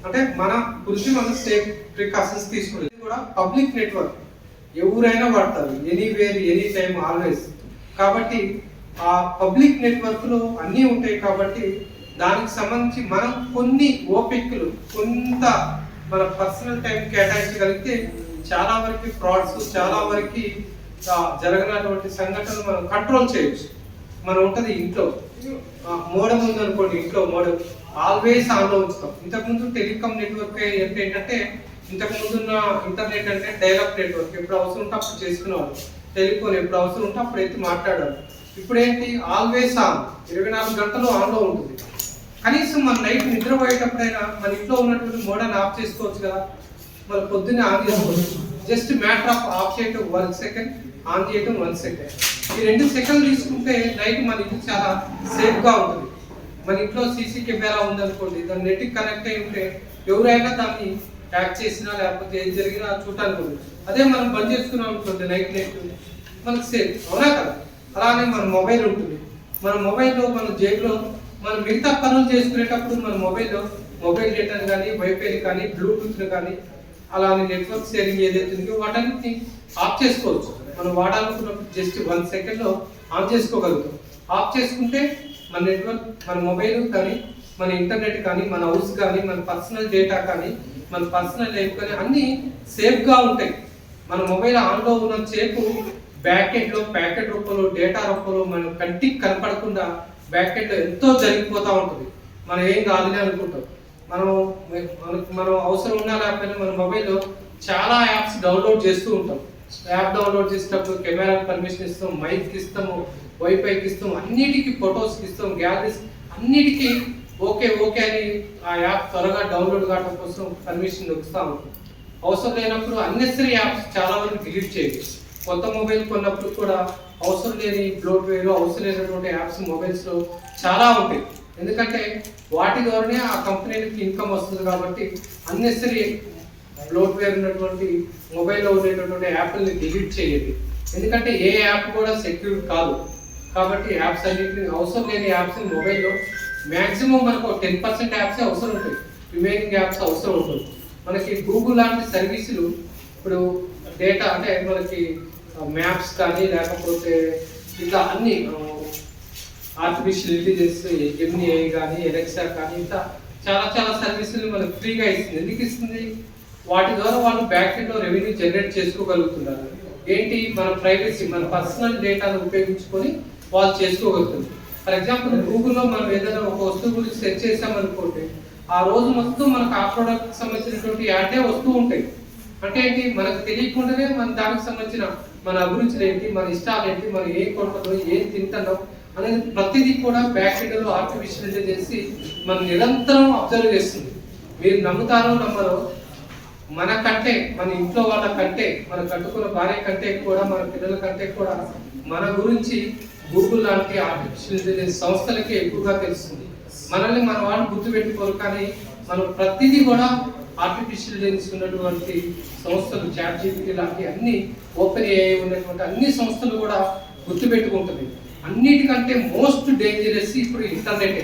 Speaker 5: అంటే మన గురించి మనం సేఫ్ ప్రికాషన్స్ తీసుకుంటాం. ఇది కూడా పబ్లిక్ నెట్వర్క్, ఎవరైనా వాడతారు, ఎనీవేర్ ఎనీ టైం ఆల్వేస్. కాబట్టి ఆ పబ్లిక్ నెట్వర్క్లో అన్నీ ఉంటాయి. కాబట్టి దానికి సంబంధించి మనం కొన్ని ఓపికలు కొంత మన పర్సనల్ టైం కేటాయించగలిగితే చాలా వరకు ఫ్రాడ్స్, చాలా వరకు జరగనటువంటి సంఘటనలు మనం కంట్రోల్ చేయొచ్చు. మనం ఉంటుంది ఇంట్లో మోడల్ ఉంది అనుకోండి, ఇంట్లో మోడల్ ఆల్వేస్ ఆన్లో ఉంచుతాం. ఇంతకుముందు టెలికామ్ నెట్వర్క్ ఏంటంటే ఇంతకుముందున్న ఇంటర్నెట్ అంటే డైలాగ్ నెట్వర్క్, ఎప్పుడు అవసరం ఉంటే అప్పుడు చేసుకునేవాళ్ళు. టెలిఫోన్ ఎప్పుడు అవసరం ఉంటే అప్పుడు ఎత్తి మాట్లాడాలి. ఇప్పుడు ఏంటి, ఆల్వేస్ ఆన్, 24 గంటలు ఆన్లో ఉంటుంది. కనీసం మన నైట్ నిద్రపోయేటప్పుడైనా మన ఇంట్లో ఉన్నటువంటి మోడల్ ఆఫ్ చేసుకోవచ్చు కదా, మన పొద్దున్నే ఆన్ చేసుకోవచ్చు. జస్ట్ మ్యాటర్ ఆఫ్ ఆఫ్ చేయటం 1 సెకండ్, ఆన్ చేయటం 1 సెకండ్. ఈ 2 సెకండ్లు తీసుకుంటే నైట్ మన ఇల్లు చాలా సేఫ్గా ఉంటుంది. మన ఇంట్లో సీసీ కెమెరా ఉందనుకోండి, దాన్ని నెట్కి కనెక్ట్ అయి ఉంటే ఎవరైనా దాన్ని ట్యాక్ చేసినా లేకపోతే ఏది జరిగినా చూడటానికి ఉంది. అదే మనం బంద్ చేసుకున్నాం అనుకోండి నైట్ మనకు సేఫ్, అవునా కదా. అలానే మన మొబైల్ ఉంటుంది, మన మొబైల్లో మన జేబులో మనం మిగతా పనులు చేసుకునేటప్పుడు మన మొబైల్లో మొబైల్ డేటాను కానీ, వైఫైని కానీ, బ్లూటూత్ని కానీ, అలానే నెట్వర్క్ షేరింగ్ ఏదైతే ఉందో వాటన్నిటిని ఆఫ్ చేసుకోవచ్చు. మనం వాడాలనుకున్నప్పుడు జస్ట్ 1 సెకండ్లో ఆన్ చేసుకోగలుగుతాం. ఆఫ్ చేసుకుంటే మన నెట్వర్క్, మన మొబైల్ కానీ, మన ఇంటర్నెట్ కానీ, మన హౌస్ కానీ, మన పర్సనల్ డేటా కానీ, మన పర్సనల్ లైఫ్ కానీ అన్నీ సేఫ్గా ఉంటాయి. మన మొబైల్ ఆన్లో ఉన్న సేపు బ్యాకెట్లో ప్యాకెట్ రూపంలో, డేటా రూపంలో మన కంటికి కనపడకుండా బ్యాకెట్లో ఎంతో జరిగిపోతూ ఉంటుంది. మనం ఏం కాదని అనుకుంటాం. మనం అవసరం ఉన్నా లేకపోయినా మన మొబైల్లో చాలా యాప్స్ డౌన్లోడ్ చేస్తూ ఉంటాం. యాప్ డౌన్లోడ్ చేసేటప్పుడు కెమెరాకి పర్మిషన్ ఇస్తాం, మైక్కి ఇస్తాము, వైఫైకి ఇస్తాం, అన్నిటికీ ఫొటోస్కి ఇస్తాం, గ్యాలరీస్ అన్నిటికీ ఓకే అని ఆ యాప్ త్వరగా డౌన్లోడ్ కావడం కోసం పర్మిషన్ నొక్కుస్తూ ఉంటాం. అవసరం లేనప్పుడు అన్నెసరీ యాప్స్ చాలా వరకు డిలీట్ చేయాలి. కొత్త మొబైల్ కొన్నప్పుడు కూడా అవసరం లేని బ్లోట్వేర్, అవసరం లేనటువంటి యాప్స్ మొబైల్స్లో చాలా ఉంటాయి. ఎందుకంటే వాటి ద్వారానే ఆ కంపెనీకి ఇన్కమ్ వస్తుంది. కాబట్టి అన్నెసరీ బ్లోట్వేర్ ఉన్నటువంటి మొబైల్లో ఉండేటటువంటి యాప్ని డిలీట్ చేయాలి. ఎందుకంటే ఏ యాప్ కూడా సెక్యూర్ కాదు. కాబట్టి యాప్స్ అన్నింటినీ, అవసరం లేని యాప్స్ని మొబైల్లో మ్యాక్సిమం మనకు 10% యాప్సే అవసరం ఉంటాయి, రిమైనింగ్ యాప్స్ అవసరం ఉంటుంది. మనకి గూగుల్ లాంటి సర్వీసులు ఇప్పుడు డేటా అంటే మనకి మ్యాప్స్ కానీ, లేకపోతే ఇట్లా అన్ని ఆర్టిఫిషియల్ ఇంటెలిజెన్స్, జెమినీ AI కానీ, ఎలెక్సా కానీ, ఇట్లా చాలా సర్వీసులు మనకు ఫ్రీగా ఇస్తుంది. ఎందుకు ఇస్తుంది? వాటి ద్వారా వాళ్ళు బ్యాక్ ఎండ్లో రెవెన్యూ జనరేట్ చేసుకోగలుగుతున్నారు. ఏంటి, మన ప్రైవసీ, మన పర్సనల్ డేటాను ఉపయోగించుకొని వాళ్ళు చేసుకోగలుగుతుంది. ఫర్ ఎగ్జాంపుల్ గూగుల్లో మనం ఏదైనా ఒక వస్తువు గురించి సెర్చ్ చేసామనుకోండి, ఆ రోజు మొత్తం మనకు ఆ ప్రోడక్ట్కి సంబంధించినటువంటి యాడే వస్తూ ఉంటాయి. అంటే ఏంటి, మనకు తెలియకుండానే మన దానికి సంబంధించిన మన అభిరుచులు ఏంటి, మన ఇష్టాలు ఏంటి, మనం ఏం కొంటున్నాం, ఏం తింటున్నాం అనేది ప్రతిదీ కూడా బ్యాక్ ఎండ్లో ఆర్టిఫిషియల్ ఇంటెలిజెన్స్ మనం నిరంతరం అబ్జర్వ్ చేస్తుంది. మీరు నమ్ముతారో నమ్మరో, మనకంటే, మన ఇంట్లో వాళ్ళ కంటే, మన కట్టుకున్న భార్య కంటే కూడా, మన పిల్లల కంటే కూడా మన గురించి గూగుల్ లాంటి ఆర్టిఫిషియల్ ఇంటెలిజెన్స్ సంస్థలకి ఎక్కువగా తెలుస్తుంది. మనల్ని మన వాళ్ళు గుర్తుపెట్టుకోరు, కానీ మనం ప్రతిదీ కూడా ఆర్టిఫిషియల్ ఇంటెలిజెన్స్ ఉన్నటువంటి సంస్థలు, ChatGPT లాంటి అన్ని, OpenAI ఉన్నటువంటి అన్ని సంస్థలు కూడా గుర్తుపెట్టుకుంటుంది. అన్నిటికంటే మోస్ట్ డేంజరస్ ఇప్పుడు ఇంటర్నెటే.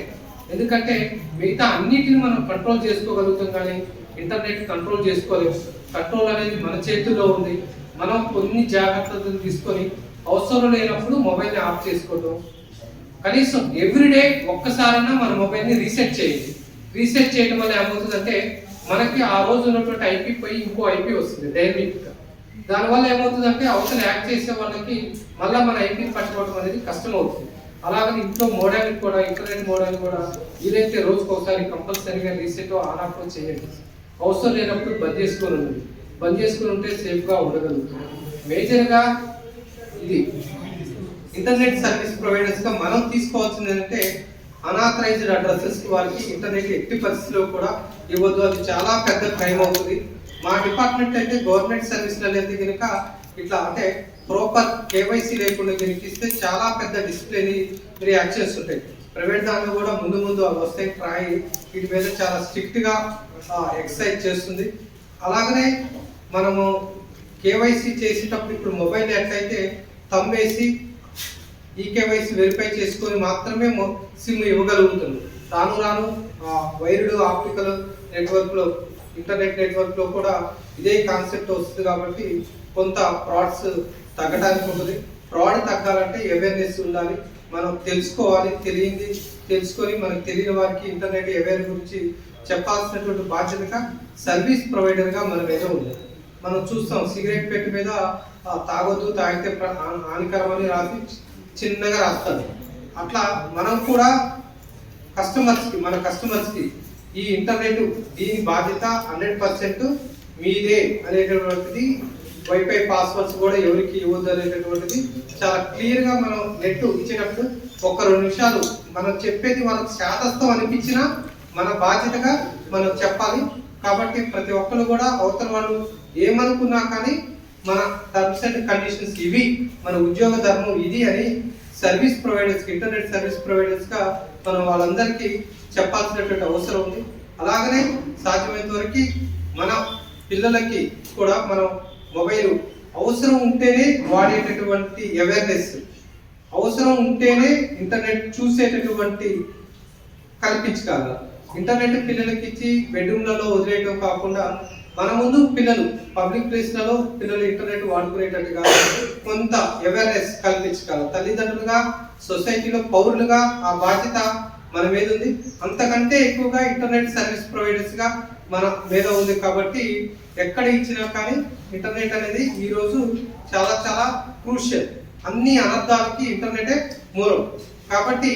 Speaker 5: ఎందుకంటే మిగతా అన్నిటిని మనం కంట్రోల్ చేసుకోగలుగుతాం, కానీ ఇంటర్నెట్ కంట్రోల్ చేసుకోలేము. కంట్రోల్ అనేది మన చేతుల్లో ఉంది. మనం కొన్ని జాగ్రత్తలు తీసుకొని అవసరం లేనప్పుడు మొబైల్ని ఆఫ్ చేసుకోవడం. కనీసం ఎవ్రీడే ఒక్కసారైనా మన మొబైల్ని రీసెట్ చేయండి. రీసెట్ చేయడం వల్ల ఏమవుతుందంటే మనకి ఆ రోజు ఉన్నటువంటి IP పోయి ఇంకో IP వస్తుంది డైనమిక్గా. దానివల్ల ఏమవుతుందంటే అవసరం యాక్ట్ చేసే వాళ్ళకి మళ్ళీ మన IP పట్టుకోవడం అనేది కష్టం అవుతుంది. అలాగని ఇంట్లో మోడల్ని కూడా, ఇంటర్నెట్ మోడల్ని కూడా వీలైతే రోజుకి ఒకసారి కంపల్సరీగా రీసెట్ ఆన్ ఆఫ్ చేయండి. అవసరం లేనప్పుడు బంద్ చేసుకొని ఉంటే సేఫ్గా ఉండగలుగుతుంది. మేజర్గా ఇది ఇంటర్నెట్ సర్వీస్ ప్రొవైడర్స్గా మనం తీసుకోవాల్సింది ఏంటంటే అనాథరైజ్డ్ అడ్రసెస్కి వారికి ఇంటర్నెట్ ఎట్టి పరిస్థితిలో కూడా ఇవ్వద్దు. అది చాలా పెద్ద క్రైమ్ అవుతుంది. మా డిపార్ట్మెంట్ అయితే గవర్నమెంట్ సర్వీస్లలో అయితే కనుక ఇట్లా అంటే ప్రాపర్ KYC లేకుండా కనుక ఇస్తే చాలా పెద్ద డిసిప్లినరీ యాక్షన్స్ ఉంటాయి. ప్రైవేట్ దాంట్లో కూడా ముందు అవి వస్తాయి. వీటి మీద చాలా స్ట్రిక్ట్గా ఎక్సర్సైజ్ చేస్తుంది. అలాగనే మనము KYC చేసేటప్పుడు ఇప్పుడు మొబైల్ ఎట్లయితే థంబ్ వేసి KYC వెరిఫై చేసుకొని మాత్రమే సిమ్ ఇవ్వగలుగుతుంది. రాను వైర్డ్ ఆప్టికల్ నెట్వర్క్లో, ఇంటర్నెట్ నెట్వర్క్లో కూడా ఇదే కాన్సెప్ట్ వస్తుంది. కాబట్టి కొంత ఫ్రాడ్స్ తగ్గడానికి ఉంటుంది. ఫ్రాడ్ తగ్గాలంటే అవేర్నెస్ ఉండాలి. మనం తెలుసుకోవాలి. తెలుసుకొని మనకు తెలియని వారికి ఇంటర్నెట్ అవేర్ గురించి చెప్పాల్సినటువంటి బాధ్యతగా సర్వీస్ ప్రొవైడర్గా మన మీద ఉంది. మనం చూస్తాం సిగరెట్ పెట్టి మీద తాగొద్దు, తాగితే హానికరమని రాసి చిన్నగా రాస్తారు. అట్లా మనం కూడా మన కస్టమర్స్కి ఈ ఇంటర్నెట్ దీని బాధ్యత 100% మీదే అనేటటువంటిది, వైఫై పాస్వర్డ్స్ కూడా ఎవరికి ఇవ్వద్దు అనేటటువంటిది చాలా క్లియర్గా మనం నెట్ ఇచ్చేటప్పుడు 1-2 నిమిషాలు మనం చెప్పేది వాళ్ళకి శాతస్థం అనిపించినా మన బాధ్యతగా మనం చెప్పాలి. కాబట్టి ప్రతి ఒక్కరు కూడా అవతల వాళ్ళు ఏమనుకున్నా కానీ మన టర్మ్స్ అండ్ కండిషన్స్ ఇవి, మన ఉద్యోగ ధర్మం ఇది అని సర్వీస్ ప్రొవైడర్స్కి, ఇంటర్నెట్ సర్వీస్ ప్రొవైడర్స్గా మనం వాళ్ళందరికీ చెప్పాల్సినటువంటి అవసరం ఉంది. అలాగనే సాధ్యమైనంత వరకు మన పిల్లలకి కూడా మనం మొబైల్ అవసరం ఉంటేనే వాడేటటువంటి అవేర్నెస్, అవసరం ఉంటేనే ఇంటర్నెట్ చూసేటటువంటి కల్పించగలరు. ఇంటర్నెట్ పిల్లలకి ఇచ్చి బెడ్రూమ్లలో వదిలేయడం కాకుండా మన ముందు పిల్లలు పబ్లిక్ ప్లేస్లలో పిల్లలు ఇంటర్నెట్ వాడుకునేటట్టుగా కొంత అవేర్నెస్ కల్పించగలరు. తల్లిదండ్రులుగా, సొసైటీలో పౌరులుగా ఆ బాధ్యత మన మీద ఉంది. అంతకంటే ఎక్కువగా ఇంటర్నెట్ సర్వీస్ ప్రొవైడర్స్గా మన మీద ఉంది. కాబట్టి ఎక్కడ ఇచ్చినా కానీ ఇంటర్నెట్ అనేది ఈరోజు చాలా చాలా క్రూషియల్. అన్ని అనర్థాలకి ఇంటర్నెటే మూలం. కాబట్టి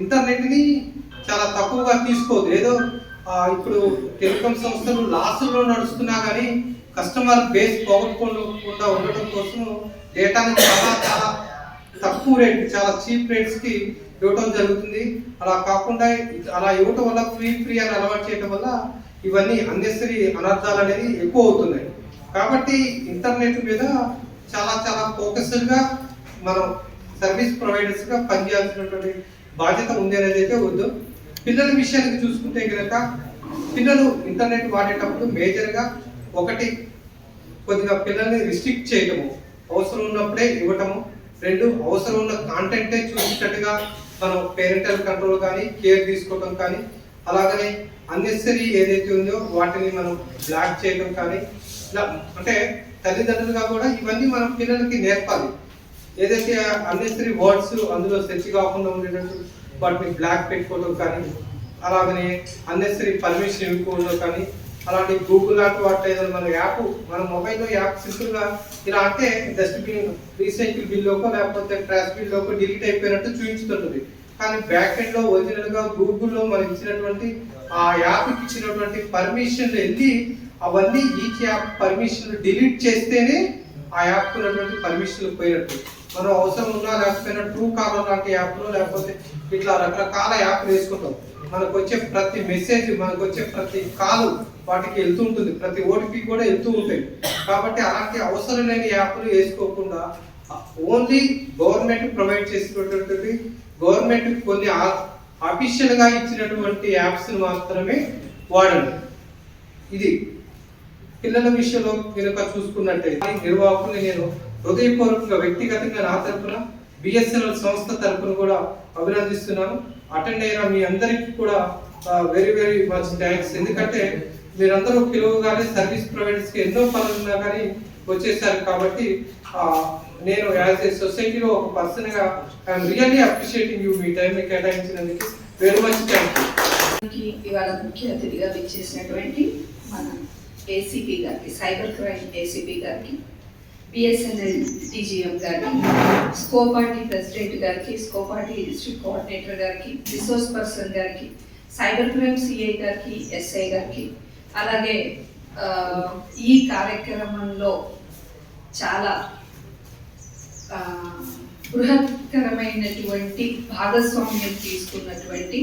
Speaker 5: ఇంటర్నెట్ని చాలా తక్కువగా తీసుకోవద్దు. ఏదో ఇప్పుడు టెలికాం సంస్థలు లాస్లో నడుస్తున్నా కానీ కస్టమర్ బేస్ పోగొట్టుకోకుండా ఉండడం కోసం డేటాని చాలా చాలా తక్కువ రేట్, చాలా చీప్ రేట్స్కి ఇవ్వటం జరుగుతుంది. అలా కాకుండా అలా ఇవ్వటం వల్ల ఫ్రీ అని అలవాటు చేయడం వల్ల ఇవన్నీ అన్నెసరీ అనర్థాలు అనేది ఎక్కువ అవుతున్నాయి. కాబట్టి ఇంటర్నెట్ మీద చాలా చాలా ఫోకస్డ్గా మనం సర్వీస్ ప్రొవైడర్స్గా పనిచేయాల్సినటువంటి బాధ్యత ఉంది అనేది అయితే వద్దు. పిల్లల విషయానికి చూసుకుంటే కనుక పిల్లలు ఇంటర్నెట్ వాడేటప్పుడు మేజర్గా ఒకటి, కొద్దిగా పిల్లల్ని రిస్ట్రిక్ట్ చేయటము, అవసరం ఉన్నప్పుడే ఇవ్వటము. 2, అవసరం ఉన్న కాంటెంటే చూసేటట్టుగా మనం పేరెంటల్ కంట్రోల్ కానీ కేర్ తీసుకోవటం కానీ, అలాగనే అన్నెసరీ ఏదైతే ఉందో వాటిని మనం బ్లాక్ చేయడం కానీ, ఇలా అంటే తల్లిదండ్రులుగా కూడా ఇవన్నీ మనం పిల్లలకి నేర్పాలి. ఏదైతే అన్నెసరీ వర్డ్స్ అందులో సెర్చ్ కాకుండా ఉండేటట్టు వాటిని బ్లాక్ పెట్టుకోవడం కానీ, అలాగనే అన్నెసరీ పర్మిషన్ ఇవ్వకపోవడం కానీ, అలాంటి గూగుల్ లాంటి వాటి ఏదైనా మన యాప్, మన మొబైల్లో యాప్ సింపుల్గా ఇలా అంటే డస్ట్బిన్ రీసైకిల్ బిల్లోకో లేకపోతే ట్రాష్ బిల్లోకో డిలీట్ అయిపోయినట్టు చూపించుతుంటుంది. కానీ బ్యాక్ ఎండ్లో ఒరిజినల్గా గూగుల్లో మనం ఇచ్చినటువంటి ఆ యాప్కి ఇచ్చినటువంటి పర్మిషన్లు వెళ్ళి అవన్నీ ఈచ్ యాప్ పర్మిషన్లు డిలీట్ చేస్తేనే ఆ యాప్కి ఉన్నటువంటి పర్మిషన్లు పోయినట్టు. మనం అవసరం ఉన్నా లేకపోయినా ట్రూ కాలర్ లాంటి యాప్లో లేకపోతే ఇట్లా రకరకాల యాప్లు వేసుకుంటాం. మనకు వచ్చే ప్రతి మెసేజ్, మనకు వచ్చే ప్రతి కాల్ వాటికి వెళ్తూ ఉంటుంది, ప్రతి ఓటీపీ కూడా వెళ్తూ ఉంటాయి. కాబట్టి అలాంటి అవసరం లేని యాప్లు వేసుకోకుండా ఓన్లీ గవర్నమెంట్ ప్రొవైడ్ చేసినటువంటి గవర్నమెంట్ కొన్ని అఫీషియల్గా ఇచ్చినటువంటి యాప్స్ని మాత్రమే వాడండి. ఇది పిల్లల విషయంలో కనుక చూసుకున్నట్టయితే నిర్వాహకుని నేను హృదయపూర్వకంగా వ్యక్తిగతంగా నా తరఫున బిఎస్ఎన్ఎల్ సంస్థ తరఫున కూడా అభినందిస్తున్నాను. అటెండ్ అయిన మీ అందరికీ కూడా వెరీ వెరీ మచ్ థ్యాంక్స్. ఎందుకంటే మీరందరూ పిలువగానే సర్వీస్ ప్రొవైడర్స్కి ఎన్నో పనులు ఉన్నా కానీ వచ్చేసారు. కాబట్టి నేను యాజ్ ఏ సొసైటీలో ఒక పర్సన్గా ఐఎమ్ రియల్లీ అప్రిషియేటింగ్ యూ, మీ టైంని కేటాయించినందుకు వెరీ మచ్ థ్యాంక్ యూ.
Speaker 10: ఇవాళ ముఖ్య అతిథిగా విచ్చేసినటువంటి మన ఏసీపీ గారికి, సైబర్ క్రైమ్ ఏసీపీ గారికి, బిఎస్ఎన్ఎల్ డీజీఎం గారికి, స్కోపార్టీ ప్రెసిడెంట్ గారికి, స్కోపార్టీ డిస్ట్రిక్ట్ కోఆర్డినేటర్ గారికి, రిసోర్స్ పర్సన్ గారికి, సైబర్ క్రైమ్ సిఐ గారికి, ఎస్ఐ గారికి, అలాగే ఈ కార్యక్రమంలో చాలా బృహత్కరమైనటువంటి భాగస్వామ్యం తీసుకున్నటువంటి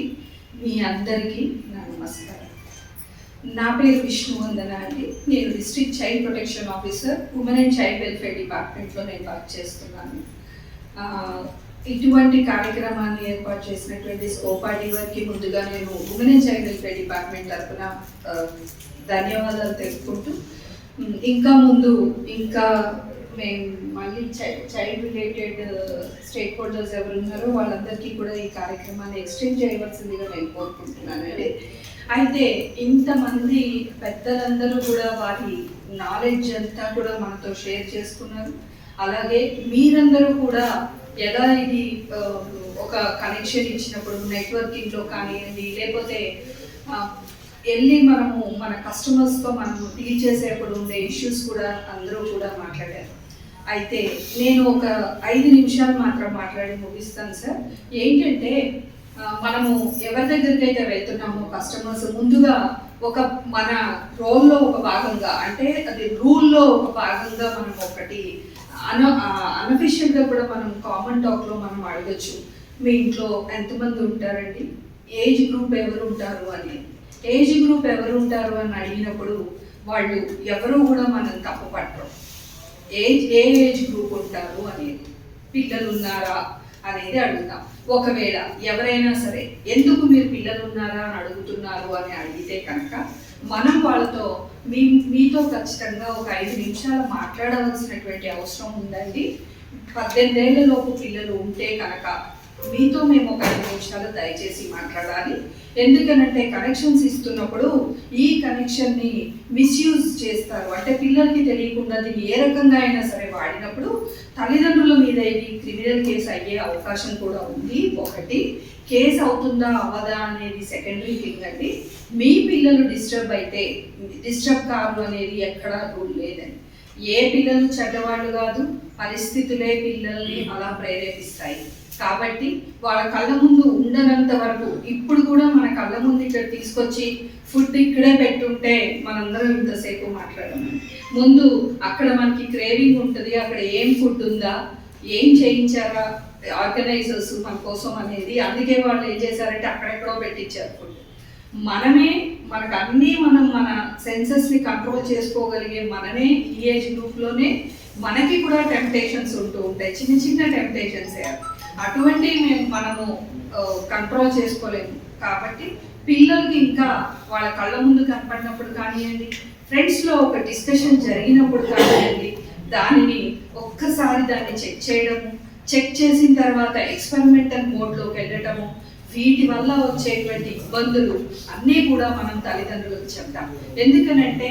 Speaker 10: మీ అందరికీ నా నమస్కారం. నా పేరు విష్ణువందన అండి. నేను district child protection officer, women and child welfare డిపార్ట్మెంట్లో నేను వర్క్ చేస్తున్నాను. ఇటువంటి కార్యక్రమాన్ని ఏర్పాటు చేసినటువంటి స్కోపార్టీ వారికి ముందుగా నేను women and child welfare department తరఫున ధన్యవాదాలు తెలుపుకుంటూ, ఇంకా మేము మళ్ళీ చైల్డ్ రిలేటెడ్ స్టేక్ హోల్డర్స్ ఎవరు ఉన్నారో వాళ్ళందరికీ కూడా ఈ కార్యక్రమాన్ని ఎక్స్టెండ్ చేయవలసిందిగా నేను కోరుకుంటున్నానండి. అయితే ఇంతమంది పెద్దలందరూ కూడా వారి నాలెడ్జ్ అంతా కూడా మనతో షేర్ చేసుకున్నారు. అలాగే మీరందరూ కూడా ఎలా ఇది ఒక కనెక్షన్ ఇచ్చినప్పుడు నెట్వర్కింగ్లో కానివ్వండి, లేకపోతే వెళ్ళి మనము మన కస్టమర్స్తో మనము డీల్ చేసేప్పుడు ఉండే ఇష్యూస్ కూడా అందరూ కూడా మాట్లాడారు. అయితే నేను ఒక 5 నిమిషాలు మాత్రం మాట్లాడి ముగిస్తాను సార్. ఏంటంటే మనము ఎవరి దగ్గరికి అయితే వెళ్తున్నామో కస్టమర్స్ ముందుగా ఒక మన రోల్లో ఒక భాగంగా, అంటే అది రూల్లో ఒక భాగంగా మనం ఒకటి అనఫిషియల్గా కూడా మనం కామన్ టాక్లో మనం అడగచ్చు, మీ ఇంట్లో ఎంతమంది ఉంటారండి, ఏజ్ గ్రూప్ ఎవరు ఉంటారు అని. ఏజ్ గ్రూప్ ఎవరు ఉంటారు అని అడిగినప్పుడు వాళ్ళు ఎవరు కూడా మనం తప్పు పట్టరు. ఏ ఏజ్ గ్రూప్ ఉంటారు అనేది, పిల్లలు ఉన్నారా అనేది అడుగుతాం. ఒకవేళ ఎవరైనా సరే ఎందుకు మీరు పిల్లలు ఉన్నారా అని అడుగుతున్నారు అని అడిగితే కనుక మనం వాళ్ళతో మీతో ఖచ్చితంగా ఒక 5 నిమిషాలు మాట్లాడవలసినటువంటి అవసరం ఉందండి. 18 ఏళ్లలోపు పిల్లలు ఉంటే కనుక మీతో మేము ఒక 5 నిమిషాలు దయచేసి మాట్లాడాలి. ఎందుకనంటే కనెక్షన్స్ ఇస్తున్నప్పుడు ఈ కనెక్షన్ని మిస్యూజ్ చేస్తారు. అంటే పిల్లలకి తెలియకుండా దీన్ని ఏ రకంగా అయినా సరే వాడినప్పుడు తల్లిదండ్రుల మీద ఇది క్రిమినల్ కేసు అయ్యే అవకాశం కూడా ఉంది. ఒకటి, కేసు అవుతుందా అవ్వదా అనేది సెకండరీ థింగ్ అండి. మీ పిల్లలు డిస్టర్బ్ అయితే డిస్టర్బ్ కాదు అనేది ఎక్కడా రూల్ లేదండి. ఏ పిల్లలు చెడ్డవాళ్ళు కాదు, పరిస్థితులే పిల్లల్ని అలా ప్రేరేపిస్తాయి. కాబట్టి వాళ్ళ కళ్ళ ముందు ఉండనంత వరకు, ఇప్పుడు కూడా మన కళ్ళ ముందు ఇక్కడ తీసుకొచ్చి ఫుడ్ ఇక్కడే పెట్టుంటే మనందరం ఇంతసేపు మాట్లాడము. ముందు అక్కడ మనకి క్రేవింగ్ ఉంటుంది, అక్కడ ఏం ఫుడ్ ఉందా, ఏం చేయించారా ఆర్గనైజర్స్ మన కోసం అనేది. అందుకే వాళ్ళు ఏం చేశారంటే అక్కడెక్కడో పెట్టించారు ఫుడ్. మనకు అన్నీ మనం మన సెన్సెస్ని కంట్రోల్ చేసుకోగలిగే మనమే ఈ ఏజ్ గ్రూప్లోనే మనకి కూడా టెంప్టేషన్స్ ఉంటూ ఉంటాయి, చిన్న చిన్న టెంప్టేషన్స్. అటువంటివి మనము కంట్రోల్ చేసుకోలేము. కాబట్టి పిల్లలకి ఇంకా వాళ్ళ కళ్ళ ముందు కనపడినప్పుడు కానివ్వండి, ఫ్రెండ్స్లో ఒక డిస్కషన్ జరిగినప్పుడు కానివ్వండి, దానిని ఒక్కసారి దాన్ని చెక్ చేయడము, చెక్ చేసిన తర్వాత ఎక్స్పెరిమెంటల్ మోడ్లోకి వెళ్ళటము, వీటి వల్ల వచ్చేటువంటి ఇబ్బందులు అన్నీ కూడా మనం తల్లిదండ్రులకు చెప్తాం. ఎందుకనంటే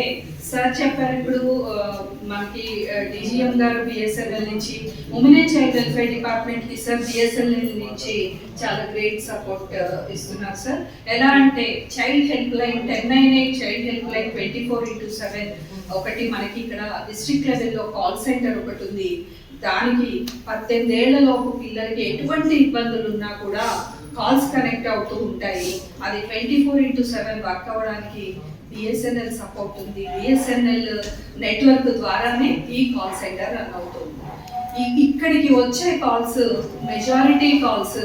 Speaker 10: సార్ చెప్పారు, ఇప్పుడు మనకి డిజిఎం గారు బిఎస్ఎన్ఎల్ నుంచి, ఉమెన్ అండ్ చైల్డ్ వెల్ఫేర్ డిపార్ట్మెంట్కి సార్ బిఎస్ఎన్ఎల్ నుంచి చాలా గ్రేట్ సపోర్ట్ ఇస్తున్నారు సార్. ఎలా అంటే child help line 1098 child help line 24/7 ఒకటి మనకి ఇక్కడ డిస్ట్రిక్ట్ లెవెల్లో కాల్ సెంటర్ ఒకటి ఉంది. దానికి 18 ఏళ్లలోపు పిల్లలకి ఎటువంటి ఇబ్బందులు ఉన్నా కూడా కాల్స్ కనెక్ట్ అవుతూ ఉంటాయి. అది 24/7 వర్క్ అవ్వడానికి బిఎస్ఎన్ఎల్ సపోర్ట్ ఉంది. బిఎస్ఎన్ఎల్ నెట్వర్క్ ద్వారానే ఈ కాల్ సెంటర్ రన్ అవుతుంది. ఇక్కడికి వచ్చే కాల్స్, మెజారిటీ కాల్స్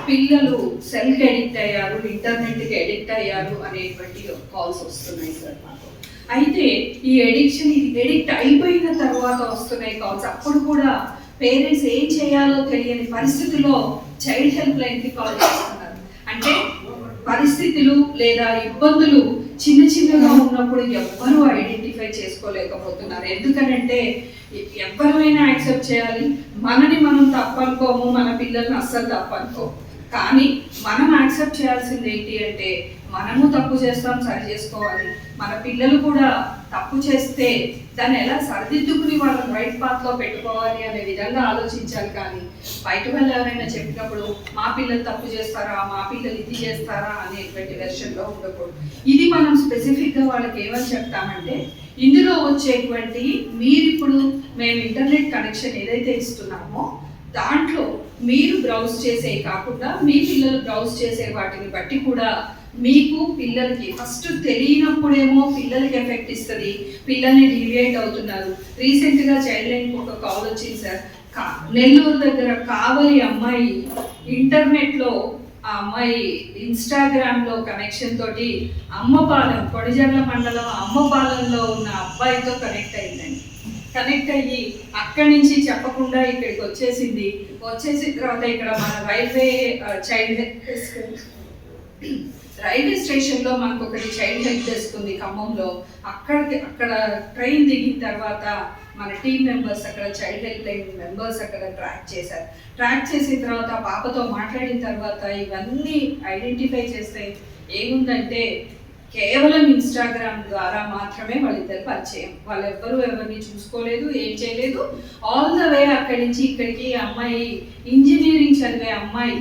Speaker 10: పిల్లలు సెల్కి ఎడిక్ట్ అయ్యారు, ఇంటర్నెట్కి ఎడిక్ట్ అయ్యారు అనేటువంటి కాల్స్ వస్తున్నాయి సార్ మాకు. అయితే ఈ ఎడిక్ట్ అయిపోయిన తర్వాత వస్తున్నాయి కాల్స్. అప్పుడు కూడా పేరెంట్స్ ఏం చేయాలో తెలియని పరిస్థితిలో చైల్డ్ హెల్ప్ లైన్కి కాల్ చేస్తున్నారు. అంటే పరిస్థితులు లేదా ఇబ్బందులు చిన్న చిన్నగా ఉన్నప్పుడు ఎవ్వరూ ఐడెంటిఫై చేసుకోలేకపోతున్నారు. ఎందుకనంటే ఎవరైనా యాక్సెప్ట్ చేయాలి, మనని మనం తప్పనుకోము, మన పిల్లల్ని అస్సలు తప్పనుకోము. కానీ మనం యాక్సెప్ట్ చేయాల్సింది ఏంటి అంటే మనము తప్పు చేస్తాం, సరి చేసుకోవాలి. మన పిల్లలు కూడా తప్పు చేస్తే దాన్ని ఎలా సరిదిద్దుకుని వాళ్ళని రైట్ పాత్లో పెట్టుకోవాలి అనే విధంగా ఆలోచించాలి. కానీ బయట వాళ్ళు ఎవరైనా చెప్పినప్పుడు మా పిల్లలు తప్పు చేస్తారా, మా పిల్లలు ఇది చేస్తారా అనేటువంటి వెర్షన్లో ఉండకూడదు. ఇది మనం స్పెసిఫిక్గా వాళ్ళకి ఏమని చెప్తామంటే, ఇందులో వచ్చేటువంటి మీరిప్పుడు మేము ఇంటర్నెట్ కనెక్షన్ ఏదైతే ఇస్తున్నామో దాంట్లో మీరు బ్రౌజ్ చేసే కాకుండా మీ పిల్లలు బ్రౌజ్ చేసే వాటిని బట్టి కూడా మీకు పిల్లలకి ఫస్ట్ తెలియనప్పుడేమో పిల్లలకి ఎఫెక్ట్ ఇస్తుంది, పిల్లల్ని డీవియేట్ అవుతున్నారు. రీసెంట్గా చైల్డ్ లైన్కి ఒక కాల్ వచ్చింది సార్. నెల్లూరు దగ్గర కావలి అమ్మాయి ఇంటర్నెట్లో, ఆ అమ్మాయి ఇన్స్టాగ్రామ్లో కనెక్షన్ తోటి అమ్మపాలెం, కొడిజర్ల మండలం అమ్మపాలెంలో ఉన్న అబ్బాయితో కనెక్ట్ అయిందండి. కనెక్ట్ అయ్యి అక్కడి నుంచి చెప్పకుండా ఇక్కడికి వచ్చేసింది. వచ్చేసిన తర్వాత ఇక్కడ మన రైల్వే స్టేషన్లో మనకు ఒకటి చైల్డ్ హెల్ప్ డెస్క్ ఉంది ఖమ్మంలో. అక్కడ ట్రైన్ దిగిన తర్వాత మన టీమ్ మెంబర్స్ అక్కడ చైల్డ్ హెల్ప్ లైన్ మెంబర్స్ అక్కడ ట్రాక్ చేశారు. ట్రాక్ చేసిన తర్వాత పాపతో మాట్లాడిన తర్వాత ఇవన్నీ ఐడెంటిఫై చేస్తే ఏముందంటే కేవలం ఇన్స్టాగ్రామ్ ద్వారా మాత్రమే వాళ్ళిద్దరు పరిచయం. వాళ్ళెవ్వరూ ఎవరిని చూసుకోలేదు, ఏం చేయలేదు. ఆల్ ద వే అక్కడి నుంచి ఇక్కడికి అమ్మాయి ఇంజనీరింగ్ చదివే అమ్మాయి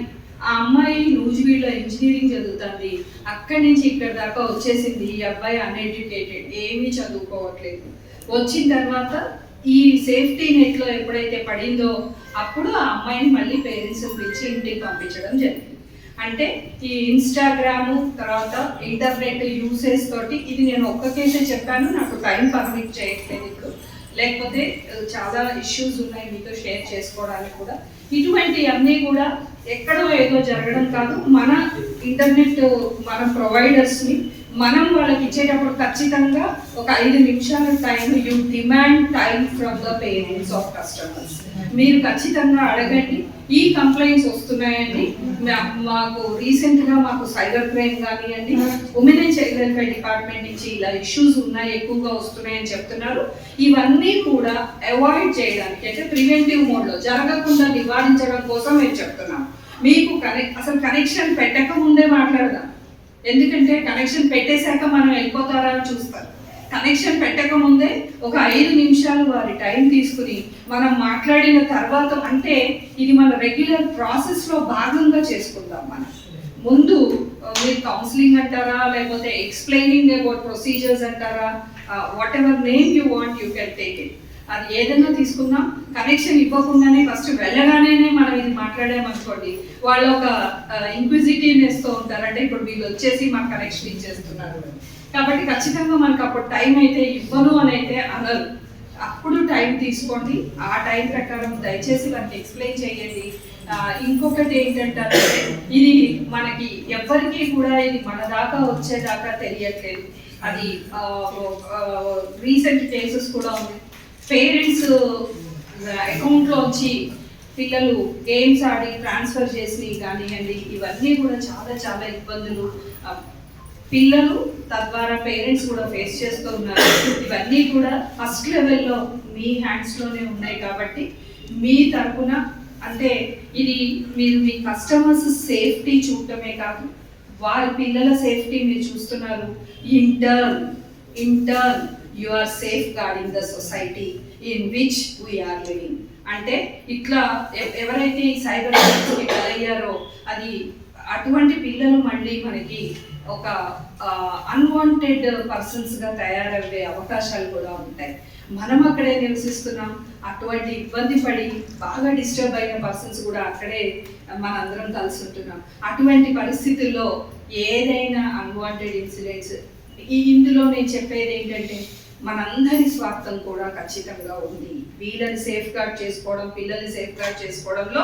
Speaker 10: ఆ అమ్మాయి నూజివీడులో ఇంజనీరింగ్ చదువుతుంది, అక్కడి నుంచి ఇక్కడ దాకా వచ్చేసింది. ఈ అబ్బాయి అన్ఎడ్యుకేటెడ్, ఏమీ చదువుకోవట్లేదు. వచ్చిన తర్వాత ఈ సేఫ్టీ నెట్లో ఎప్పుడైతే పడిందో అప్పుడు ఆ అమ్మాయిని మళ్ళీ పేరెంట్స్ పిలిచి ఇంటికి పంపించడం జరిగింది. అంటే ఈ ఇన్స్టాగ్రాము తర్వాత ఇంటర్నెట్ యూసేజ్ తోటి, ఇది నేను ఒక్క కేసే చెప్పాను, నాకు టైం పర్మిట్ చేయట్లేదు ఇప్పుడు, లేకపోతే చాలా ఇష్యూస్ ఉన్నాయి మీతో షేర్ చేసుకోవడానికి కూడా. ఇటువంటి అన్నీ కూడా ఎక్కడో ఏదో జరగడం కాదు, మన ఇంటర్నెట్ మన ప్రొవైడర్స్ని మనం వాళ్ళకి ఇచ్చేటప్పుడు ఖచ్చితంగా ఒక 5 నిమిషాల time, you demand time from the parents of customers. మీరు ఖచ్చితంగా అడగండి. ఈ కంప్లైంట్స్ వస్తున్నాయండి, మాకు రీసెంట్గా మాకు సైబర్ క్రైమ్ కానివ్వండి, women and child welfare department నుంచి ఇలా ఇష్యూస్ ఉన్నాయి, ఎక్కువగా వస్తున్నాయని చెప్తున్నారు. ఇవన్నీ కూడా అవాయిడ్ చేయడానికి, అంటే ప్రివెంటివ్ మోడ్లో జరగకుండా నివారించడం కోసం మేము చెప్తున్నాం. మీకు అసలు కనెక్షన్ పెట్టక ముందే మాట్లాడదాం, ఎందుకంటే కనెక్షన్ పెట్టేశాక మనం వెళ్ళిపోతారా అని చూస్తారు. కనెక్షన్ పెట్టక ముందే ఒక 5 నిమిషాలు వారి టైం తీసుకుని మనం మాట్లాడిన తర్వాత, అంటే ఇది మన రెగ్యులర్ ప్రాసెస్లో భాగంగా చేసుకుందాం. మనం ముందు మీరు కౌన్సిలింగ్ అంటారా, లేకపోతే ఎక్స్ప్లెయినింగ్ అబౌట్ ప్రొసీజర్స్ అంటారా, what ever name you want you can take it. అది ఏదైనా తీసుకున్నాం. కనెక్షన్ ఇవ్వకుండానే ఫస్ట్ వెళ్ళగానే మనం ఇది మాట్లాడామనుకోండి, వాళ్ళు ఒక ఇంక్విజిటివ్నెస్తో ఉంటారు, అంటే ఇప్పుడు వీళ్ళు వచ్చేసి మాకు కనెక్షన్ ఇచ్చేస్తున్నారు. కాబట్టి ఖచ్చితంగా మనకు అప్పుడు టైం అయితే ఇవ్వను అని అయితే అనరు. అప్పుడు టైం తీసుకోండి, ఆ టైం ప్రకారం దయచేసి వాళ్ళకి ఎక్స్ప్లెయిన్ చేయండి. ఇంకొకటి ఏంటంటే ఇది మనకి ఎవ్వరికీ కూడా ఇది మన దాకా వచ్చేదాకా తెలియట్లేదు. అది రీసెంట్ కేసెస్ కూడా ఉన్నాయి. పేరెంట్స్ అకౌంట్లోంచి పిల్లలు గేమ్స్ ఆడి ట్రాన్స్ఫర్ చేసి కానివ్వండి, ఇవన్నీ కూడా చాలా చాలా ఇబ్బందులు పిల్లలు తద్వారా పేరెంట్స్ కూడా ఫేస్ చేస్తూ ఉన్నారు. ఇవన్నీ కూడా ఫస్ట్ లెవెల్లో మీ హ్యాండ్స్లోనే ఉన్నాయి. కాబట్టి మీ తరపున, అంటే ఇది మీరు మీ కస్టమర్స్ సేఫ్టీ చూడటమే కాదు, వారి పిల్లల సేఫ్టీ మీరు చూస్తున్నారు. Intern you are safeguarding the society in which we are living. అంటే ఇట్లా ఎవరైతే ఈ సైబర్ క్రైమ్కి బలయ్యారో అది అటువంటి పిల్లలు మళ్ళీ మనకి ఒక అన్వాంటెడ్ పర్సన్స్గా తయారయ్యే అవకాశాలు కూడా ఉంటాయి. మనం అక్కడే నివసిస్తున్నాం, అటువంటి ఇబ్బంది పడి బాగా డిస్టర్బ్ అయిన పర్సన్స్ కూడా అక్కడే మనందరం కలిసి ఉంటున్నాం. అటువంటి పరిస్థితుల్లో ఏదైనా అన్వాంటెడ్ ఇన్సిడెంట్స్, ఇందులో నేను చెప్పేది ఏంటంటే మనందరి స్వార్థం కూడా ఖచ్చితంగా ఉంది. వీళ్ళని సేఫ్ గార్డ్ చేసుకోవడం, పిల్లల్ని సేఫ్ గార్డ్ చేసుకోవడంలో,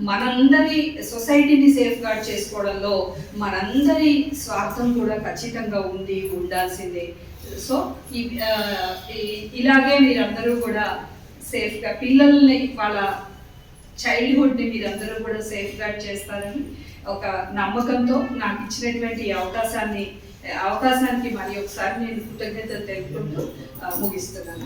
Speaker 10: మనందరి సొసైటీని సేఫ్ గార్డ్ చేసుకోవడంలో మనందరి స్వార్థం కూడా ఖచ్చితంగా ఉంది, ఉండాల్సిందే. సో ఇలాగే మీరందరూ కూడా సేఫ్గా పిల్లల్ని, వాళ్ళ చైల్డ్హుడ్ని మీరందరూ కూడా సేఫ్ గార్డ్ చేస్తారని ఒక నమ్మకంతో నాకు ఇచ్చినటువంటి అవకాశానికి మరి ఒకసారి నేను కృతజ్ఞతలు తెలుపుకుంటూ ముగిస్తున్నాను.